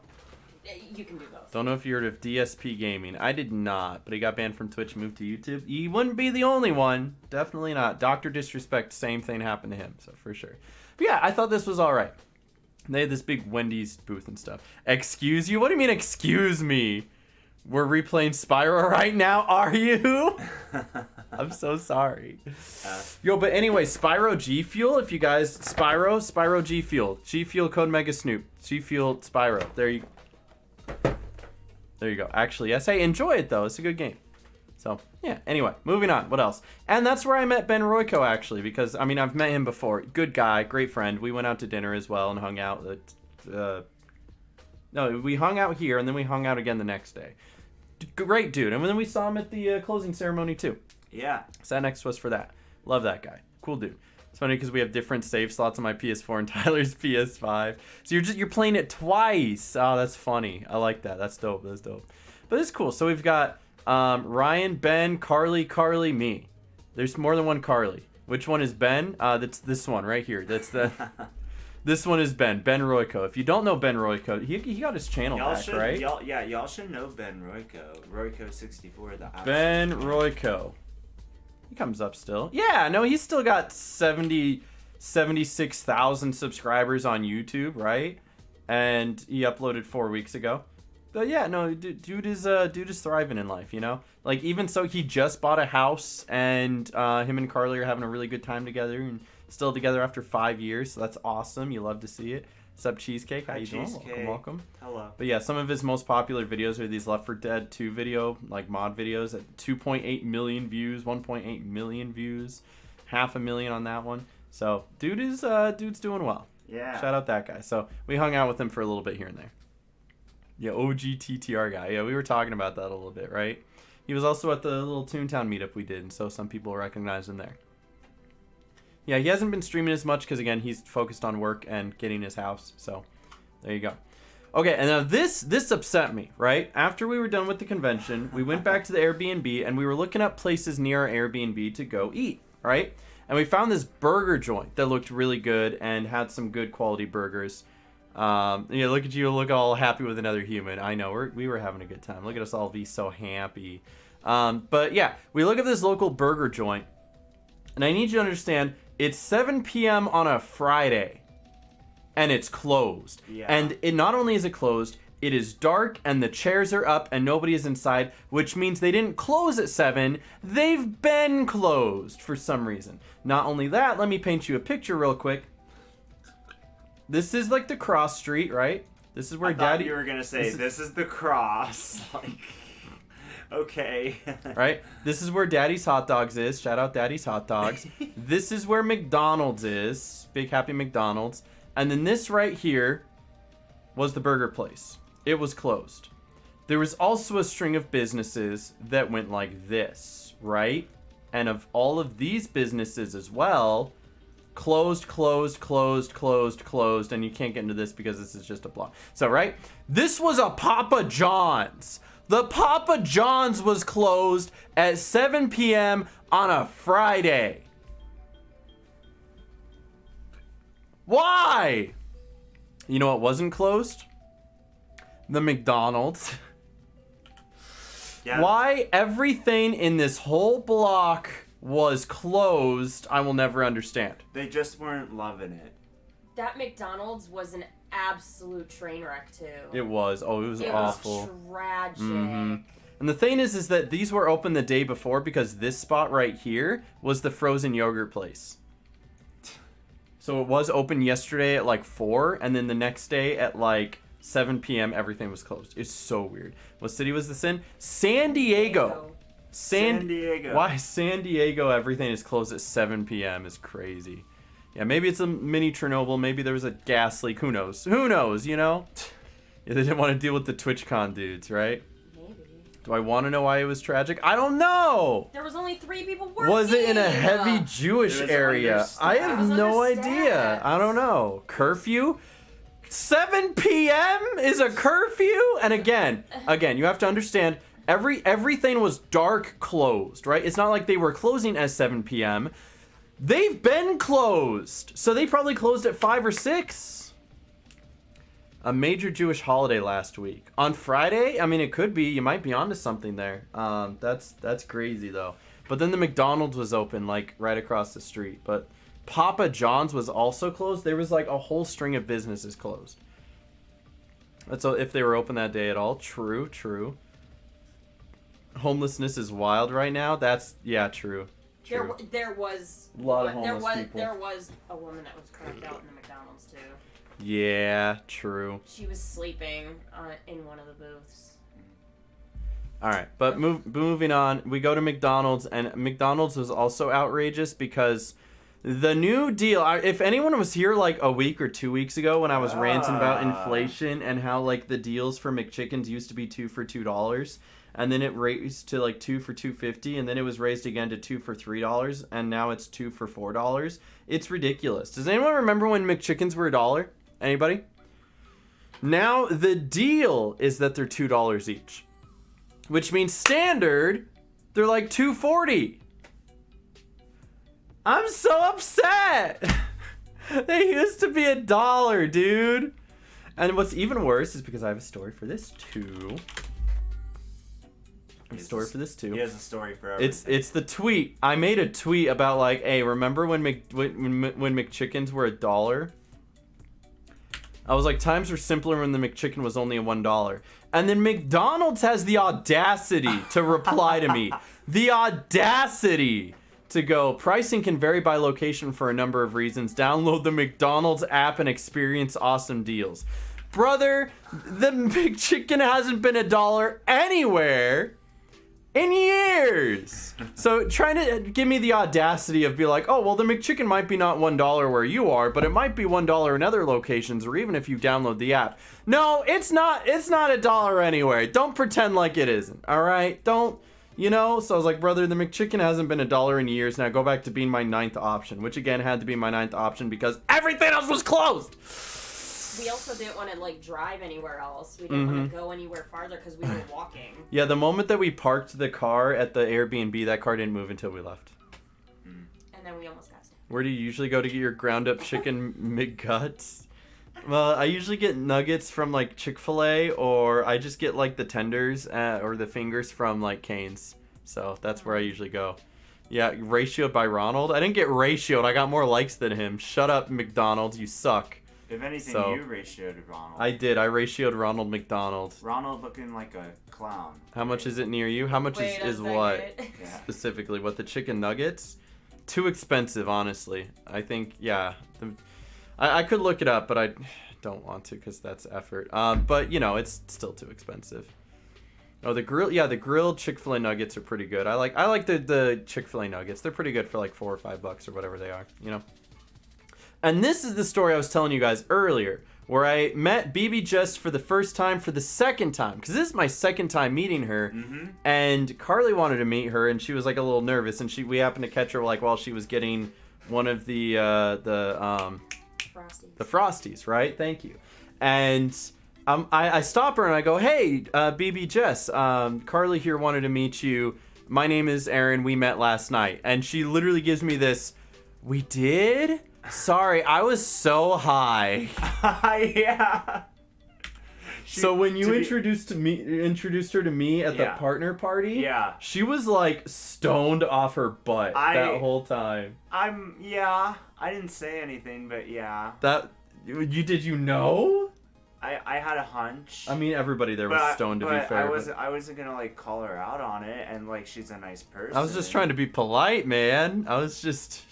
You can do both.
Don't know if you heard of DSP Gaming. I did not, but he got banned from Twitch, moved to YouTube. He wouldn't be the only one. Definitely not. Dr. Disrespect, same thing happened to him, so for sure. But yeah, I thought this was all right. They had this big Wendy's booth and stuff. Excuse you? What do you mean, excuse me? We're replaying Spyro right now, are you? I'm so sorry. Yo, but anyway, Spyro G Fuel, if you guys... Spyro G Fuel. G Fuel code Mega Snoop. G Fuel Spyro. There you go. Actually, yes. Hey, enjoy it, though. It's a good game. So, yeah. Anyway, moving on. What else? And that's where I met Ben Royko, actually, because, I mean, I've met him before. Good guy. Great friend. We went out to dinner as well and hung out. No, we hung out here, and then we hung out again the next day. Great dude. And then we saw him at the closing ceremony, too.
Yeah.
Sat next to us for that. Love that guy. Cool dude. It's funny because we have different save slots on my PS4 and Tyler's PS5. So you're playing it twice. Oh, that's funny. I like that. That's dope. That's dope. But it's cool. So we've got Ryan, Ben, Carly, me. There's more than one Carly. Which one is Ben? That's this one right here. That's the... This one is Ben Royko. If you don't know Ben Royko, he got his channel back, right?
Y'all should know Ben Royko. Royko64, the app.
Ben Royko. He comes up still. Yeah, no, he's still got 76,000 subscribers on YouTube, right? And he uploaded 4 weeks ago. But yeah, no, dude is thriving in life, you know? Like, even so, he just bought a house, and him and Carly are having a really good time together, and still together after 5 years, so that's awesome. You love to see it. Sup, Cheesecake? How you doing? Welcome.
Hello.
But yeah, some of his most popular videos are these Left 4 Dead 2 video, like mod videos at 2.8 million views, 1.8 million views, 500,000 on that one. So dude's doing well.
Yeah.
Shout out that guy. So we hung out with him for a little bit here and there. Yeah, OG TTR guy. Yeah, we were talking about that a little bit, right? He was also at the little Toontown meetup we did, and so some people recognize him there. Yeah, he hasn't been streaming as much because, again, he's focused on work and getting his house. So, there you go. Okay, and now this upset me, right? After we were done with the convention, we went back to the Airbnb, and we were looking up places near our Airbnb to go eat, right? And we found this burger joint that looked really good and had some good quality burgers. Yeah, look at you, look all happy with another human. I know, we were having a good time. Look at us all be so happy. But, yeah, we look at this local burger joint, and I need you to understand... It's 7 p.m. on a Friday, and it's closed.
Yeah.
And it not only is it closed, it is dark, and the chairs are up, and nobody is inside, which means they didn't close at 7. They've been closed for some reason. Not only that, let me paint you a picture real quick. This is like the cross street, right? This is where Daddy...
you were going to say, this is the cross. Like... Okay.
Right? This is where Daddy's Hot Dogs is. Shout out Daddy's Hot Dogs. This is where McDonald's is. Big Happy McDonald's. And then this right here was the burger place. It was closed. There was also a string of businesses that went like this, right? And of all of these businesses as well, closed, and you can't get into this because this is just a blog. So, right? This was a Papa John's. The Papa John's was closed at 7 p.m. on a Friday. Why? You know what wasn't closed? The McDonald's.
Yeah.
Why everything in this whole block was closed, I will never understand.
They just weren't loving it.
That McDonald's was an absolute train wreck too.
It was. Oh, it was awful.
It was tragic.
Mm-hmm. And the thing is that these were open the day before because this spot right here was the frozen yogurt place. So it was open yesterday at like 4, and then the next day at like 7 p.m. everything was closed. It's so weird. What city was this in? San Diego.
San Diego.
Why San Diego everything is closed at 7 p.m. is crazy. Yeah, maybe it's a mini Chernobyl. Maybe there was a gas leak. Who knows? Who knows, you know? Yeah, they didn't want to deal with the Twitchcon dudes, right? Do I want to know why it was tragic? I don't know.
There was only 3 people working.
Was it in a heavy Jewish area? I have no idea. I don't know. Curfew? 7 p.m. is a curfew? And again, you have to understand, everything was dark closed, right? It's not like they were closing at 7 p.m. They've been closed. So they probably closed at 5 or 6. A major Jewish holiday last week. On Friday? I mean, it could be. You might be onto something there. That's crazy, though. But then the McDonald's was open, like, right across the street. But Papa John's was also closed. There was, like, a whole string of businesses closed. That's if they were open that day at all. True. Homelessness is wild right now. Yeah, true.
There was
a lot of homeless people.
There was a woman that was cracked out in the McDonald's, too.
Yeah, true.
She was sleeping in one of the booths.
All right, but moving on, we go to McDonald's, and McDonald's was also outrageous because the new deal, if anyone was here like a week or 2 weeks ago when I was ranting about inflation and how like the deals for McChickens used to be 2 for $2, and then it raised to like 2 for $2.50, and then it was raised again to 2 for $3, and now it's 2 for $4. It's ridiculous. Does anyone remember when McChickens were $1? Anybody? Now the deal is that they're $2 each, which means standard they're like $2.40. I'm so upset. They used to be $1, dude. And what's even worse is because I have a story for this too. He has a
story for everything.
It's the tweet. I made a tweet about like, hey, remember when McChickens were $1? I was like, times were simpler when the McChicken was only $1. And then McDonald's has the audacity to reply to me. The audacity to go, pricing can vary by location for a number of reasons. Download the McDonald's app and experience awesome deals. Brother, the McChicken hasn't been $1 anywhere in years. So trying to give me the audacity of be like, oh, well, the McChicken might be not $1 where you are, but it might be $1 in other locations, or even if you download the app. No, it's not $1 anywhere. Don't pretend like it isn't, all right? Don't, you know? So I was like, brother, the McChicken hasn't been $1 in years. Now go back to being my 9th option, which again had to be my 9th option because everything else was closed.
We also didn't want to like drive anywhere else. We didn't want to go anywhere farther because we were walking.
Yeah, the moment that we parked the car at the Airbnb, that car didn't move until we left.
And then we almost got stuck.
Where do you usually go to get your ground up chicken McGuts? Well, I usually get nuggets from like Chick-fil-A, or I just get like the tenders or the fingers from like Cane's. So that's where I usually go. Yeah, ratioed by Ronald. I didn't get ratioed. I got more likes than him. Shut up, McDonald's. You suck.
If anything, you ratioed Ronald.
I did. I ratioed Ronald McDonald.
Ronald looking like a clown.
How much is it near you? How much is what? Yeah. Specifically, what, the chicken nuggets? Too expensive, honestly. I think, yeah. I could look it up, but I don't want to because that's effort. But, you know, it's still too expensive. Oh, the grilled Chick-fil-A nuggets are pretty good. I like the Chick-fil-A nuggets. They're pretty good for like $4 or $5 or whatever they are, you know? And this is the story I was telling you guys earlier, where I met BB Just for the first time for the second time, because this is my second time meeting her. And Carly wanted to meet her, and she was like a little nervous, and we happened to catch her like while she was getting Frosties, right? Thank you. And I stop her and I go, hey, BB Jess, Carly here wanted to meet you. My name is Aaron. We met last night. And she literally gives me this, we did? Sorry, I was so high.
Yeah.
So when you introduced her to me at the partner party, she was like stoned off her butt that whole time.
I didn't say anything, but yeah.
Did you know?
I had a hunch.
I mean, everybody there was stoned, to be fair.
I wasn't gonna like call her out on it, and like she's a nice person.
I was just trying to be polite, man. I was just.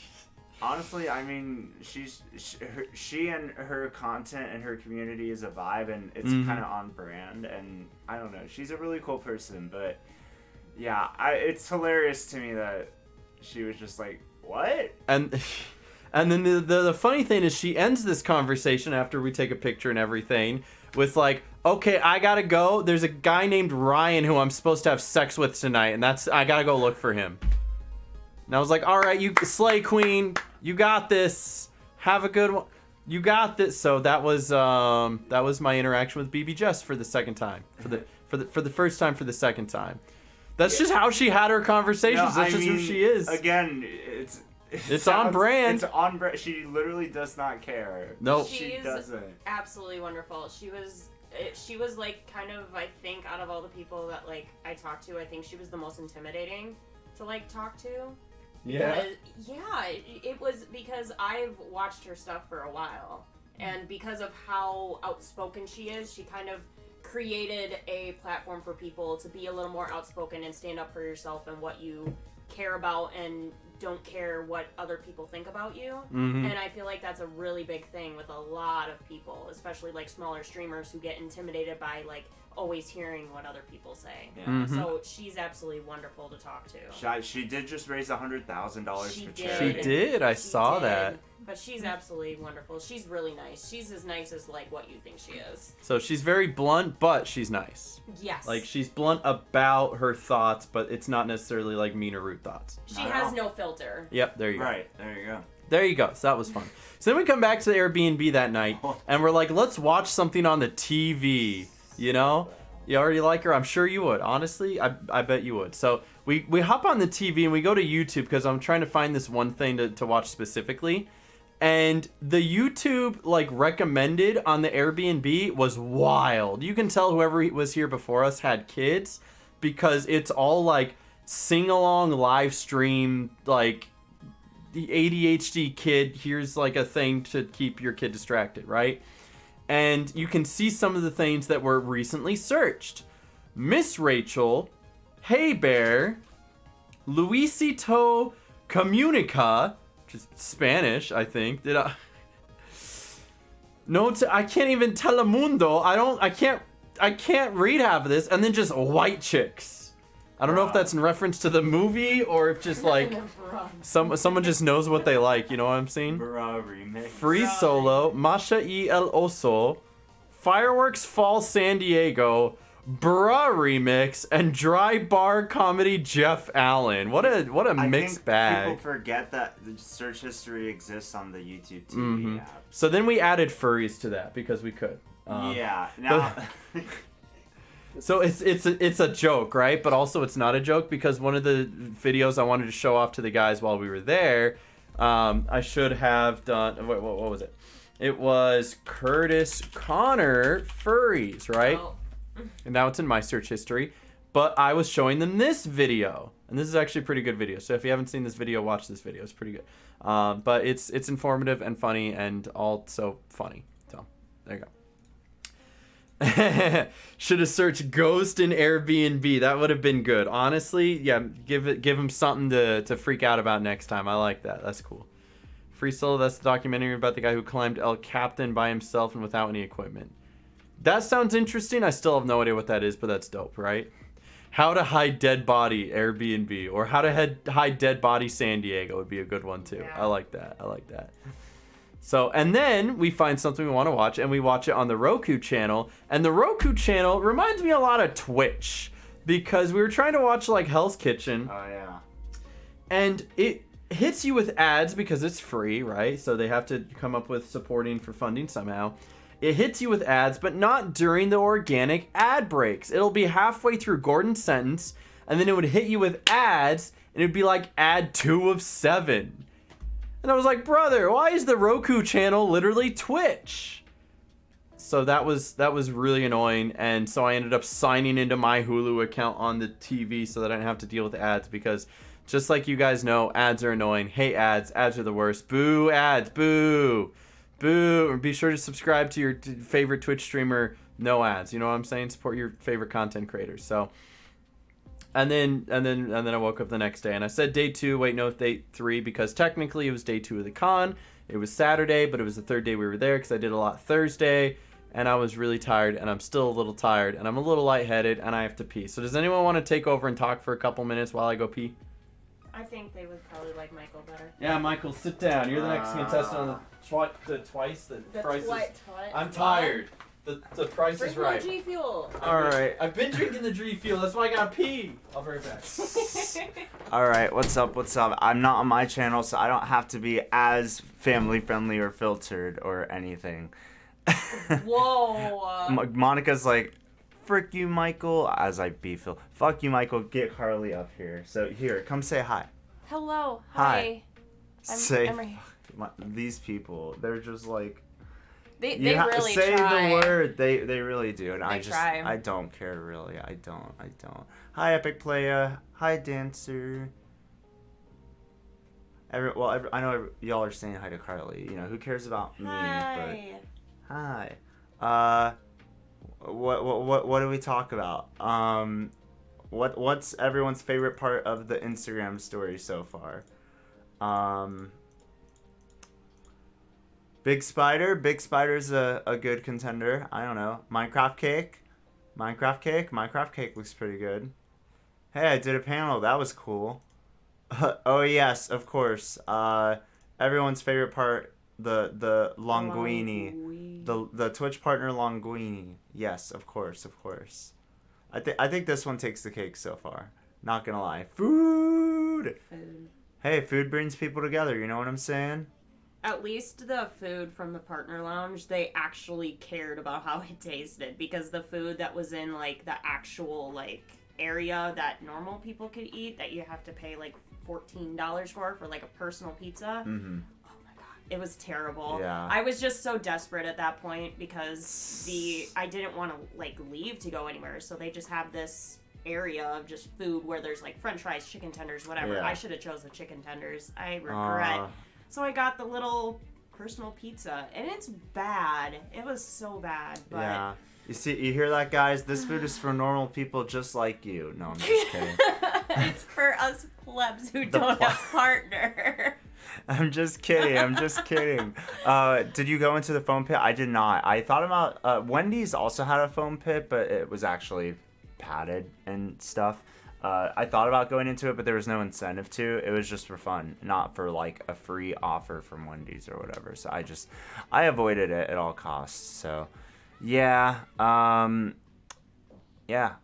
Honestly, I mean, she and her content and her community is a vibe, and it's kind of on brand. And I don't know, she's a really cool person, but yeah, it's hilarious to me that she was just like, what?
And then the funny thing is she ends this conversation after we take a picture and everything with like, okay, I gotta go. There's a guy named Ryan who I'm supposed to have sex with tonight, and I gotta go look for him. And I was like, all right, you slay queen, you got this. Have a good one. You got this. So that was my interaction with BB Jess for the second time. For the first time for the second time. That's just how she had her conversations. That's just who she is.
Again, it's
on brand.
It's on brand. She literally does not care.
Nope.
She
doesn't.
Absolutely wonderful. She was like kind of, I think, out of all the people that like I talked to, I think she was the most intimidating to like talk to.
Yeah.
It was because I've watched her stuff for a while, and because of how outspoken she is, she kind of created a platform for people to be a little more outspoken and stand up for yourself and what you care about and don't care what other people think about you. And I feel like that's a really big thing with a lot of people, especially like smaller streamers who get intimidated by like always hearing what other people say. So she's absolutely wonderful to talk to.
She did just raise $100,000 for charity.
She did. I saw that.
But she's absolutely wonderful. She's really nice. She's as nice as like what you think she is.
So she's very blunt, but she's nice.
Yes.
Like she's blunt about her thoughts, but it's not necessarily like mean or rude thoughts.
She has no filter.
Yep, there you go.
Right, there you go.
There you go. So that was fun. So then we come back to the Airbnb that night, and we're like, let's watch something on the TV. You know? You already like her? I'm sure you would. Honestly, I bet you would. So we hop on the TV and we go to YouTube because I'm trying to find this one thing to watch specifically. And the YouTube like recommended on the Airbnb was wild. You can tell whoever was here before us had kids because it's all like sing-along live stream, like the ADHD kid, here's like a thing to keep your kid distracted, right? And you can see some of the things that were recently searched. Miss Rachel, Hey Bear, Luisito Comunica, which is Spanish, I think. I can't even Telemundo. I can't read half of this. And then just white chicks. I don't know if that's in reference to the movie or if just like someone just knows what they like, you know what I'm saying? Free Solo, Masha y El Oso, Fireworks Fall San Diego, Bruh Remix, and Dry Bar Comedy Jeff Allen. What a mixed bag.
People forget that the search history exists on the YouTube TV app.
So then we added furries to that because we could.
Now.
So it's a joke, right? But also it's not a joke because one of the videos I wanted to show off to the guys while we were there, I should have done. What was it? It was Curtis Connor furries, right?
Oh.
And now it's in my search history. But I was showing them this video, and this is actually a pretty good video. So if you haven't seen this video, watch this video. It's pretty good. But it's informative and funny and also funny. So there you go. Should have searched ghost in Airbnb. That would have been good. Honestly, yeah, give him something to freak out about next time. I like that. That's cool. Free Solo, that's the documentary about the guy who climbed El Capitan by himself and without any equipment. That sounds interesting. I still have no idea what that is, but that's dope, right? How to hide dead body Airbnb or how to hide dead body San Diego would be a good one too. Yeah. I like that. So, and then we find something we want to watch, and we watch it on the Roku channel. And the Roku channel reminds me a lot of Twitch, because we were trying to watch, like, Hell's Kitchen.
Oh, yeah.
And hits you with ads because it's free, right? So they have to come up with supporting for funding somehow. It hits you with ads, but not during the organic ad breaks. It'll be halfway through Gordon's sentence, and then it would hit you with ads, and it'd be like ad 2 of 7. And I was like, brother, why is the Roku channel literally Twitch? So that was really annoying, and so I ended up signing into my Hulu account on the TV so that I didn't have to deal with ads, because just like you guys know, ads are annoying. Hate ads. Ads are the worst. Boo ads. Boo. Boo. And be sure to subscribe to your favorite Twitch streamer. No ads. You know what I'm saying? Support your favorite content creators. So, and then I woke up the next day and I said day 2. Wait, no, day 3, because technically it was day 2 of the con. It was Saturday, but it was the 3rd day we were there because I did a lot Thursday, and I was really tired, and I'm still a little tired, and I'm a little lightheaded, and I have to pee. So does anyone want to take over and talk for a couple minutes while I go pee?
I think they would probably like Michael better.
Yeah, Michael, sit down. You're the next contestant on the twice. The price is. I'm tired. The price is right.
Bring more G Fuel.
All right.
I've been drinking the G Fuel. That's why I gotta pee. I'll be right back.
All right. What's up? What's up? I'm not on my channel, so I don't have to be as family friendly or filtered or anything.
Whoa.
Monica's like, frick you, Michael. As I be Phil. Fuck you, Michael. Get Carly up here. So here, come say hi.
Hello.
Hi.
I'm right here.
These people, they're just like.
They really
say
try.
the word. They really do, and
They
I just
try.
I don't care really. I don't. Hi, Epic Playa. Hi, Dancer. I know y'all are saying hi to Carly. You know, who cares about me?
Hi.
But hi. What do we talk about? What's everyone's favorite part of the Instagram story so far? Big Spider's a good contender. I don't know. Minecraft Cake looks pretty good. Hey, I did a panel. That was cool. Oh yes, of course. Everyone's favorite part, the Linguini. The Twitch partner Linguini. Yes, of course. I think this one takes the cake so far. Not gonna lie. Food. Hey, food brings people together, you know what I'm saying?
At least the food from the partner lounge, they actually cared about how it tasted, because the food that was in like the actual like area that normal people could eat, that you have to pay like $14 for like a personal pizza.
Mm-hmm.
Oh my god, it was terrible.
Yeah.
I was just so desperate at that point because I didn't want to like leave to go anywhere, so they just have this area of just food where there's like french fries, chicken tenders, whatever.
Yeah.
I should have chose the chicken tenders. I regret. So I got the little personal pizza, and it's bad. It was so bad, but
yeah. You hear that, guys? This food is for normal people just like you. No, I'm just kidding.
It's for us plebs who don't have partner.
I'm just kidding. Did you go into the foam pit? I did not. I thought about Wendy's also had a foam pit, but it was actually padded and stuff. I thought about going into it, but there was no incentive to. It was just for fun, not for like a free offer from Wendy's or whatever. So I avoided it at all costs. So yeah, I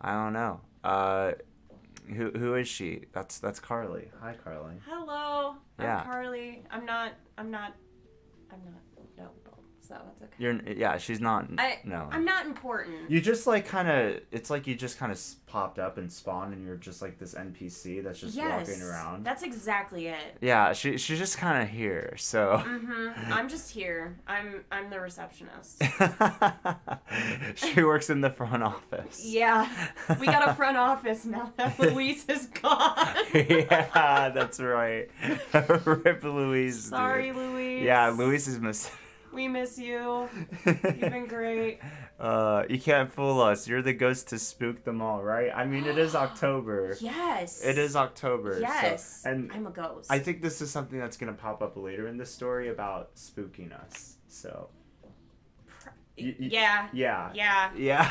don't know. Who is she? That's Carly. Hi, Carly.
Hello,
Yeah.
I'm Carly. I'm not notable, so it's okay.
She's not. No.
I'm not important.
You just like kind of. It's like you just kind of popped up and spawned, and you're just like this NPC that's just walking around.
That's exactly it.
Yeah, she's just kind of here. So.
I'm just here. I'm the receptionist.
She works in the front office.
Yeah, we got a front office now that Louise is gone.
Yeah, that's right. Rip Louise.
Sorry,
dude.
Louise.
Yeah, Louise is missing.
We miss you. You've been great.
You can't fool us. You're the ghost to spook them all, right? I mean, it is October.
Yes.
It is October.
Yes.
So, and
I'm a ghost.
I think this is something that's going to pop up later in the story about spooking us. So.
Yeah.
Yeah.
Yeah.
Yeah.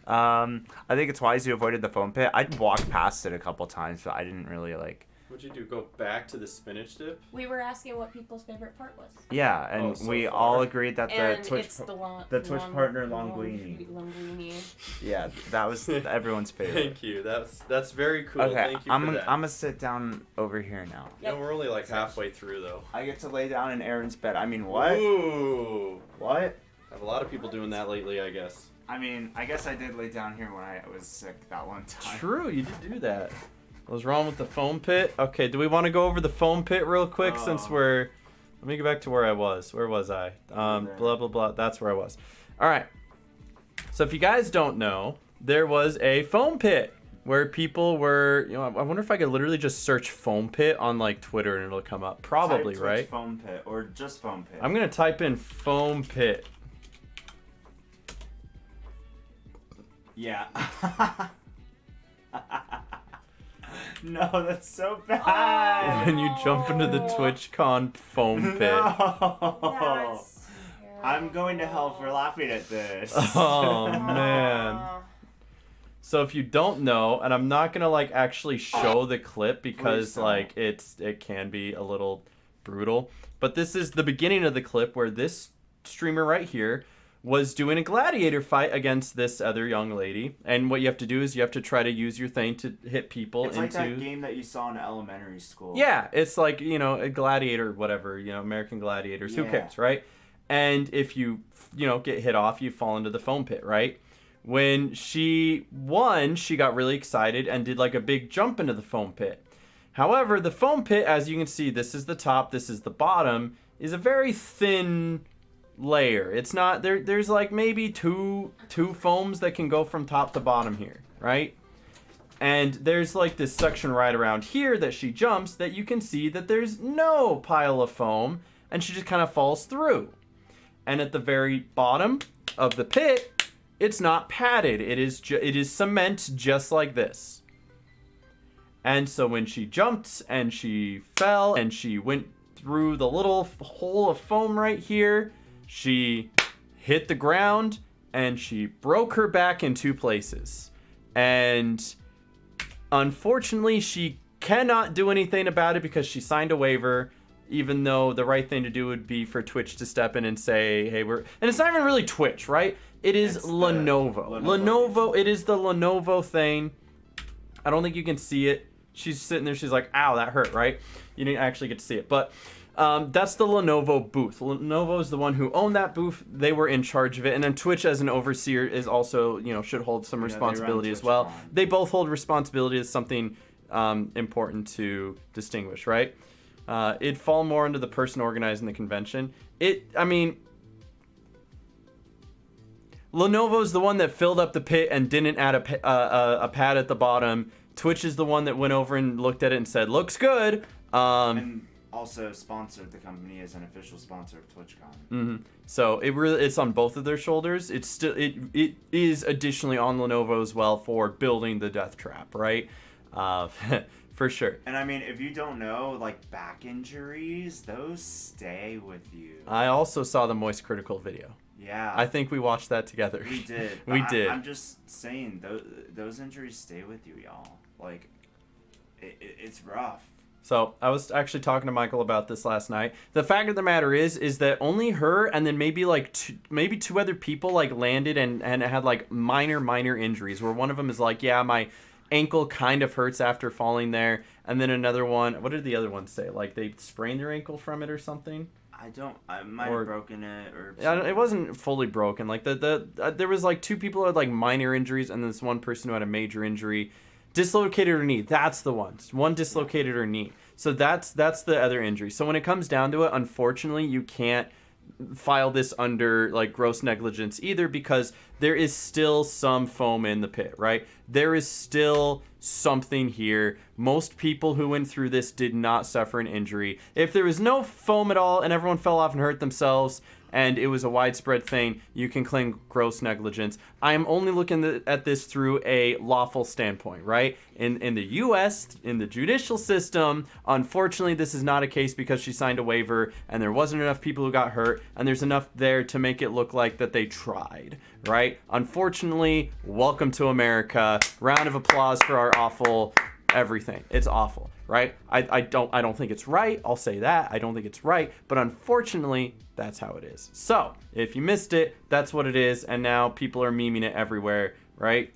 I think it's wise you avoided the foam pit. I'd walked past it a couple times, but I didn't really like
What'd you do? Go back to the spinach dip?
We were asking what people's favorite part was.
Yeah, and we all agreed that
And
the Twitch
it's the
Twitch partner Linguini. Yeah, that was everyone's favorite.
Thank you. That's very cool.
Okay,
Thank you
I'm
for that.
gonna sit down over here now.
Yeah, we're only like halfway through though.
I get to lay down in Aaron's bed. I mean, what?
Ooh.
What?
I have a lot of people doing that lately, I guess.
I mean, I guess I did lay down here when I was sick that one time.
True, you did do that. What was wrong with the foam pit? Okay, do we want to go over the foam pit real quick since we're... Let me go back to where I was. Where was I? Blah, blah, blah. That's where I was. All right. So if you guys don't know, there was a foam pit where people were... You know, I wonder if I could literally just search foam pit on, like, Twitter and it'll come up. Probably,
type
right?
Foam pit or just foam pit.
I'm going to type in foam pit.
Yeah. No, that's so bad.
When you jump into the Twitchcon foam pit.
No. I'm going to hell for laughing at this.
Oh, man. So if you don't know, and I'm not going to, like, actually show the clip because, like, it can be a little brutal. But this is the beginning of the clip where this streamer right here was doing a gladiator fight against this other young lady. And what you have to do is you have to try to use your thing to hit people
It's like that game that you saw in elementary school.
Yeah, it's like, you know, a gladiator, whatever, you know, American Gladiators. Who cares, right? And if you know, get hit off, you fall into the foam pit, right? When she won, she got really excited and did like a big jump into the foam pit. However, the foam pit, as you can see, this is the top, this is the bottom, is a very thin layer. It's not there's like maybe two foams that can go from top to bottom here, right? And there's like this section right around here that she jumps that you can see that there's no pile of foam and she just kind of falls through. And at the very bottom of the pit, it's not padded. It is cement just like this. And so when she jumped and she fell and she went through the little hole of foam right here, she hit the ground and she broke her back in 2 places. And unfortunately, she cannot do anything about it because she signed a waiver, even though the right thing to do would be for Twitch to step in and say, hey, we're... And it's not even really Twitch, right? It is Lenovo. Lenovo, it is the Lenovo thing. I don't think you can see it. She's sitting there, she's like, ow, that hurt, right? You didn't actually get to see it. But that's the Lenovo booth. Lenovo is the one who owned that booth. They were in charge of it. And then Twitch as an overseer is also, you know, should hold some responsibility as well. They both hold responsibility as something important to distinguish, right? It'd fall more under the person organizing the convention. Lenovo's the one that filled up the pit and didn't add a pad at the bottom. Twitch is the one that went over and looked at it and said, looks good.
And also sponsored the company as an official sponsor of TwitchCon.
Mm-hmm. So it's on both of their shoulders. It's still it is additionally on Lenovo as well for building the death trap, right? For sure.
And I mean, if you don't know, like back injuries, those stay with you.
I also saw the Moist Critical video.
Yeah.
I think we watched that together.
We did.
We did.
I'm just saying, those injuries stay with you, y'all. Like, it's rough.
So I was actually talking to Michael about this last night. The fact of the matter is that only her and then maybe like two other people like landed and had like minor injuries. Where one of them is like, yeah, my ankle kind of hurts after falling there, and then another one. What did the other one say? Like they sprained their ankle from it or something.
I might have broken it or something.
Yeah, it wasn't fully broken. Like there was like 2 people who had like minor injuries and this one person who had a major injury. Dislocated her knee. That's the one. One dislocated her knee. So that's the other injury. So when it comes down to it, unfortunately, you can't file this under like gross negligence either because there is still some foam in the pit, right? There is still something here. Most people who went through this did not suffer an injury. If there was no foam at all and everyone fell off and hurt themselves and it was a widespread thing, you can claim gross negligence. I am only looking at this through a lawful standpoint, right? In the U.S., in the judicial system, unfortunately, this is not a case because she signed a waiver and there wasn't enough people who got hurt and there's enough there to make it look like that they tried, right? Unfortunately, welcome to America. Round of applause for our awful everything. It's awful, right? I don't think it's right. I'll say that. I don't think it's right. But unfortunately, that's how it is. So if you missed it, that's what it is. And now people are memeing it everywhere, right?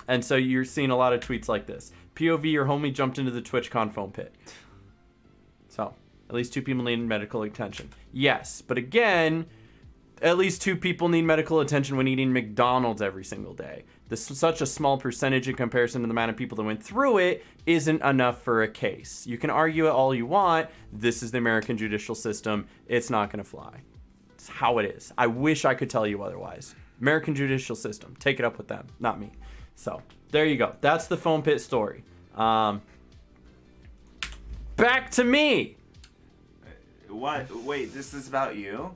And so you're seeing a lot of tweets like this. POV, your homie jumped into the TwitchCon foam pit. So at least 2 people need medical attention. Yes, but again, at least 2 people need medical attention when eating McDonald's every single day. This is such a small percentage in comparison to the amount of people that went through it isn't enough for a case. You can argue it all you want. This is the American judicial system. It's not going to fly. It's how it is. I wish I could tell you otherwise. American judicial system. Take it up with them, not me. So there you go. That's the foam pit story. Back to me.
What? Wait, this is about you?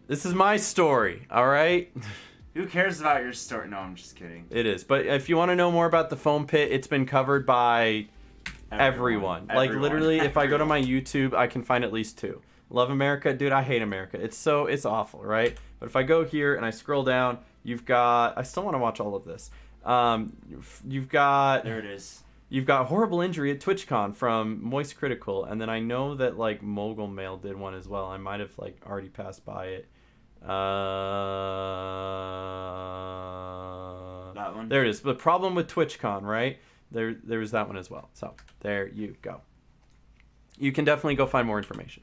This is my story, all right?
Who cares about your story? No, I'm just kidding.
It is. But if you want to know more about the foam pit, it's been covered by everyone. Like, literally, if I go to my YouTube, I can find at least 2. Love America. Dude, I hate America. It's awful, right? But if I go here and I scroll down, you've got... I still want to watch all of this. You've got...
There it is.
You've got horrible injury at TwitchCon from Moist Critical, and then I know that like Mogul Mail did one as well. I might have like already passed by it. That
one.
There it is. The problem with TwitchCon, right? There was that one as well. So there you go. You can definitely go find more information.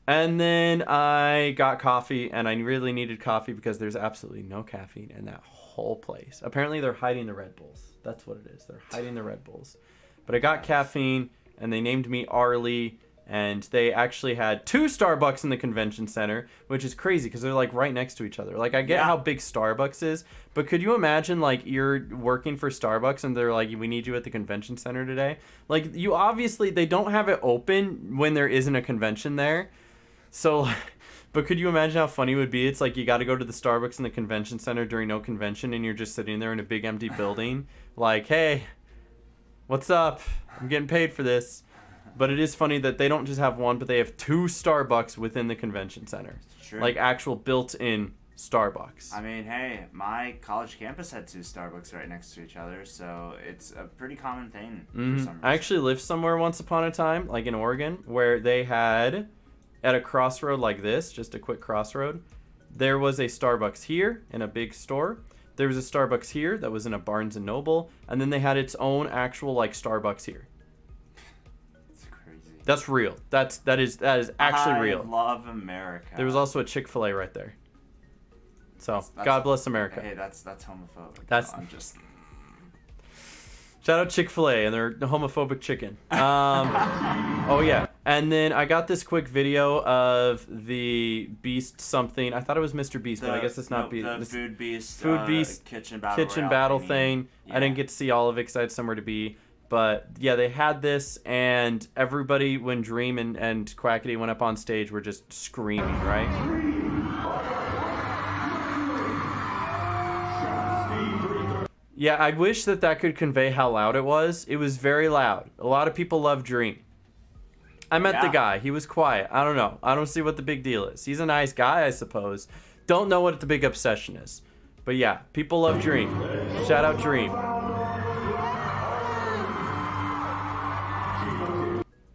And then I got coffee, and I really needed coffee because there's absolutely no caffeine in that whole place. Apparently they're hiding the Red Bulls. That's what it is. They're hiding the Red Bulls. But I got caffeine, and they named me Arlie, and they actually had 2 Starbucks in the convention center, which is crazy because they're like right next to each other. Like, I get how big Starbucks is, but could you imagine like you're working for Starbucks and they're like, we need you at the convention center today? Like, you obviously, they don't have it open when there isn't a convention there. So, but could you imagine how funny it would be? It's like you got to go to the Starbucks in the convention center during no convention, and you're just sitting there in a big empty building. Like, hey, what's up? I'm getting paid for this. But it is funny that they don't just have one, but they have 2 Starbucks within the convention center.
True.
Like actual built-in Starbucks.
I mean, hey, my college campus had 2 Starbucks right next to each other, so it's a pretty common thing for some reason.
I actually lived somewhere once upon a time, like in Oregon, where they had, at a crossroad like this, just a quick crossroad, there was a Starbucks here in a big store. There was a Starbucks here that was in a Barnes & Noble, and then they had its own actual like Starbucks here.
It's crazy.
That's real. That is actually real.
I love America.
There was also a Chick-fil-A right there. So, God bless America.
Hey, that's homophobic.
That's...
I'm just...
Shout out Chick-fil-A and their homophobic chicken. Oh yeah, and then I got this quick video of the Beast something. I thought it was Mr. Beast, but I guess it's not Beast.
The Food Beast.
Food Beast
kitchen battle.
battle thing. Yeah. I didn't get to see all of it because I had somewhere to be. But yeah, they had this, and everybody, when Dream and Quackity went up on stage, were just screaming, right? Yeah, I wish that could convey how loud it was. It was very loud. A lot of people love Dream. I met the guy. He was quiet. I don't know. I don't see what the big deal is. He's a nice guy, I suppose. Don't know what the big obsession is. But yeah, people love Dream. Shout out Dream.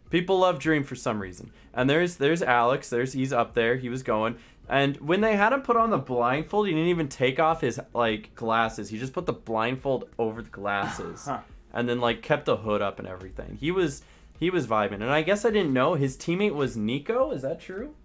People love Dream for some reason. And there's Alex. He's up there. He was going. And when they had him put on the blindfold, he didn't even take off his like glasses. He just put the blindfold over the glasses, and then like kept the hood up and everything. He was vibing. And I guess I didn't know his teammate was Nico. Is that true?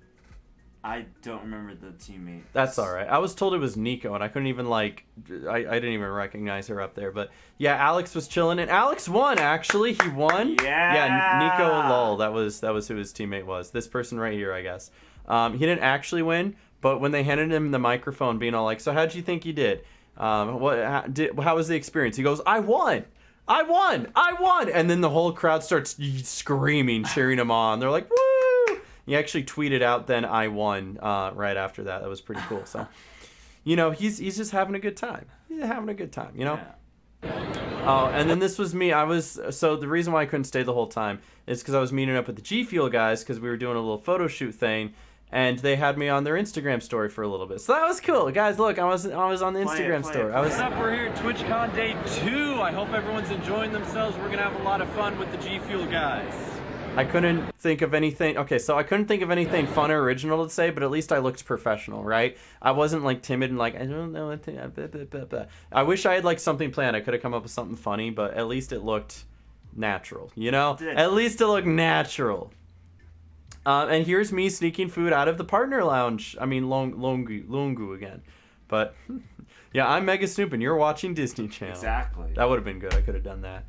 I don't remember the teammate.
That's all right. I was told it was Nico, and I couldn't even like I didn't even recognize her up there. But yeah, Alex was chilling, and Alex won. Actually, he won. Yeah, Nico lol. That was who his teammate was. This person right here, I guess. He didn't actually win, but when they handed him the microphone, being all like, "So how'd you think you did? How was the experience?" He goes, "I won, and then the whole crowd starts screaming, cheering him on. They're like, "Woo!" He actually tweeted out, "Then I won," right after that. That was pretty cool. So, you know, he's just having a good time. He's having a good time, you know. Yeah. Oh, and then this was me. So the reason why I couldn't stay the whole time is because I was meeting up with the G Fuel guys because we were doing a little photo shoot thing. and they had me on their Instagram story for a little bit. So that was cool. Guys, look, I was on the Instagram story.
What's up? We're here at TwitchCon Day 2. I hope everyone's enjoying themselves. We're going to have a lot of fun with the G Fuel guys.
I couldn't think of anything. Okay, so I couldn't think of anything fun or original to say, but at least I looked professional, right? I wasn't like timid and like I don't know what to. Blah, blah, blah, blah. I wish I had like something planned. I could have come up with something funny, but at least it looked natural. You know, at least it looked natural. And here's me sneaking food out of the partner lounge. I mean, Longu again, but yeah, I'm Mega Snoop and you're watching Disney Channel.
Exactly.
That would have been good. I could have done that.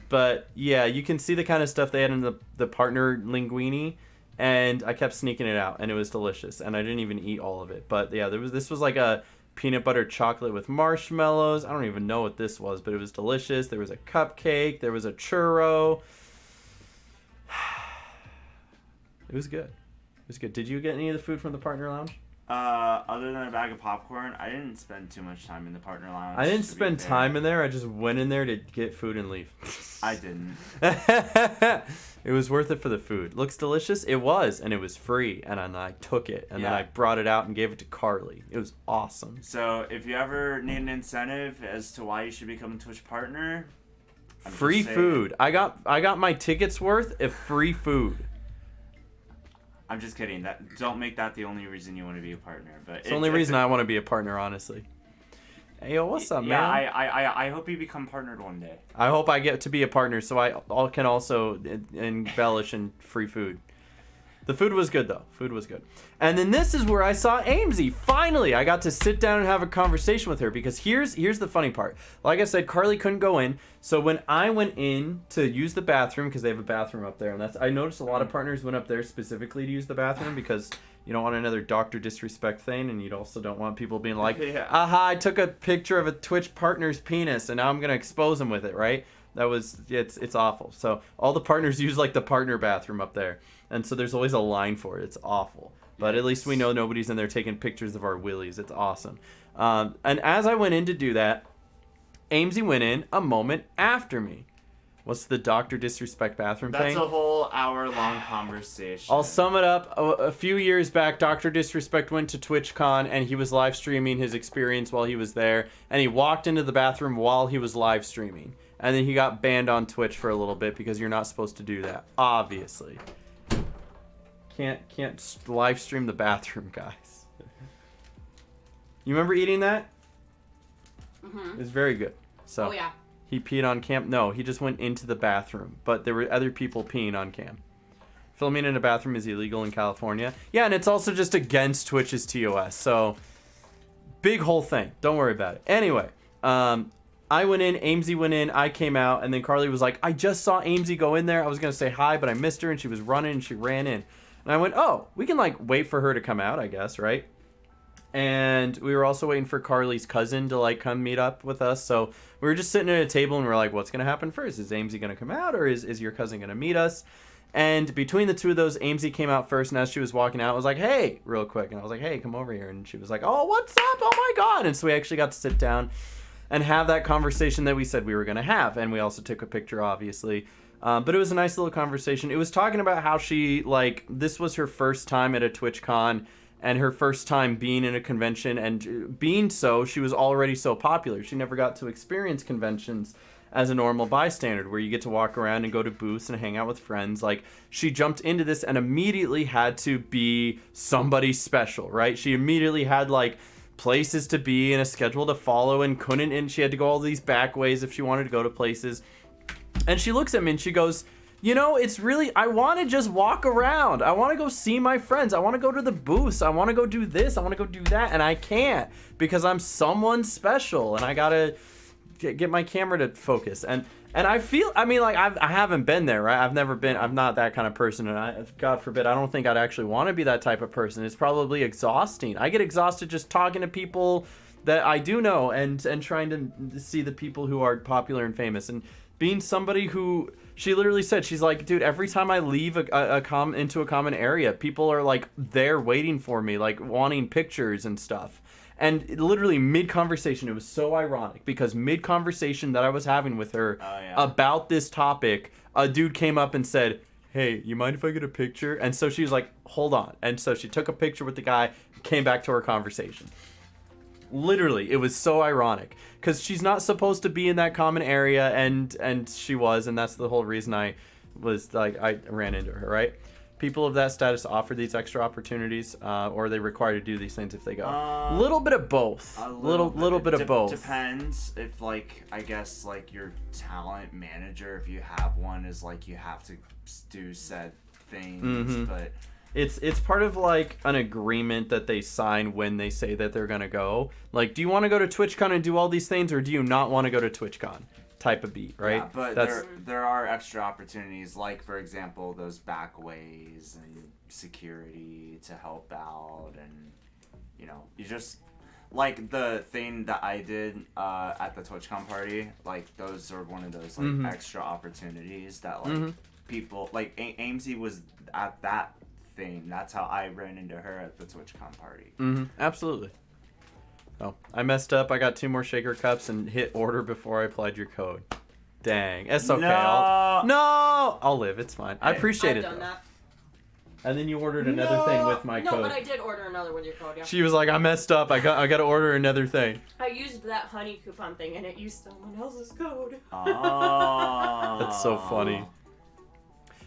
But yeah, you can see the kind of stuff they had in the partner linguine, and I kept sneaking it out, and it was delicious, and I didn't even eat all of it. But yeah, this was like a peanut butter chocolate with marshmallows. I don't even know what this was, but it was delicious. There was a cupcake. There was a churro. It was good. It was good. Did you get any of the food from the partner lounge?
Other than a bag of popcorn, I didn't spend too much time in the partner lounge.
I didn't spend time in there. I just went in there to get food and leave.
I didn't.
It was worth it for the food. Looks delicious. It was, and it was free. And I took it, and then I brought it out and gave it to Carly. It was awesome.
So if you ever need an incentive as to why you should become a Twitch partner,
free food. I got my tickets worth of free food.
I'm just kidding. Don't make that the only reason you want to be a partner. But
it's the only reason I want to be a partner, honestly. Hey, yo, what's up, man?
Yeah, I hope you become partnered one day.
I hope I get to be a partner so I can also embellish in free food. The food was good, though. Food was good. And then this is where I saw Amesy. Finally, I got to sit down and have a conversation with her because here's the funny part. Like I said, Carly couldn't go in. So when I went in to use the bathroom, because they have a bathroom up there, and I noticed a lot of partners went up there specifically to use the bathroom because you don't want another Dr. Disrespect thing, and you also don't want people being like, aha, I took a picture of a Twitch partner's penis, and now I'm going to expose him with it, right? It's awful. So all the partners use like the partner bathroom up there. And so there's always a line for it. It's awful. But at least we know nobody's in there taking pictures of our willies. It's awesome. And as I went in to do that, Amesy went in a moment after me. What's the Dr. Disrespect bathroom thing?
That's a whole hour-long conversation.
I'll sum it up. A few years back, Dr. Disrespect went to TwitchCon, and he was live streaming his experience while he was there. And he walked into the bathroom while he was live streaming. And then he got banned on Twitch for a little bit because you're not supposed to do that, obviously. Can't live stream the bathroom, guys. You remember eating that?
Mm-hmm.
It was very good. So
oh, yeah.
He peed on cam. No, he just went into the bathroom. But there were other people peeing on cam. Filming in a bathroom is illegal in California. Yeah, and it's also just against Twitch's TOS. So, big whole thing. Don't worry about it. Anyway, I went in, Amesy went in, I came out, and then Carly was like, I just saw Amesy go in there. I was going to say hi, but I missed her, and she was running, and she ran in. And I went, oh, we can, like, wait for her to come out, I guess, right? And we were also waiting for Carly's cousin to, like, come meet up with us. So we were just sitting at a table, and we're like, what's going to happen first? Is Amesy going to come out, or is your cousin going to meet us? And between the two of those, Amesy came out first, and as she was walking out, I was like, hey, real quick. And I was like, hey, come over here. And she was like, oh, what's up? Oh, my God. And so we actually got to sit down and have that conversation that we said we were going to have. And we also took a picture, obviously. But it was a nice little conversation. It was talking about how she, like, this was her first time at a TwitchCon and her first time being in a convention. And being so, she was already so popular. She never got to experience conventions as a normal bystander where you get to walk around and go to booths and hang out with friends. Like, she jumped into this and immediately had to be somebody special, right? She immediately had, like, places to be and a schedule to follow and couldn't, and she had to go all these back ways if she wanted to go to places. And she looks at me and she goes, you know, it's really, I want to just walk around. I want to go see my friends. I want to go to the booths. I want to go do this. I want to go do that. And I can't because I'm someone special and I got to get my camera to focus. And I feel, I mean, like, I haven't been there, right? I've never been, I'm not that kind of person. And God forbid, I don't think I'd actually want to be that type of person. It's probably exhausting. I get exhausted just talking to people that I do know and trying to see the people who are popular and famous. And being somebody who, she literally said, she's like, dude, every time I leave into a common area, people are like there waiting for me, like wanting pictures and stuff. And literally mid-conversation, it was so ironic because mid-conversation that I was having with her about this topic, a dude came up and said, hey, you mind if I get a picture? And so she was like, hold on. And so she took a picture with the guy, came back to her conversation. Literally, it was so ironic because she's not supposed to be in that common area, and she was, and that's the whole reason I was like, I ran into her, right? People of that status offer these extra opportunities, or are they required to do these things if they go? A little bit of both. A little bit of both.
Depends if, like, I guess, like, your talent manager, if you have one, is like you have to do said things, but
it's part of like an agreement that they sign when they say that they're gonna go. Like, do you want to go to TwitchCon and do all these things, or do you not want to go to TwitchCon? Type of beat, right?
Yeah, but there are extra opportunities, like, for example, those back ways and security to help out, and you know, you just like the thing that I did at the TwitchCon party. Like, those are one of those like extra opportunities that like people like Amesy was at that thing. That's how I ran into her at the TwitchCon party.
Absolutely. Oh, I messed up. I got 2 more shaker cups and hit order before I applied your code. Dang. It's okay. I'll live. It's fine. I appreciate it, though.
That.
And then you ordered another thing with my code.
No, but I did order another with your code, yeah.
She was like, I messed up. I got to order another thing.
I used that honey coupon thing, and it used someone else's code.
Oh.
That's so funny.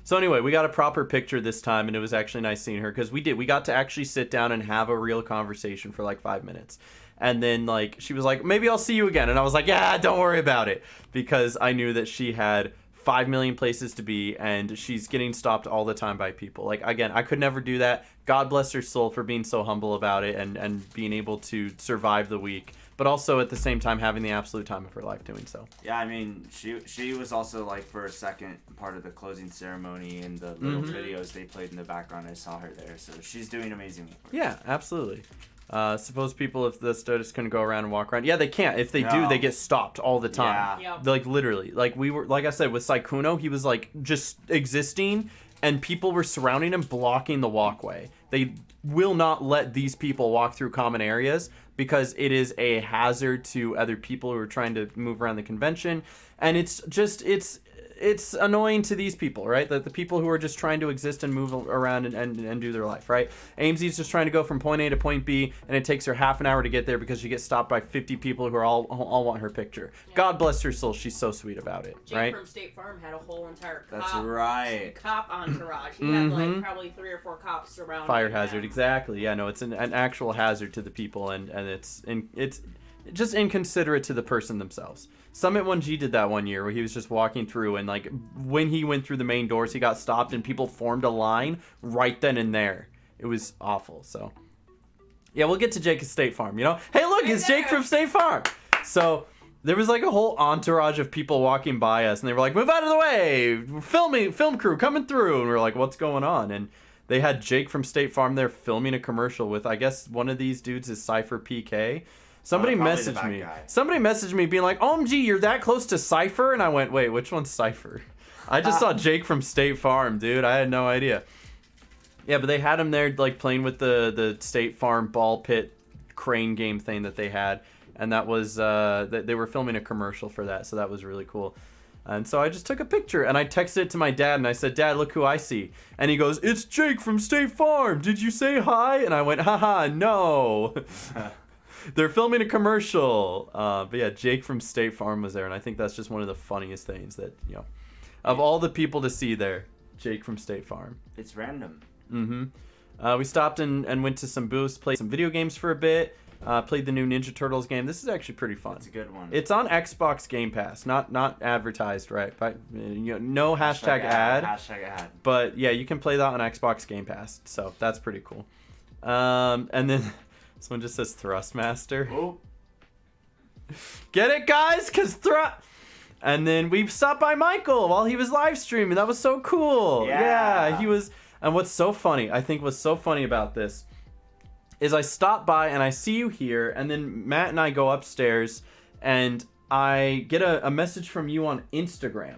So anyway, we got a proper picture this time, and it was actually nice seeing her, because we got to actually sit down and have a real conversation for like 5 minutes. And then, like, she was like, maybe I'll see you again. And I was like, yeah, don't worry about it. Because I knew that she had 5 million places to be, and she's getting stopped all the time by people. Like, again, I could never do that. God bless her soul for being so humble about it and being able to survive the week. But also, at the same time, having the absolute time of her life doing so.
Yeah, I mean, she was also, like, for a second part of the closing ceremony and the little videos they played in the background. I saw her there. So she's doing amazing work.
Yeah, absolutely. Suppose people, if the students can go around and walk around. Yeah, they can't. If they do, they get stopped all the time.
Yeah.
Like, literally. Like, like I said, with Saikuno, he was, like, just existing, and people were surrounding him, blocking the walkway. They will not let these people walk through common areas because it is a hazard to other people who are trying to move around the convention. And it's annoying to these people, right? The people who are just trying to exist and move around and do their life, right? Amesy's just trying to go from point A to point B, and it takes her half an hour to get there because she gets stopped by 50 people who are all want her picture. Yeah. God bless her soul, she's so sweet about it,
Jake
right?
from State Farm had a whole entire
cop
entourage. He had like probably 3 or 4 cops surrounding
Fire
him.
hazard, exactly. Yeah, no, it's an actual hazard to the people, and it's just inconsiderate to the person themselves. Summit 1G did that one year where he was just walking through, and like when he went through the main doors, he got stopped and people formed a line right then and there. It was awful. So yeah, we'll get to Jake at State Farm, you know? Hey, look, it's Jake from State Farm. So there was like a whole entourage of people walking by us, and they were like, move out of the way, film crew coming through. And we were like, what's going on? And they had Jake from State Farm there filming a commercial with, I guess one of these dudes is Cypher PK. Somebody messaged me being like, OMG, you're that close to Cypher? And I went, wait, which one's Cypher? I just saw Jake from State Farm, dude. I had no idea. Yeah, but they had him there like playing with the State Farm ball pit crane game thing that they had. And that was, they were filming a commercial for that, so that was really cool. And so I just took a picture, and I texted it to my dad, and I said, Dad, look who I see. And he goes, it's Jake from State Farm. Did you say hi? And I went, haha, no. They're filming a commercial. But yeah, Jake from State Farm was there, and I think that's just one of the funniest things that, you know, of all the people to see there, Jake from State Farm.
It's random.
We stopped and went to some booths, played some video games for a bit, played the new Ninja Turtles game. This is actually pretty fun.
It's a good one.
It's on Xbox Game Pass, not advertised, right? But, you know, no hashtag ad.
Hashtag ad.
But yeah, you can play that on Xbox Game Pass, so that's pretty cool. And then this one just says Thrustmaster.
Oh.
Get it, guys? Because And then we stopped by Michael while he was live streaming. That was so cool. Yeah, he was. And what's so funny, I think what's so funny about this is I stop by and I see you here, and then Matt and I go upstairs and I get a message from you on Instagram.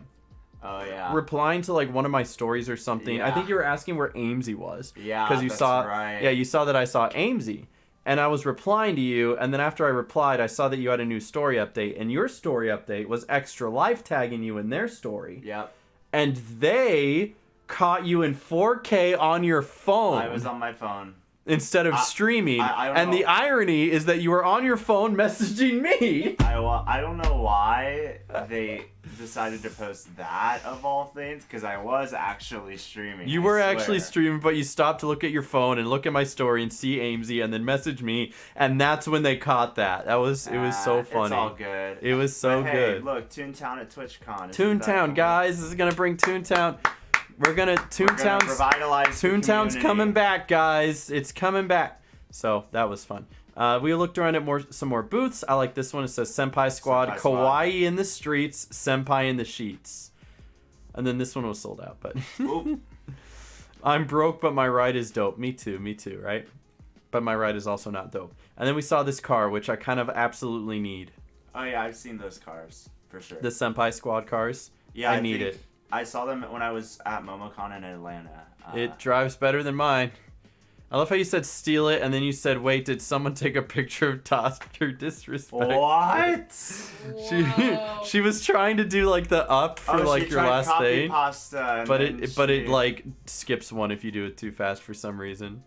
Oh, yeah.
Replying to like one of my stories or something.
Yeah.
I think you were asking where Amesy was.
Yeah,
because you
that's
saw,
right.
Yeah, you saw that I saw Amesy. And I was replying to you, and then after I replied, I saw that you had a new story update, and your story update was Extra Life tagging you in their story.
Yep.
And they caught you in 4K on your phone.
I was on my phone.
Instead of streaming.
I don't
and
know.
the irony is that you were on your phone messaging me.
I don't know why they decided to post that of all things, because I was actually streaming.
You were actually streaming, but you stopped to look at your phone and look at my story and see Amesy and then message me, and that's when they caught that. It was so funny.
It's all good.
It was so
but
good.
Hey, look, Toontown at TwitchCon.
Toontown, guys. This is going to bring Toontown. Toontown's
revitalize
Toontown's coming back, guys. It's coming back. So that was fun. We looked around at some more booths. I like this one. It says Senpai Squad, Kawaii in the streets, Senpai in the sheets. And then this one was sold out, but I'm broke, but my ride is dope. Me too, right? But my ride is also not dope. And then we saw this car, which I kind of absolutely need.
Oh yeah, I've seen those cars for sure.
The Senpai Squad cars.
Yeah,
I need it.
I saw them when I was at MomoCon in Atlanta.
It drives better than mine. I love how you said steal it, and then you said, wait, did someone take a picture of Toster Disrespect?
What?
She was trying to do like the up for like your last thing,
pasta,
but it like skips one if you do it too fast for some reason.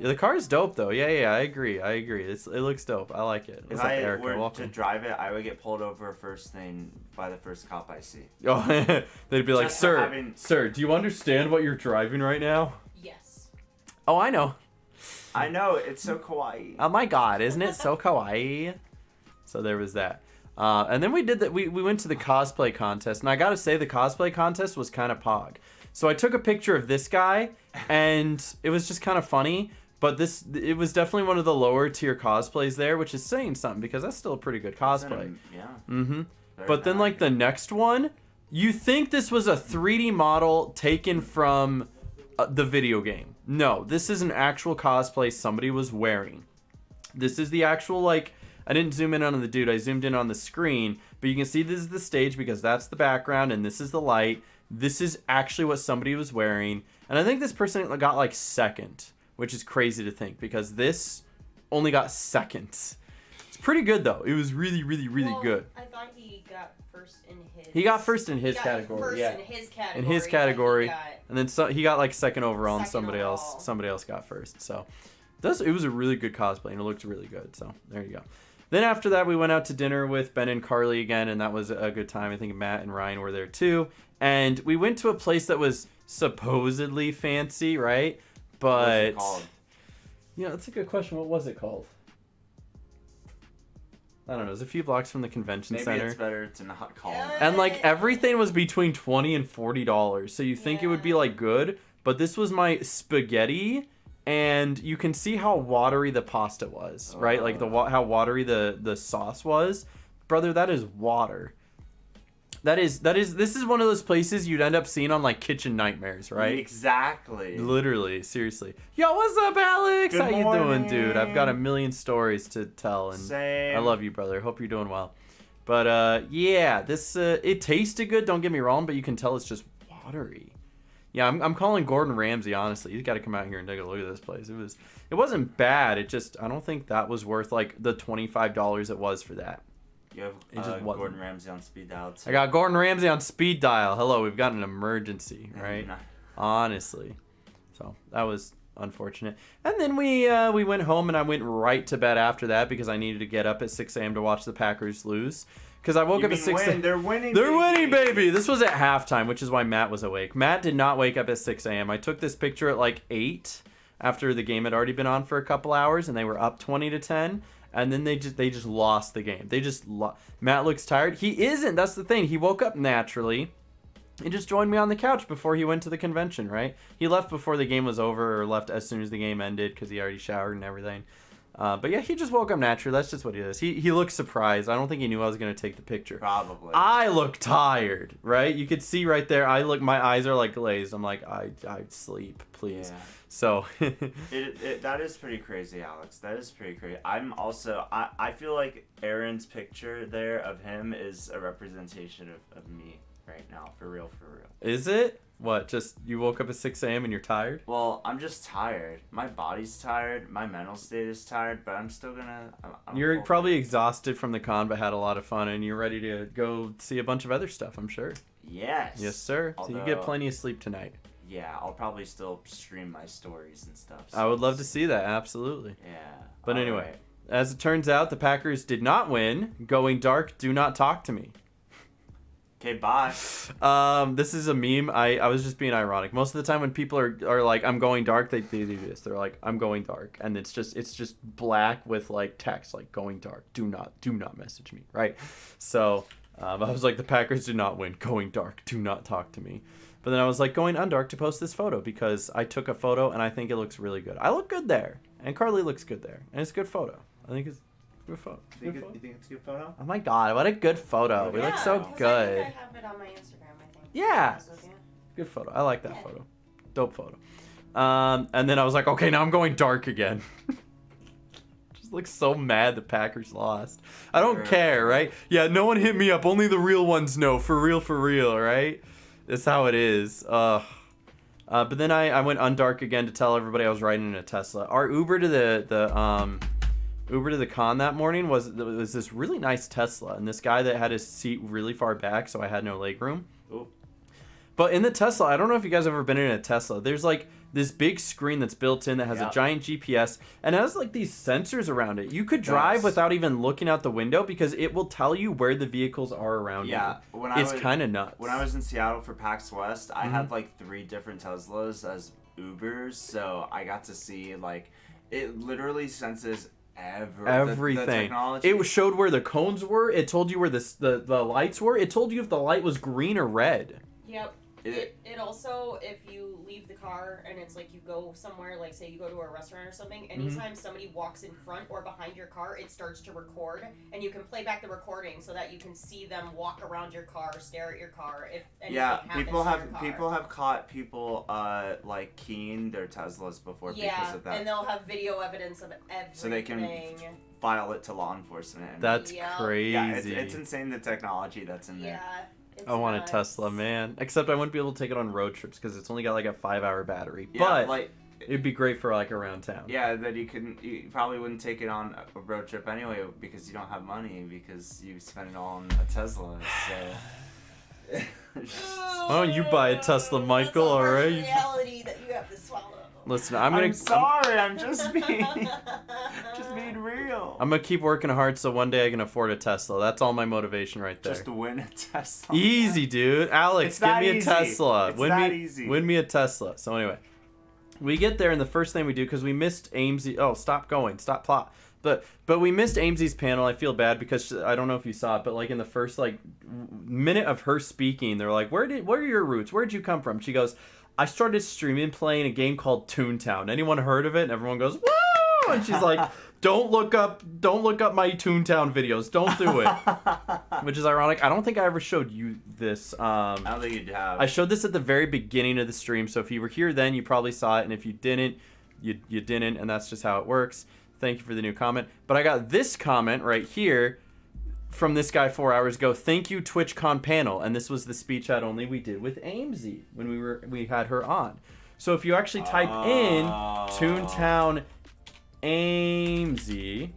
Yeah, the car is dope though. Yeah, I agree. It looks dope. I like it.
If I were to drive it, I would get pulled over first thing by the first cop I see.
Oh, they'd be like,
Just
sir, do you understand what you're driving right now?
Yes.
Oh, I know.
I know, it's so kawaii.
Oh my god, isn't it so kawaii? So there was that. And then we did that. We went to the cosplay contest, and I gotta say the cosplay contest was kind of pog. So I took a picture of this guy, and it was just kind of funny. But it was definitely one of the lower tier cosplays there, which is saying something because that's still a pretty good cosplay.
Yeah.
Mm-hmm. But then like the next one, you think this was a 3D model taken from the video game. No, this is an actual cosplay somebody was wearing. This is the actual, like, I didn't zoom in on the dude, I zoomed in on the screen, but you can see this is the stage because that's the background and this is the light. This is actually what somebody was wearing. And I think this person got like second, which is crazy to think because this only got second. It's pretty good though. It was really, really, really good.
I thought he got first in his.
He got first in his category.
In his category.
In his category,
got
and then he got like second overall, and
second
somebody
overall.
else got first. So, it was a really good cosplay, and it looked really good. So there you go. Then after that, we went out to dinner with Ben and Carly again, and that was a good time. I think Matt and Ryan were there too, and we went to a place that was supposedly fancy, right? But
What was it called?
Yeah, that's a good question. What was it called? I don't know. It was a few blocks from the convention center.
Maybe it's better to not call them.
And like everything was between $20 and $40. So you think it would be like good, but this was my spaghetti, and you can see how watery the pasta was, right? Like how watery the sauce was. Brother, that is water. This is one of those places you'd end up seeing on like Kitchen Nightmares, right?
Exactly.
Literally, seriously. Yo, what's up, Alex?
Good
How you
morning.
doing, dude? I've got a million stories to tell, and
Same.
I love you, brother. Hope you're doing well. But yeah, this it tasted good. Don't get me wrong, but you can tell it's just watery. Yeah, I'm calling Gordon Ramsay. Honestly, he's got to come out here and take a look at this place. It wasn't bad. It just I don't think that was worth like the $25 it was for that.
You have Gordon Ramsay on speed dial too.
I got Gordon Ramsay on speed dial. Hello, we've got an emergency, right? Honestly. So that was unfortunate. And then we went home and I went right to bed after that because I needed to get up at 6 a.m. to watch the Packers lose. Because I woke up at 6 a.m.
They're winning.
They're winning, baby. This was at halftime, which is why Matt was awake. Matt did not wake up at 6 a.m. I took this picture at like 8 after the game had already been on for a couple hours and they were up 20-10. And then they just lost the game. Matt looks tired. He isn't. That's the thing. He woke up naturally. He just joined me on the couch before he went to the convention, right? He left before the game was over or left as soon as the game ended because he already showered and everything. But yeah, he just woke up naturally. That's just what he is. He looked surprised. I don't think he knew I was going to take the picture.
Probably.
I look tired, right? You could see right there. My eyes are like glazed. I'm like, I'd sleep, please.
Yeah.
So
that is pretty crazy, Alex. That is pretty crazy. I feel like Aaron's picture there of him is a representation of me. right now, for real, for real.
Is it? What, just you woke up at 6 a.m. and you're tired?
Well, I'm just tired. My body's tired, my mental state is tired, but I'm still gonna...
You're probably exhausted from the con, but had a lot of fun, and you're ready to go see a bunch of other stuff, I'm sure.
Yes.
Yes, sir. So you get plenty of sleep tonight.
Yeah, I'll probably still stream my stories and stuff. So
I would love to see that, absolutely.
Yeah.
But anyway, as it turns out, the Packers did not win. Going dark, do not talk to me.
Okay, bye.
This is a meme. I was just being ironic. Most of the time when people are like, I'm going dark, they do this. They're like, I'm going dark. And it's just black with like text, like going dark. Do not message me, right? So I was like, the Packers did not win. Going dark, do not talk to me. But then I was like, going undark to post this photo because I took a photo and I think it looks really good. I look good there. And Carly looks good there. And it's a good photo. I think it's a good photo.
You think it's a good photo?
Oh my god, what a good photo. We look so good.
I think I have it on my Instagram, I think.
Yeah. Good photo. I like that photo. Dope photo. And then I was like, okay, now I'm going dark again. Just looks so mad the Packers lost. I don't care, right? Yeah, no one hit me up. Only the real ones know. For real, right? That's how it is. But then I went undark again to tell everybody I was riding in a Tesla. Our Uber to the con that morning was this really nice Tesla, and this guy that had his seat really far back, so I had no leg room.
Ooh.
But in the Tesla, I don't know if you guys have ever been in a Tesla. There's like this big screen that's built in that has a giant GPS and it has like these sensors around it. You could drive without even looking out the window because it will tell you where the vehicles are around you. It's kind of nuts.
When I was in Seattle for PAX West, I had like 3 different Teslas as Ubers, so I got to see like it literally senses everything. The technology.
It showed where the cones were. It told you where the lights were. It told you if the light was green or red.
Yep. It also, if you leave the car and it's like you go somewhere, like say you go to a restaurant or something, anytime somebody walks in front or behind your car, it starts to record, and you can play back the recording so that you can see them walk around your car, stare at your car. If anything happens to your car.
People have caught people like keying their Teslas before because of that.
And they'll have video evidence of everything.
So they can file it to law enforcement.
That's crazy.
Yeah, it's insane the technology that's in there.
Yeah.
I want a Tesla, man. Except I wouldn't be able to take it on road trips because it's only got like a 5-hour battery. Yeah, but it'd be great for like around town.
Yeah, that you probably wouldn't take it on a road trip anyway because you don't have money because you spend it all on a Tesla. So
why don't you buy a Tesla, Michael? All right.
Reality that you have to swallow.
Listen,
I'm sorry. I'm just being real.
I'm gonna keep working hard so one day I can afford a Tesla. That's all my motivation right there.
Just to win a Tesla.
Easy, dude. Alex, give me a Tesla.
Easy.
Win me a Tesla. So anyway, we get there and the first thing we do because we missed Amesy. Oh, stop going. Stop plot. But we missed Amesy's panel. I feel bad because I don't know if you saw it, but like in the first like minute of her speaking, they're like, "What are your roots? Where'd you come from?" She goes, "I started streaming playing a game called Toontown. Anyone heard of it?" And everyone goes, "Woo!" And she's like, Don't look up my Toontown videos. Don't do it." Which is ironic. I don't think I ever showed you this.
I don't think you have.
I showed this at the very beginning of the stream, so if you were here then, you probably saw it, and if you didn't, you didn't, and that's just how it works. Thank you for the new comment. But I got this comment right here from this guy 4 hours ago. "Thank you, TwitchCon panel." And this was the speech ad only we did with Amesy when we had her on. So if you actually type in Toontown Amesy,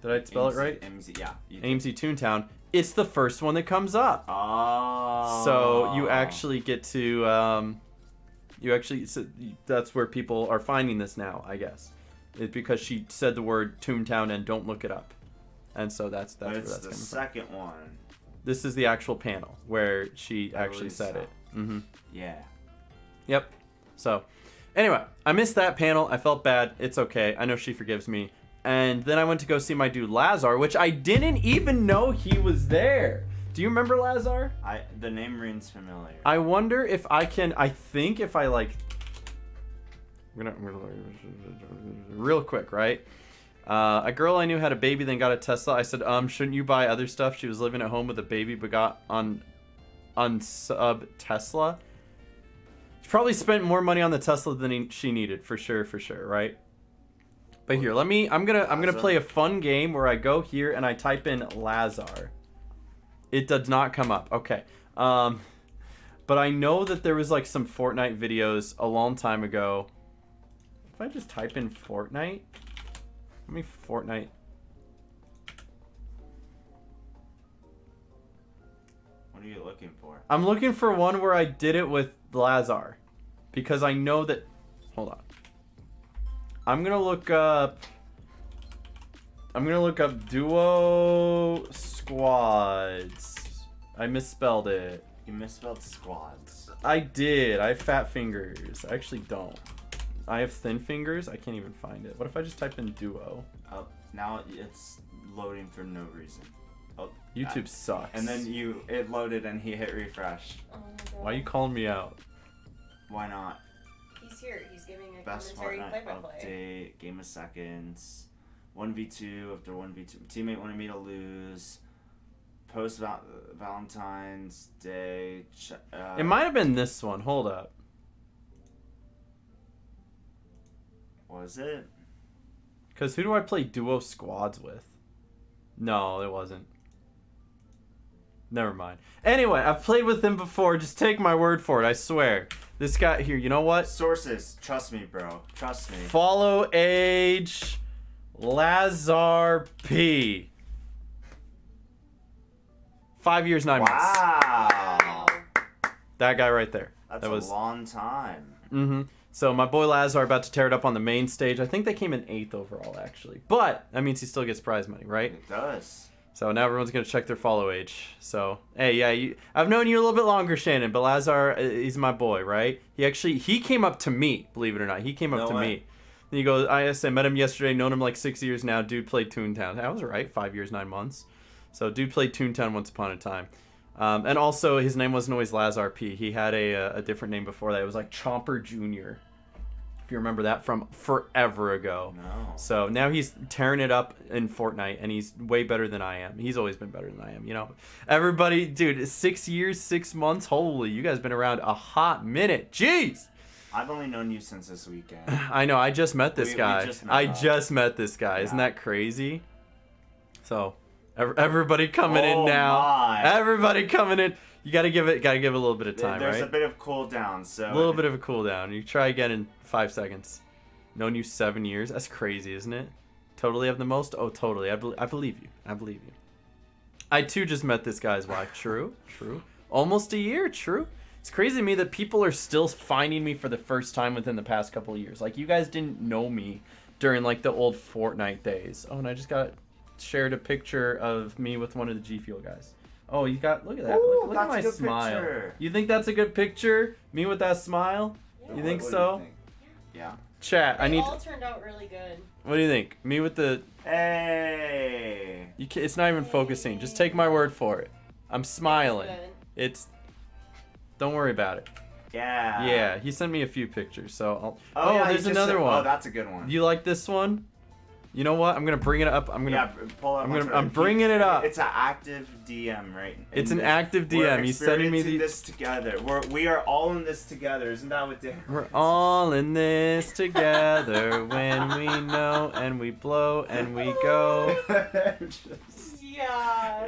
did I spell it right?
Amesy, yeah.
Amesy Toontown. It's the first one that comes up.
Oh.
So you actually get to so that's where people are finding this now, I guess. It's because she said the word Toontown and don't look it up. And so that's where that's coming from.
It's the second one.
This is the actual panel where she actually said it. Mm-hmm.
Yeah.
Yep. So, anyway, I missed that panel. I felt bad. It's okay. I know she forgives me. And then I went to go see my dude Lazar, which I didn't even know he was there. Do you remember Lazar?
The name rings familiar.
I wonder if I can. I think if I like. I'm gonna real quick, right? A girl I knew had a baby, then got a Tesla. I said, shouldn't you buy other stuff? She was living at home with a baby, but got on sub Tesla. She probably spent more money on the Tesla than she needed, for sure, right? But here, I'm gonna play a fun game where I go here and I type in Lazar. It does not come up. Okay. But I know that there was like some Fortnite videos a long time ago. If I just type in Fortnite, let me Fortnite.
What are you looking for?
I'm looking for one where I did it with Lazar, because I know that. Hold on. I'm gonna look up duo squads. I misspelled it.
You misspelled squads.
I did. I have fat fingers. I actually don't. I have thin fingers. I can't even find it. What if I just type in duo?
Oh, now it's loading for no reason. Oh,
YouTube sucks.
And then it loaded and he hit refresh.
Oh my god.
Why are you calling me out?
Why not?
He's here. He's giving a
Best
commentary
Fortnite
play-by-play.
update, game of seconds, 1v2 after 1v2. Teammate wanted me to lose. Post Valentine's Day.
It might have been this one. Hold up.
Was it?
Because who do I play duo squads with? No, it wasn't. Never mind. Anyway, I've played with him before. Just take my word for it. I swear. This guy here, you know what?
Sources. Trust me, bro. Trust me.
Follow age Lazar P. 5 years, 9 months.
Wow.
That guy right there.
That's
that was
a long time.
Mm-hmm. So my boy Lazar about to tear it up on the main stage. I think they came in 8th overall, actually. But that means he still gets prize money, right?
It does.
So now everyone's going to check their follow age. So, hey, yeah, I've known you a little bit longer, Shannon, but Lazar, he's my boy, right? He came up to me, believe it or not. He came up to me. Then he goes, I met him yesterday, known him like 6 years now. Dude played Toontown. I was right, 5 years, 9 months. So dude played Toontown once upon a time. And also, his name wasn't always Lazar P. He had a different name before that. It was like Chomper Jr., if you remember that from forever ago.
No.
So now he's tearing it up in Fortnite, and he's way better than I am. He's always been better than I am, you know. Everybody, dude, 6 years, 6 months. Holy, you guys been around a hot minute. Jeez.
I've only known you since this weekend.
I know. I just met this guy. I just met this guy.
Yeah.
Isn't that crazy? So everybody coming in now.
My.
Everybody coming in. You gotta give it a little bit of time,
There's
right?
a bit of cooldown, so
A little bit of a cooldown. You try again in 5 seconds. Known you 7 years. That's crazy, isn't it? Totally have the most? Oh, totally. I believe you. I believe you. I too just met this guy's wife. True. True. Almost a year. True. It's crazy to me that people are still finding me for the first time within the past couple of years. Like, you guys didn't know me during like the old Fortnite days. Oh, and I just got shared a picture of me with one of the G Fuel guys. Oh, you got, look at that.
Ooh,
look at my smile.
Picture.
You think that's a good picture? Me with that smile?
Yeah.
You think
What
so?
do you think? Yeah.
Chat,
They
I need.
all turned out really good.
What do you think? Me with the.
Hey.
It's not even focusing. Just take my word for it. I'm smiling.
Good.
It's. Don't worry about it.
Yeah.
Yeah, he sent me a few pictures, so I'll.
Oh, yeah,
there's
you just
another
said-
one.
Oh, that's a good one.
You like this one? You know what? I'm gonna bring it up.
pull up.
I'm bringing it up.
It's an active DM, right?
It's an active DM. He's sending me
this together. We are all in this together. Isn't that what Dan?
We're all in this together when we know and we blow and we go.
Yeah.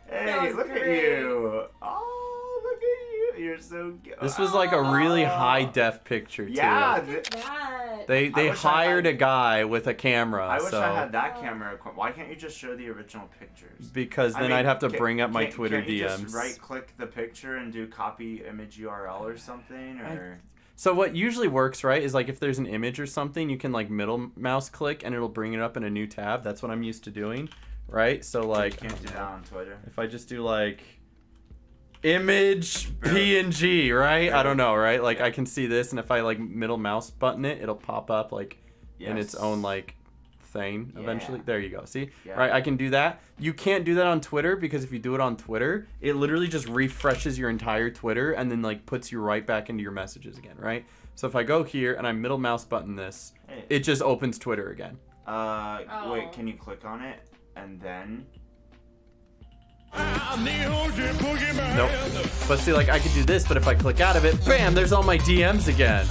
Hey, look at you. Oh, look at you. You're so good.
This was like a really high def picture too.
Yeah.
They hired a guy with a camera.
I wish
so.
I had that camera. Why can't you just show the original pictures?
Because then I'd have to bring up my Twitter
can't you
DMs.
just right-click the picture and do copy image URL or something, or?
So what usually works, right, is like if there's an image or something, you can like middle mouse click and it'll bring it up in a new tab. That's what I'm used to doing, right? So like,
you can't do that on Twitter.
If I just do like image PNG, right? I don't know, right? Like I can see this, and if I like middle mouse button it, it'll pop up like in its own like thing eventually. There you go. See?
Yeah.
Right? I can do that. You can't do that on Twitter because if you do it on Twitter, it literally just refreshes your entire Twitter and then like puts you right back into your messages again, right? So if I go here and I middle mouse button this, it just opens Twitter again.
Wait, can you click on it and then?
Nope. But see, like I could do this, but if I click out of it, bam, there's all my DMs again,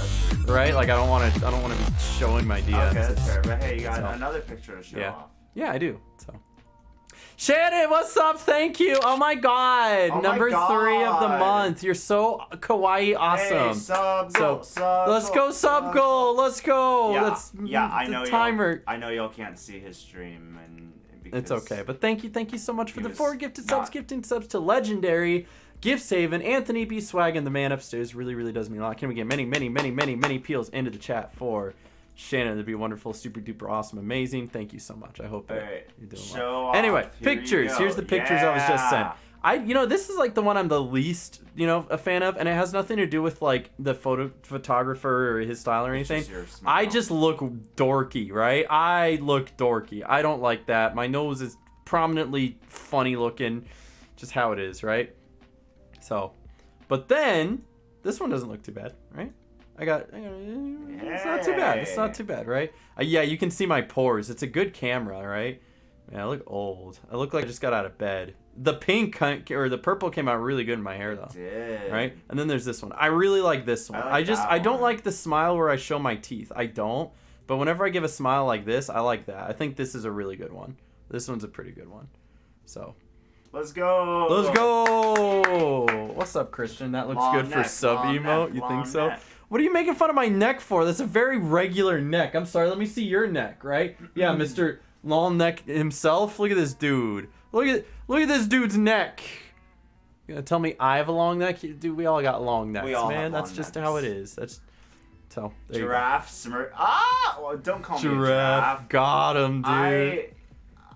right? Like I don't want to be showing my DMs.
Okay, that's fair. But hey, you got another picture to show off.
Yeah, I do. So, Shannon, what's up? Thank you. Oh my god.
Oh
Number
my
3 of the
God.
month. You're so kawaii awesome.
Hey, sub goal,
let's go sub goal. Let's go.
Yeah,
Let's
I know
timer.
I know y'all can't see his stream, and because
It's okay, but thank you so much for the
was
4 gifted
not-
subs. Gifting subs to Legendary, Gift Haven, Anthony B. Swag, and the man upstairs. Really does mean a lot. Can we get many peels into the chat for Shannon? That'd be wonderful, super duper awesome, amazing. Thank you so much. I hope
Alright,
you're doing
show
well. Anyway,
off. Here you
pictures.
go.
Here's the pictures I was just sent.
Yeah.
This is like the one I'm the least, a fan of, and it has nothing to do with like the photographer or his style or anything. I just look dorky, right? I look dorky. I don't like that. My nose is prominently funny looking, just how it is, right? So, but then this one doesn't look too bad, right? It's not too bad. It's not too bad, right? Yeah, you can see my pores. It's a good camera, right? Man, I look old. I look like I just got out of bed. The pink or the purple came out really good in my hair though.
It did.
Right? And then there's this one. I really like this one. I don't like the smile where I show my teeth. I don't. But whenever I give a smile like this, I like that. I think this is a really good one. This one's a pretty good one. So,
let's go.
let's go. What's up, Christian? That looks good for sub emote. You think so? What are you making fun of my neck for? That's a very regular neck. I'm sorry. Let me see your neck, right? Yeah, Mr. Long Neck himself. Look at this dude. Look at this dude's neck. You gonna tell me I have a long neck? Dude, we all got long necks, man. That's just how it is. That's so.
Giraffe smirk. Ah! Well, don't call me a giraffe.
Got him, dude.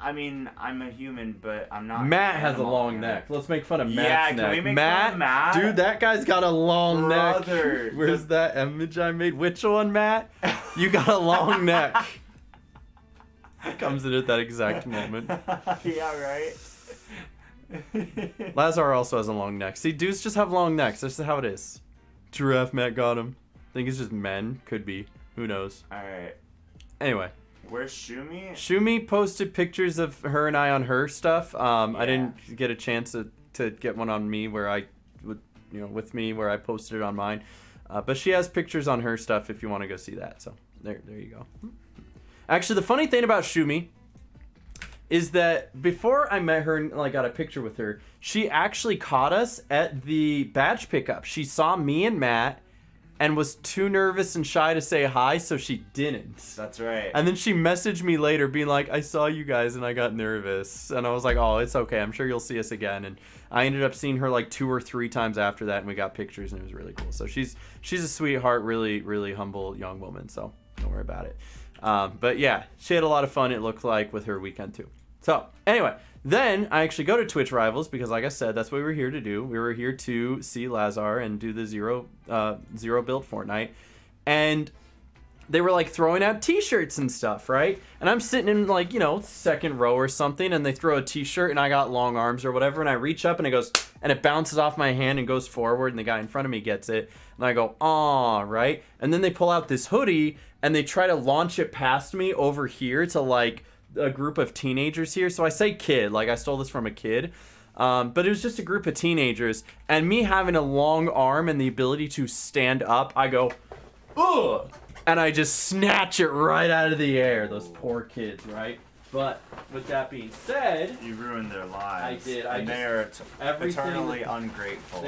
I mean, I'm a human, but I'm not.
Matt has a long neck. Let's make fun of Matt's
can
neck.
we make fun of Matt?
Dude, that guy's got a long neck.
Brother.
Where's that image I made? Which one, Matt? You got a long neck. Comes in at that exact moment.
Yeah, right.
Lazar also has a long neck. See, dudes just have long necks. That's just how it is. Giraffe Matt got him. I think it's just men. Could be. Who knows?
Alright.
Anyway.
Where's Shumi?
Shumi posted pictures of her and I on her stuff. I didn't get a chance to get one on me where I would, with me where I posted it on mine. But she has pictures on her stuff if you want to go see that. So there you go. Actually, the funny thing about Shumi is that before I met her and got a picture with her, she actually caught us at the badge pickup. She saw me and Matt and was too nervous and shy to say hi, so she didn't.
That's right.
And then she messaged me later being like, I saw you guys and I got nervous. And I was like, oh, it's okay. I'm sure you'll see us again. And I ended up seeing her 2 or 3 times after that, and we got pictures, and it was really cool. So she's a sweetheart, really humble young woman, so don't worry about it. But yeah, she had a lot of fun, it looked like, with her weekend too. So anyway, then I actually go to Twitch Rivals because, like I said, that's what we were here to do. We were here to see Lazar and do the zero build Fortnite, and they were throwing out t-shirts and stuff, right? And I'm sitting in second row or something, and they throw a t-shirt and I got long arms or whatever, and I reach up and it bounces off my hand and goes forward, and the guy in front of me gets it, and I go, aw, right? And then they pull out this hoodie and they try to launch it past me over here to a group of teenagers here. So I say kid, I stole this from a kid. But it was just a group of teenagers, and me having a long arm and the ability to stand up, I go, ugh, and I just snatch it right out of the air. Those poor kids, right? But with that being said,
you ruined their lives.
I did.
And they are eternally ungrateful.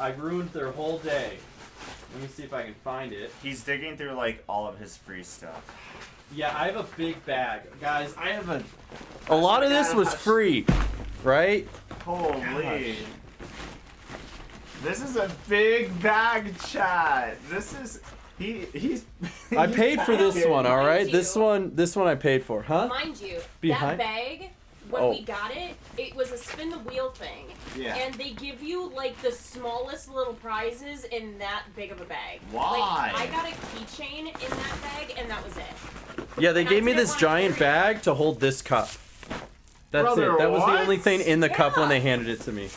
I ruined their whole day. Let me see if I can find it.
He's digging through all of his free stuff.
Yeah, I have a big bag, guys. I have a lot of this was free, right?
Holy.
Gosh.
This is a big bag, chat. This is he's
I paid for this one, all right? This one I paid for, huh?
Mind you,
Behind?
that bag, when we got it, it was a spin the wheel thing.
Yeah.
And they give you the smallest little prizes in that big of a bag.
Why?
I got a keychain in that bag, and that was it.
Yeah, they gave me this giant bag to hold this cup. That's
Brother,
it. That was the
what?
only thing in the cup when they handed it to me.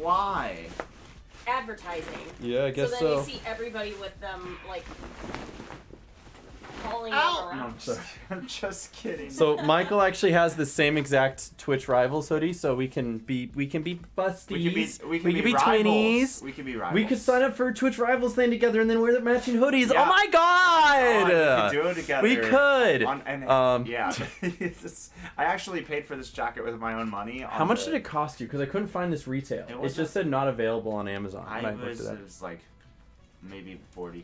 Why?
Advertising.
Yeah, I guess
so.
so.
Then you see everybody with them, pulling
Ow!
them
No,
around.
I'm just kidding.
So Michael actually has the same exact Twitch Rivals hoodie, so we can be busties.
We can be
twinnies.
rivals. We can be rivals.
We could sign up for a Twitch Rivals thing together and then wear the matching hoodies.
Yeah.
Oh my god!
We could do it together.
We could.
Yeah. I actually paid for this jacket with my own money.
How much did it cost you? Because I couldn't find this retail. It just said not available on Amazon.
It was like maybe $40-50.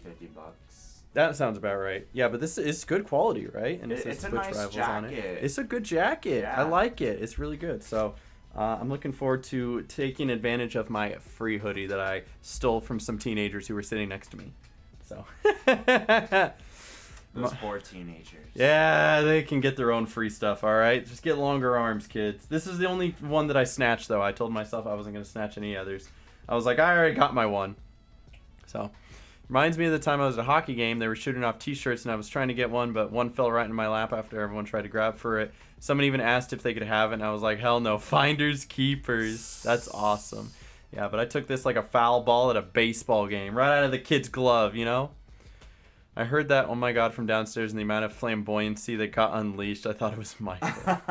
That sounds about right. Yeah, but this is good quality, right? And it says
It's a
Twitch
nice
Rivals
jacket.
on it. It's a good jacket.
Yeah.
I like it. It's really good. So I'm looking forward to taking advantage of my free hoodie that I stole from some teenagers who were sitting next to me. So.
Those poor teenagers.
Yeah, they can get their own free stuff, all right? Just get longer arms, kids. This is the only one that I snatched, though. I told myself I wasn't going to snatch any others. I was like, I already got my one. So, reminds me of the time I was at a hockey game. They were shooting off T-shirts, and I was trying to get one, but one fell right in my lap after everyone tried to grab for it. Someone even asked if they could have it, and I was like, hell no, finders keepers. That's awesome. Yeah, but I took this like a foul ball at a baseball game, right out of the kid's glove, you know? I heard that, oh my god, from downstairs, and the amount of flamboyancy that got unleashed, I thought it was Michael.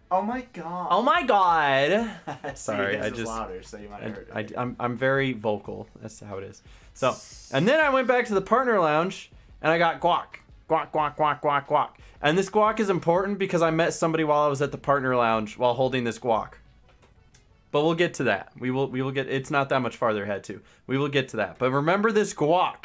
Oh my god.
Oh my god.
Sorry,
I just
louder, so you might have heard it.
I'm very vocal. That's how it is. So, and then I went back to the partner lounge and I got guac. Guac, guac, guac, guac, guac. And this guac is important because I met somebody while I was at the partner lounge while holding this guac. But we'll get to that. We will get, it's not that much farther ahead too. We will get to that. But remember this guac.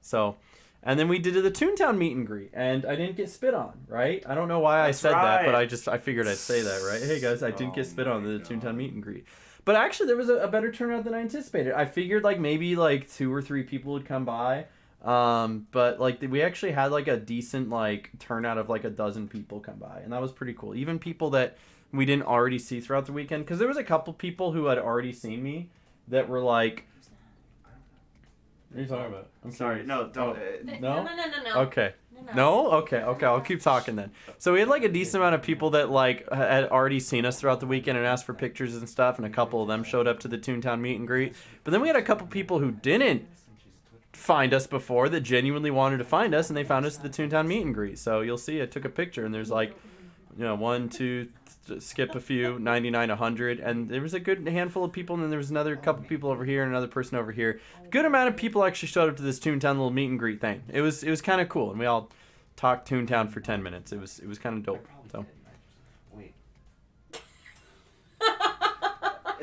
So, and then we did the Toontown meet and greet, and I didn't get spit on, right? I don't know why I said that, but I figured I'd say that, right? Hey guys, I didn't get spit on the Toontown meet and greet. But actually, there was a better turnout than I anticipated. I figured like maybe like 2 or 3 people would come by, but like we actually had like a decent like turnout of like a dozen people come by, and that was pretty cool. Even people that we didn't already see throughout the weekend, because there was a couple people who had already seen me that were like. What are you talking about? I'm
sorry. No, don't.
No?
No.
Okay. No? Okay. I'll keep talking then. So we had like a decent amount of people that like had already seen us throughout the weekend and asked for pictures and stuff, and a couple of them showed up to the Toontown meet and greet. But then we had a couple people who didn't find us before that genuinely wanted to find us, and they found us at the Toontown meet and greet. So you'll see I took a picture, and there's like, 1, 2, skip a few, 99, 100, and there was a good handful of people, and then there was another couple people over here and another person over here. Good amount of people actually showed up to this Toontown little meet and greet thing. It was kind of cool, and we all talked Toontown for 10 minutes. It was kind of dope. So.
Wait.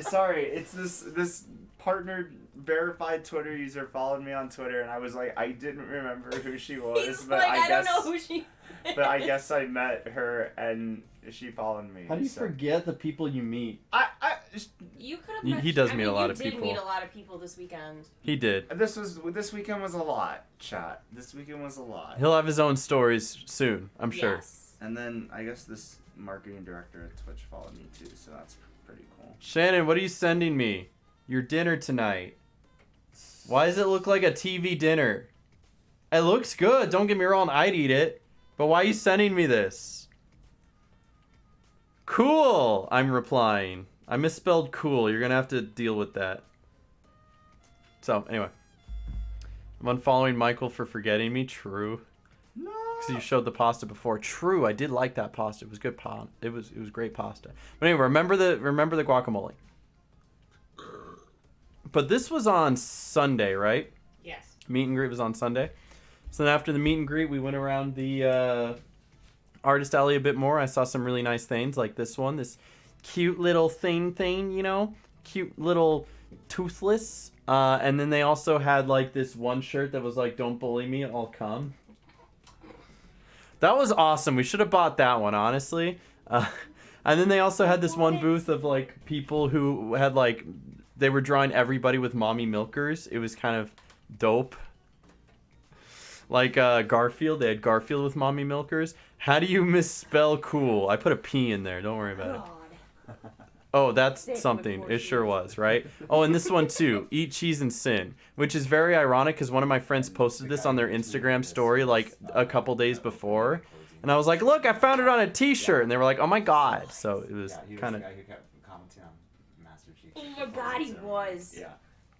Sorry, it's this partner verified Twitter user followed me on Twitter, and I was like, I didn't remember who she was,
He's
but
like,
I guess
don't know who she is.
But I guess I met her and she followed me.
How do you forget the people you meet?
You could have.
He does meet a lot of people.
You did meet a lot of people this weekend.
He did.
This weekend was a lot, chat. This weekend was a lot.
He'll have his own stories soon, I'm sure.
Yes.
And then I guess this marketing director at Twitch followed me too, so that's pretty cool.
Shannon, what are you sending me? Your dinner tonight. Why does it look like a TV dinner? It looks good, don't get me wrong, I'd eat it. But why are you sending me this? Cool, I'm replying. I misspelled cool. You're going to have to deal with that. So, anyway. I'm unfollowing Michael for forgetting me. True. No. Because you showed the pasta before. True, I did like that pasta. It was good it was great pasta. But anyway, remember the guacamole. But this was on Sunday, right?
Yes.
Meet and greet was on Sunday. So then after the meet and greet, we went around the artist alley a bit more. I saw some really nice things like this one, this cute little thing, cute little toothless. And then they also had like this one shirt that was like, "Don't bully me, I'll come." That was awesome. We should have bought that one, honestly. And then they also had this one booth of like people who had like, they were drawing everybody with mommy milkers. It was kind of dope. Like Garfield, they had Garfield with mommy milkers. How do you misspell cool? I put a P in there. Don't worry about it. Oh, that's something. It sure was, right? Oh, and this one too. Eat cheese and sin, which is very ironic because one of my friends posted this on their Instagram story like a couple days before, and I was like, "Look, I found it on a T-shirt," and they were like, "Oh my god!" So it was kind of.
Oh my god, he was.
Yeah.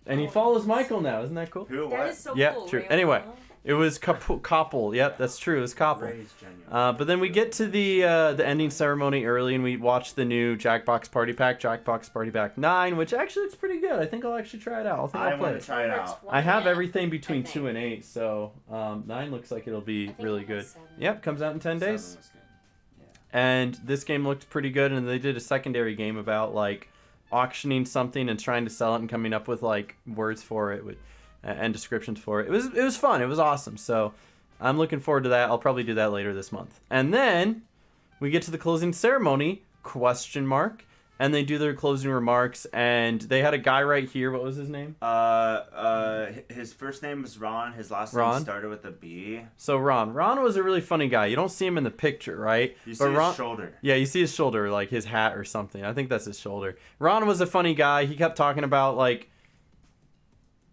And he follows Michael now. Isn't that cool?
Who?
That
What?
is so
Yeah,
cool.
true.
Ray
Anyway,
Liotta.
it was Koppel. Yep, that's true. It was Koppel.
Ray's genuine.
But then we get to the ending ceremony early, and we watch the new Jackbox Party Pack, Jackbox Party Pack 9, which actually looks pretty good. I think I'll actually try it out.
I
I'll play
want
it.
to try it out.
I have everything between 2 and 8, so 9 looks like it'll be really good. Yep, comes out in 10 days.
7 was good.
And this game looked pretty good, and they did a secondary game about like auctioning something and trying to sell it and coming up with like words for it and descriptions for it. It was fun. It was awesome. So I'm looking forward to that. I'll probably do that later this month. And then we get to the closing ceremony, ? And they do their closing remarks, and they had a guy right here. What was his name?
His first name was Ron. His last
Ron?
name started with a B.
So Ron was a really funny guy. You don't see him in the picture, right?
You see his shoulder.
Yeah, you see his shoulder, like his hat or something. I think that's his shoulder. Ron was a funny guy. He kept talking about like,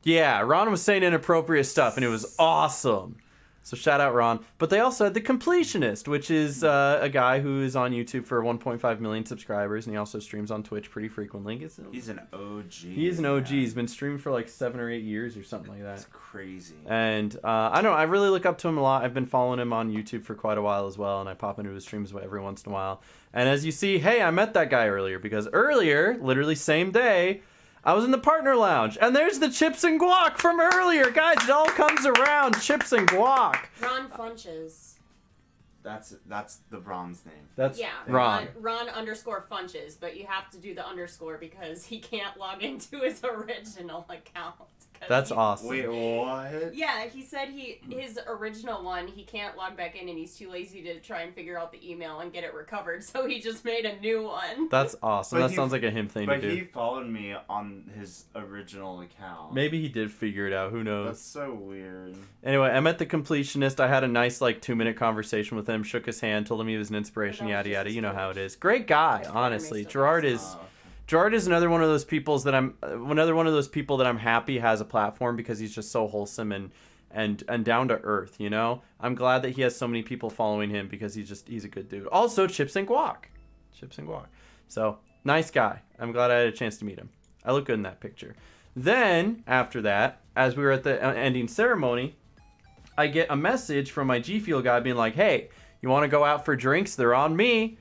yeah, Ron was saying inappropriate stuff, and it was awesome. So shout out Ron. But they also had the Completionist, which is a guy who is on YouTube for 1.5 million subscribers, and he also streams on Twitch pretty frequently.
He's an OG.
He is an OG. He's been streaming for like 7 or 8 years or something like that.
That's crazy.
And I don't know, I really look up to him a lot. I've been following him on YouTube for quite a while as well, and I pop into his streams every once in a while. And as you see, hey, I met that guy earlier, because earlier, literally same day, I was in the partner lounge, and there's the Chips and Guac from earlier. Guys, it all comes around. Chips and Guac.
Ron Funches.
That's the Ron's name.
That's
Yeah,
Ron.
Ron_Funches, but you have to do the underscore because he can't log into his original account.
That's awesome.
Wait, what?
Yeah, he said his original one, he can't log back in and he's too lazy to try and figure out the email and get it recovered, so he just made a new one.
That's awesome. That sounds like a him thing to do.
But he followed me on his original account.
Maybe he did figure it out. Who knows?
That's so weird.
Anyway, I met the Completionist. I had a nice, like, 2-minute conversation with him, shook his hand, told him he was an inspiration, yada, yada. You know how it is. Great guy, honestly. Gerard is another one of those people that I'm happy has a platform, because he's just so wholesome and down to earth, you know? I'm glad that he has so many people following him, because he's a good dude. Also, Chips and Guac. So, nice guy. I'm glad I had a chance to meet him. I look good in that picture. Then, after that, as we were at the ending ceremony, I get a message from my G Fuel guy being like, hey, you want to go out for drinks? They're on me.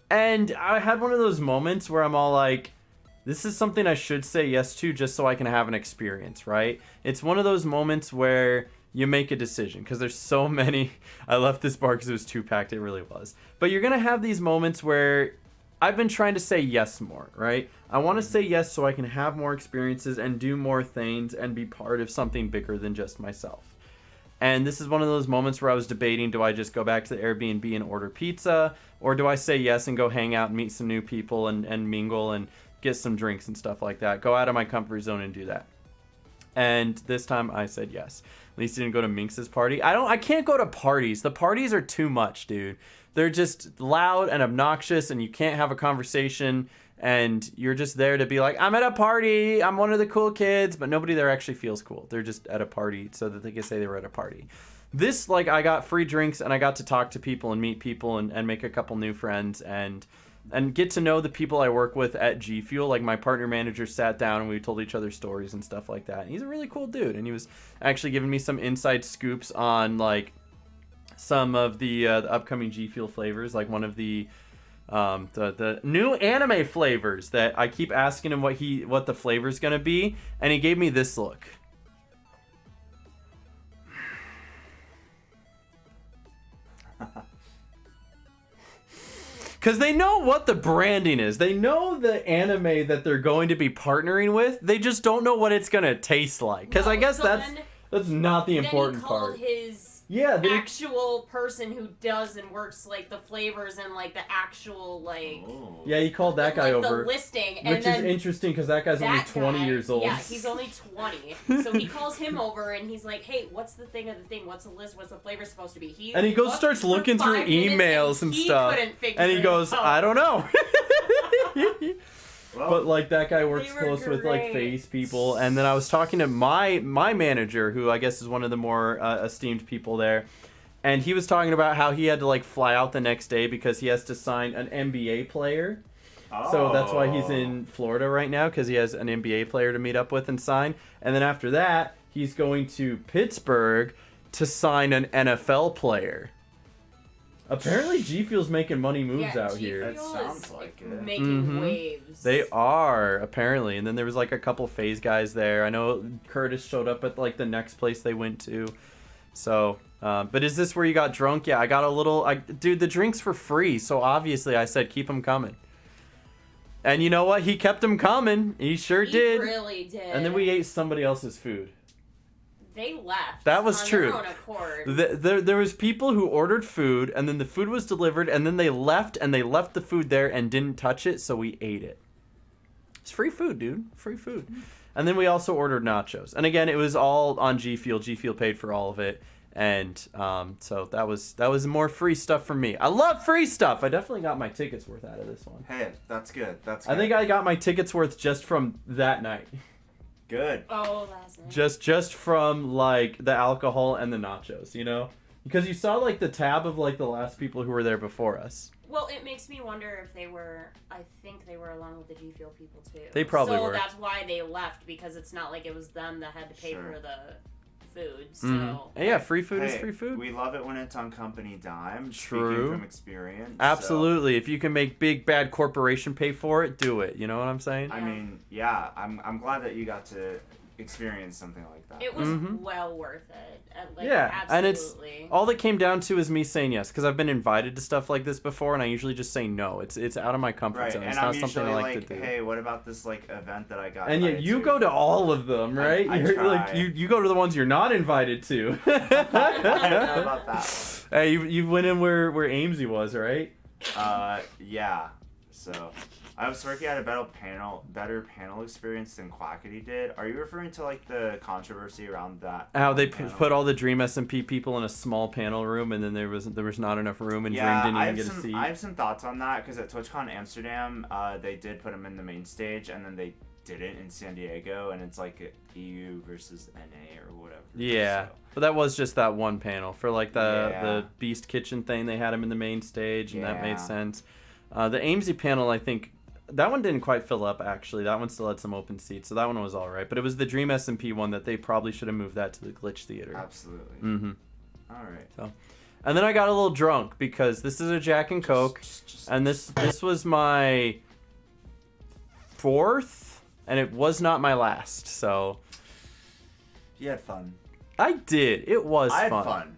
And I had one of those moments where I'm all like, this is something I should say yes to just so I can have an experience, right? It's one of those moments where you make a decision, because there's so many. I left this bar because it was too packed. It really was. But you're going to have these moments where I've been trying to say yes more, right? I want to say yes so I can have more experiences and do more things and be part of something bigger than just myself. And this is one of those moments where I was debating, do I just go back to the Airbnb and order pizza? Or do I say yes and go hang out and meet some new people and mingle and get some drinks and stuff like that? Go out of my comfort zone and do that. And this time I said yes. At least he didn't go to Minx's party. I can't go to parties. The parties are too much, dude. They're just loud and obnoxious, and you can't have a conversation. And you're just there to be like, I'm at a party, I'm one of the cool kids, but nobody there actually feels cool. They're just at a party so that they can say they were at a party. This, like, I got free drinks, and I got to talk to people and meet people and make a couple new friends and get to know the people I work with at G Fuel. Like, my partner manager sat down and we told each other stories and stuff like that. And he's a really cool dude, and he was actually giving me some inside scoops on, like, some of the upcoming G Fuel flavors, like one of the new anime flavors that I keep asking him what the flavor's gonna be, and he gave me this look. Because they know what the branding is. They know the anime that they're going to be partnering with. They just don't know what it's gonna taste like. Because I guess that's not the important part.
Yeah, the actual person who does and works like the flavors and like the actual like.
Oh. Yeah, he called that guy over.
The listing,
which is interesting because that guy's only 20 years old.
Yeah, he's only 20. So he calls him over and he's like, "Hey, what's the thing of the thing? What's the list? What's the flavor supposed to be?"
And he goes starts looking through emails and stuff, and he goes, "I don't know." But like that guy works close with like Face people, and then I was talking to my manager, who I guess is one of the more esteemed people there, and he was talking about how he had to like fly out the next day because he has to sign an NBA player, So that's why he's in Florida right now, because he has an NBA player to meet up with and sign. And then after that, he's going to Pittsburgh to sign an NFL player. Apparently, G Fuel's making money moves out here.
That sounds like it. Making waves.
They are, apparently. And then there was like a couple FaZe guys there. I know Curtis showed up at like the next place they went to. So, but is this where you got drunk? Yeah, I got a little... dude, the drinks were free, so obviously I said keep them coming. And you know what? He kept them coming. He sure did.
He really did.
And then we ate somebody else's food.
They left.
That was
on
true.
Their own accord.
There was people who ordered food, and then the food was delivered, and then they left, and they left the food there and didn't touch it, so we ate it. It's free food, dude. Free food. And then we also ordered nachos. And again, it was all on G Fuel. G Fuel paid for all of it. And so that was more free stuff for me. I love free stuff. I definitely got my tickets worth out of this one.
Hey, that's good. That's good.
I think I got my tickets worth just from that night.
Good.
Oh, last night.
Just from like the alcohol and the nachos, you know? Because you saw like the tab of like the last people who were there before us.
Well, it makes me wonder if they were... I think they were along with the G Fuel people, too.
They probably were.
So that's why they left, because it's not like it was them that had to pay for the food, so...
Mm-hmm. Yeah, free food is free food.
We love it when it's on company dime.
True.
Speaking from experience.
Absolutely. So. If you can make big, bad corporation pay for it, do it. You know what I'm saying?
I mean, yeah. I'm glad that you got to experience something like that.
It was well worth it. Like,
yeah,
absolutely.
And it's all that came down to is me saying yes, because I've been invited to stuff like this before, and I usually just say no. It's out of my comfort zone.
And
it's
I'm
not something I like to do.
Hey, what about this like event that I got?
And yet you go to all of them, right?
I try.
Like you go to the ones you're not invited to.
I don't know about that one.
Hey, you went in where Amesy was, right?
Yeah. So I was working at a better panel experience than Quackity did. Are you referring to like the controversy around that?
How they put all the Dream SMP people in a small panel room, and then there was not enough room, and Dream didn't even get a seat.
I have some thoughts on that, because at Twitchcon Amsterdam, they did put them in the main stage, and then they didn't in San Diego, and it's like EU versus NA or whatever.
Yeah,
so.
But that was just that one panel for like the Beast Kitchen thing. They had him in the main stage, and that made sense. The Amesy panel, I think. That one didn't quite fill up, actually. That one still had some open seats, so that one was all right. But it was the Dream SMP one that they probably should have moved that to the Glitch Theater.
Absolutely.
Mm-hmm.
All right.
So, and then I got a little drunk because this is a Jack and Coke, and this was my fourth, and it was not my last. So.
You had fun.
I did. It was fun.
I had fun.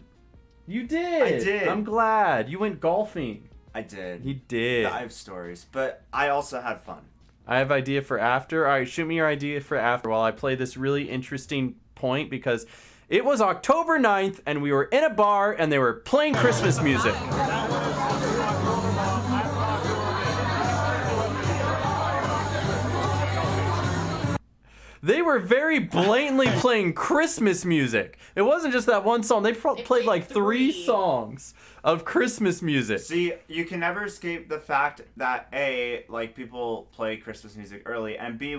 You did.
I did.
I'm glad. You went golfing.
I did.
He did.
I have stories, but I also had fun.
I have idea for after. All right, shoot me your idea for after while I play this really interesting point, because it was October 9th and we were in a bar and they were playing Christmas music. They were very blatantly playing Christmas music. It wasn't just that one song. They played like three songs of Christmas music.
See, you can never escape the fact that A, like, people play Christmas music early, and B,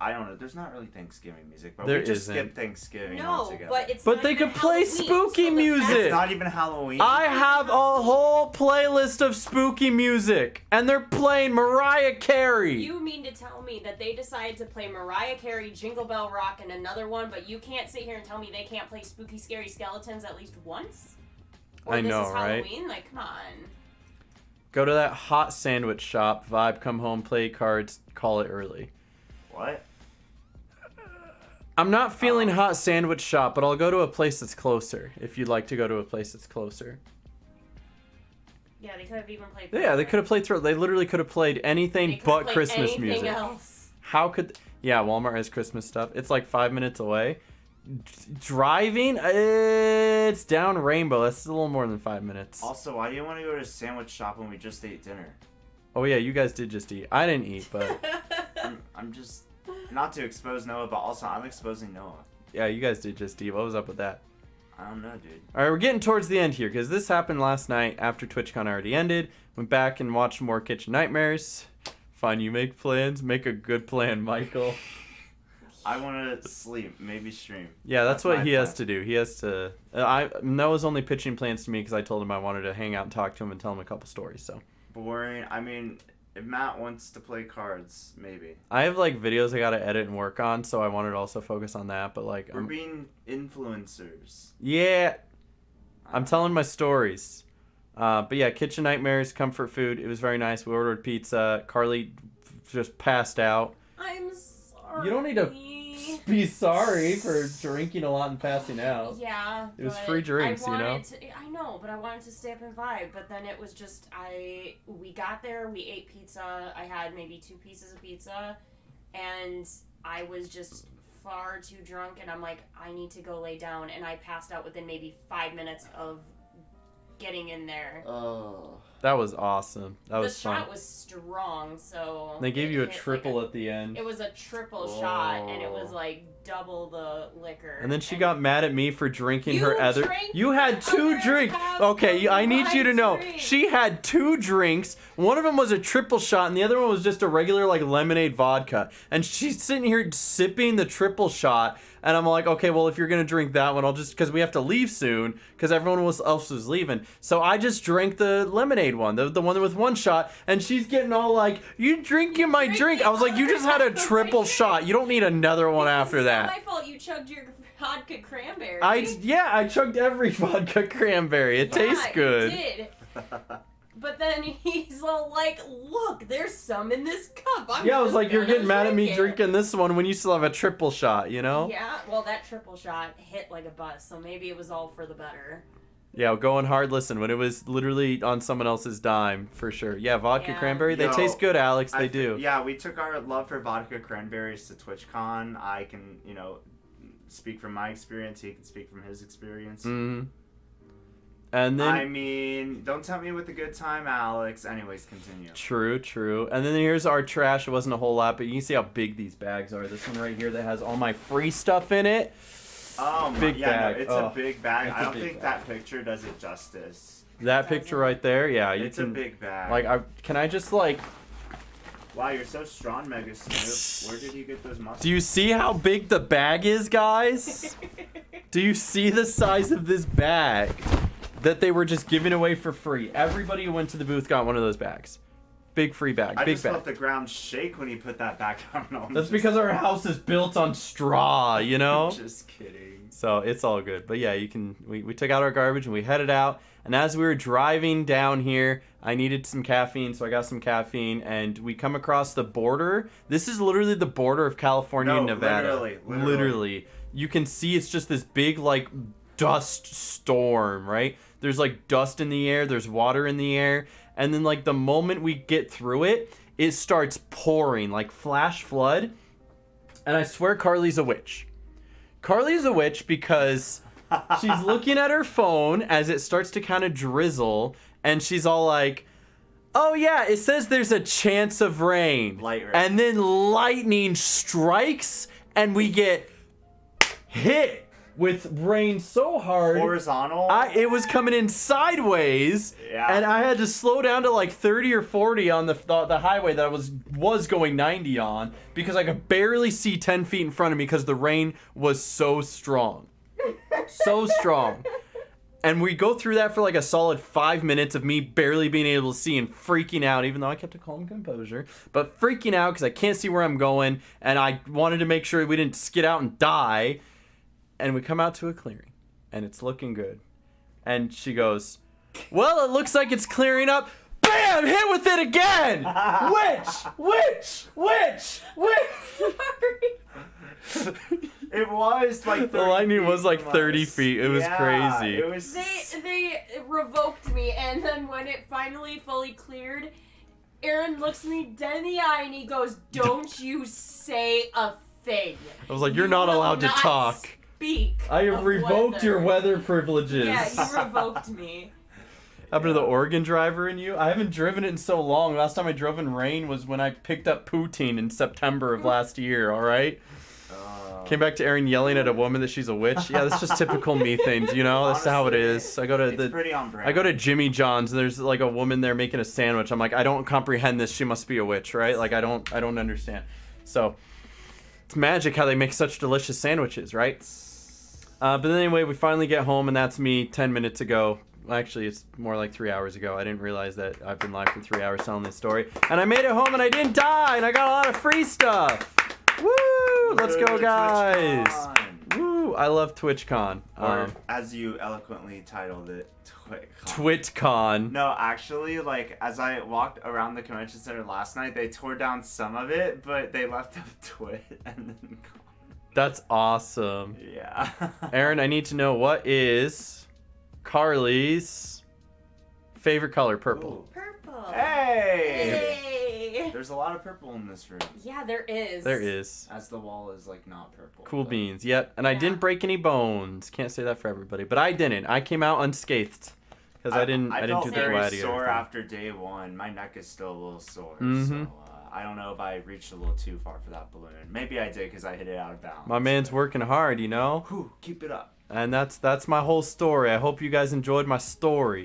I don't know, there's not really Thanksgiving music, but we just skip Thanksgiving altogether.
But they could play spooky music.
It's not even Halloween.
I have a whole playlist of spooky music, and they're playing Mariah Carey.
You mean to tell me that they decided to play Mariah Carey, Jingle Bell Rock, and another one, but you can't sit here and tell me they can't play Spooky Scary Skeletons at least once? Or
I know,
this is
right?
Halloween? Like, come on.
Go to that hot sandwich shop, vibe, come home, play cards, call it early.
What?
I'm not feeling hot sandwich shop, but I'll go to a place that's closer, if you'd like to go to a place that's closer.
Yeah, they could have even played...
Yeah, they could have played... They literally could have played anything but Christmas music.
Else.
How could... Yeah, Walmart has Christmas stuff. It's like 5 minutes away. Driving, it's down Rainbow. That's a little more than 5 minutes.
Also, why do you want to go to a sandwich shop when we just ate dinner?
Oh yeah, you guys did just eat. I didn't eat, but
I'm just not to expose Noah, but also I'm exposing Noah.
Yeah, you guys did just eat. What was up with that?
I don't know, dude.
All right, we're getting towards the end here because this happened last night after TwitchCon already ended. Went back and watched more Kitchen Nightmares. Fine, you make plans. Make a good plan, Michael.
I want to sleep, maybe stream.
Yeah, that's what he has to do. He has to... Noah's only pitching plans to me because I told him I wanted to hang out and talk to him and tell him a couple stories, so...
Boring. I mean, If Matt wants to play cards, maybe.
I have like videos I gotta edit and work on, so I wanted to also focus on that. But like,
we're being influencers.
Yeah, I'm telling my stories. But yeah, Kitchen Nightmares, comfort food. It was very nice. We ordered pizza. Carly just passed out.
I'm sorry.
You don't need to be sorry for drinking a lot and passing out.
Yeah.
It was free drinks, you know?
I know, but I wanted to stay up and vibe. But then it was just, we got there, we ate pizza. I had maybe 2 pieces of pizza. And I was just far too drunk. And I'm like, I need to go lay down. And I passed out within maybe 5 minutes of getting in there.
Oh. That was awesome. That was fun.
The shot was strong, so...
They gave you a triple at the end.
It was a triple shot, and it was like double the liquor.
And then she got mad at me for drinking her other... You had 2 drinks! Okay, I need you to know. She had 2 drinks. One of them was a triple shot, and the other one was just a regular, like, lemonade vodka. And she's sitting here sipping the triple shot, and I'm like, okay, well, if you're gonna drink that one, I'll just... Because we have to leave soon, because everyone else was leaving. So I just drank the lemonade one, the one with 1 shot, and she's getting all like, you drinking my drink. I was like, you just had a triple shot. You don't need another one after that.
It's not my fault you chugged your vodka cranberry.
I chugged every vodka cranberry. It tastes good.
You did. But then he's all like, look, there's some in this cup.
I was like, you're getting mad at me drinking this one when you still have a triple shot, you know?
Yeah, well, that triple shot hit like a bus, so maybe it was all for the better.
Yeah, going hard. Listen, when it was literally on someone else's dime, for sure. Yeah, vodka cranberry, they taste good, Alex. They do.
Yeah, we took our love for vodka cranberries to TwitchCon. I can, speak from my experience. He can speak from his experience.
Mm-hmm. And then,
I mean, don't tempt me with a good time, Alex. Anyways, continue.
True. And then here's our trash. It wasn't a whole lot, but you can see how big these bags are. This one right here that has all my free stuff in it.
Oh my,
big bag.
No, it's a big bag. I don't think that picture does it justice.
That picture right there, yeah.
It's a big bag.
Like, can I just like...
Wow, you're so strong, Mega Snoop. Where did you get those muscles?
Do you see how big the bag is, guys? Do you see the size of this bag that they were just giving away for free? Everybody who went to the booth got one of those bags. Big free bag.
I
big
just
bag.
felt the ground shake when he put that back on.
That's because our house is built on straw, you know?
Just kidding.
So it's all good. But yeah, we took out our garbage and we headed out. And as we were driving down here, I needed some caffeine, so I got some caffeine. And we come across the border. This is literally the border of California and Nevada. Literally. You can see it's just this big, like, dust storm, right? There's, like, dust in the air. There's water in the air. And then, like, the moment we get through it, it starts pouring, like flash flood. And I swear Carly's a witch. Carly's a witch because she's looking at her phone as it starts to kind of drizzle. And she's all like, oh, yeah, it says there's a chance of rain.
Light rain.
And then lightning strikes and we get hit with rain so hard.
Horizontal?
It was coming in sideways.
Yeah.
And I had to slow down to like 30 or 40 on the highway that I was going 90 on because I could barely see 10 feet in front of me because the rain was so strong. So strong. And we go through that for like a solid 5 minutes of me barely being able to see and freaking out, even though I kept a calm composure. But freaking out because I can't see where I'm going. And I wanted to make sure we didn't skid out and die. And we come out to a clearing, and it's looking good. And she goes, well, it looks like it's clearing up. Bam! Hit with it again! Witch!
Sorry.
It was like 30
the lightning was like 30
us.
feet. It was crazy.
It was...
They revoked me, and then when it finally fully cleared, Aaron looks me dead in the eye, and he goes, don't you say a thing.
I was like, you're not allowed to talk.
Speak.
I have revoked your weather privileges.
Yeah, you revoked me.
Happened to the Oregon driver in you? I haven't driven it in so long. Last time I drove in rain was when I picked up poutine in September of last year, alright? Came back to Erin yelling at a woman that she's a witch. Yeah, that's just typical me things, you know? That's how it is. I go to Jimmy John's and there's like a woman there making a sandwich. I'm like, I don't comprehend this. She must be a witch, right? Like I don't understand. So it's magic how they make such delicious sandwiches, right? But then anyway, we finally get home and that's me 10 minutes ago. Actually, it's more like 3 hours ago. I didn't realize that I've been live for 3 hours telling this story. And I made it home and I didn't die, and I got a lot of free stuff. Woo! Let's go, guys.
TwitchCon.
Woo! I love TwitchCon.
Or, as you eloquently titled it, TwitchCon.
TwitchCon.
No, actually, like, as I walked around the convention center last night, they tore down some of it, but they left up Twit and then Con.
That's awesome.
Yeah.
Aaron, I need to know, what is Carly's favorite color? Purple.
Ooh. Purple.
Hey!
Hey!
There's a lot of purple in this room.
Yeah, there is.
There is.
As the wall is, like, not purple.
Cool
but...
beans. Yep. And I didn't break any bones. Can't say that for everybody, but I didn't. I came out unscathed because I didn't do the
felt very
gladiator
sore
thing.
after day one. My neck is still a little sore,
Mhm.
so I don't know if I reached a little too far for that balloon. Maybe I did because I hit it out of bounds.
My man's working hard, you know?
Whew, keep it up.
And that's my whole story. I hope you guys enjoyed my story.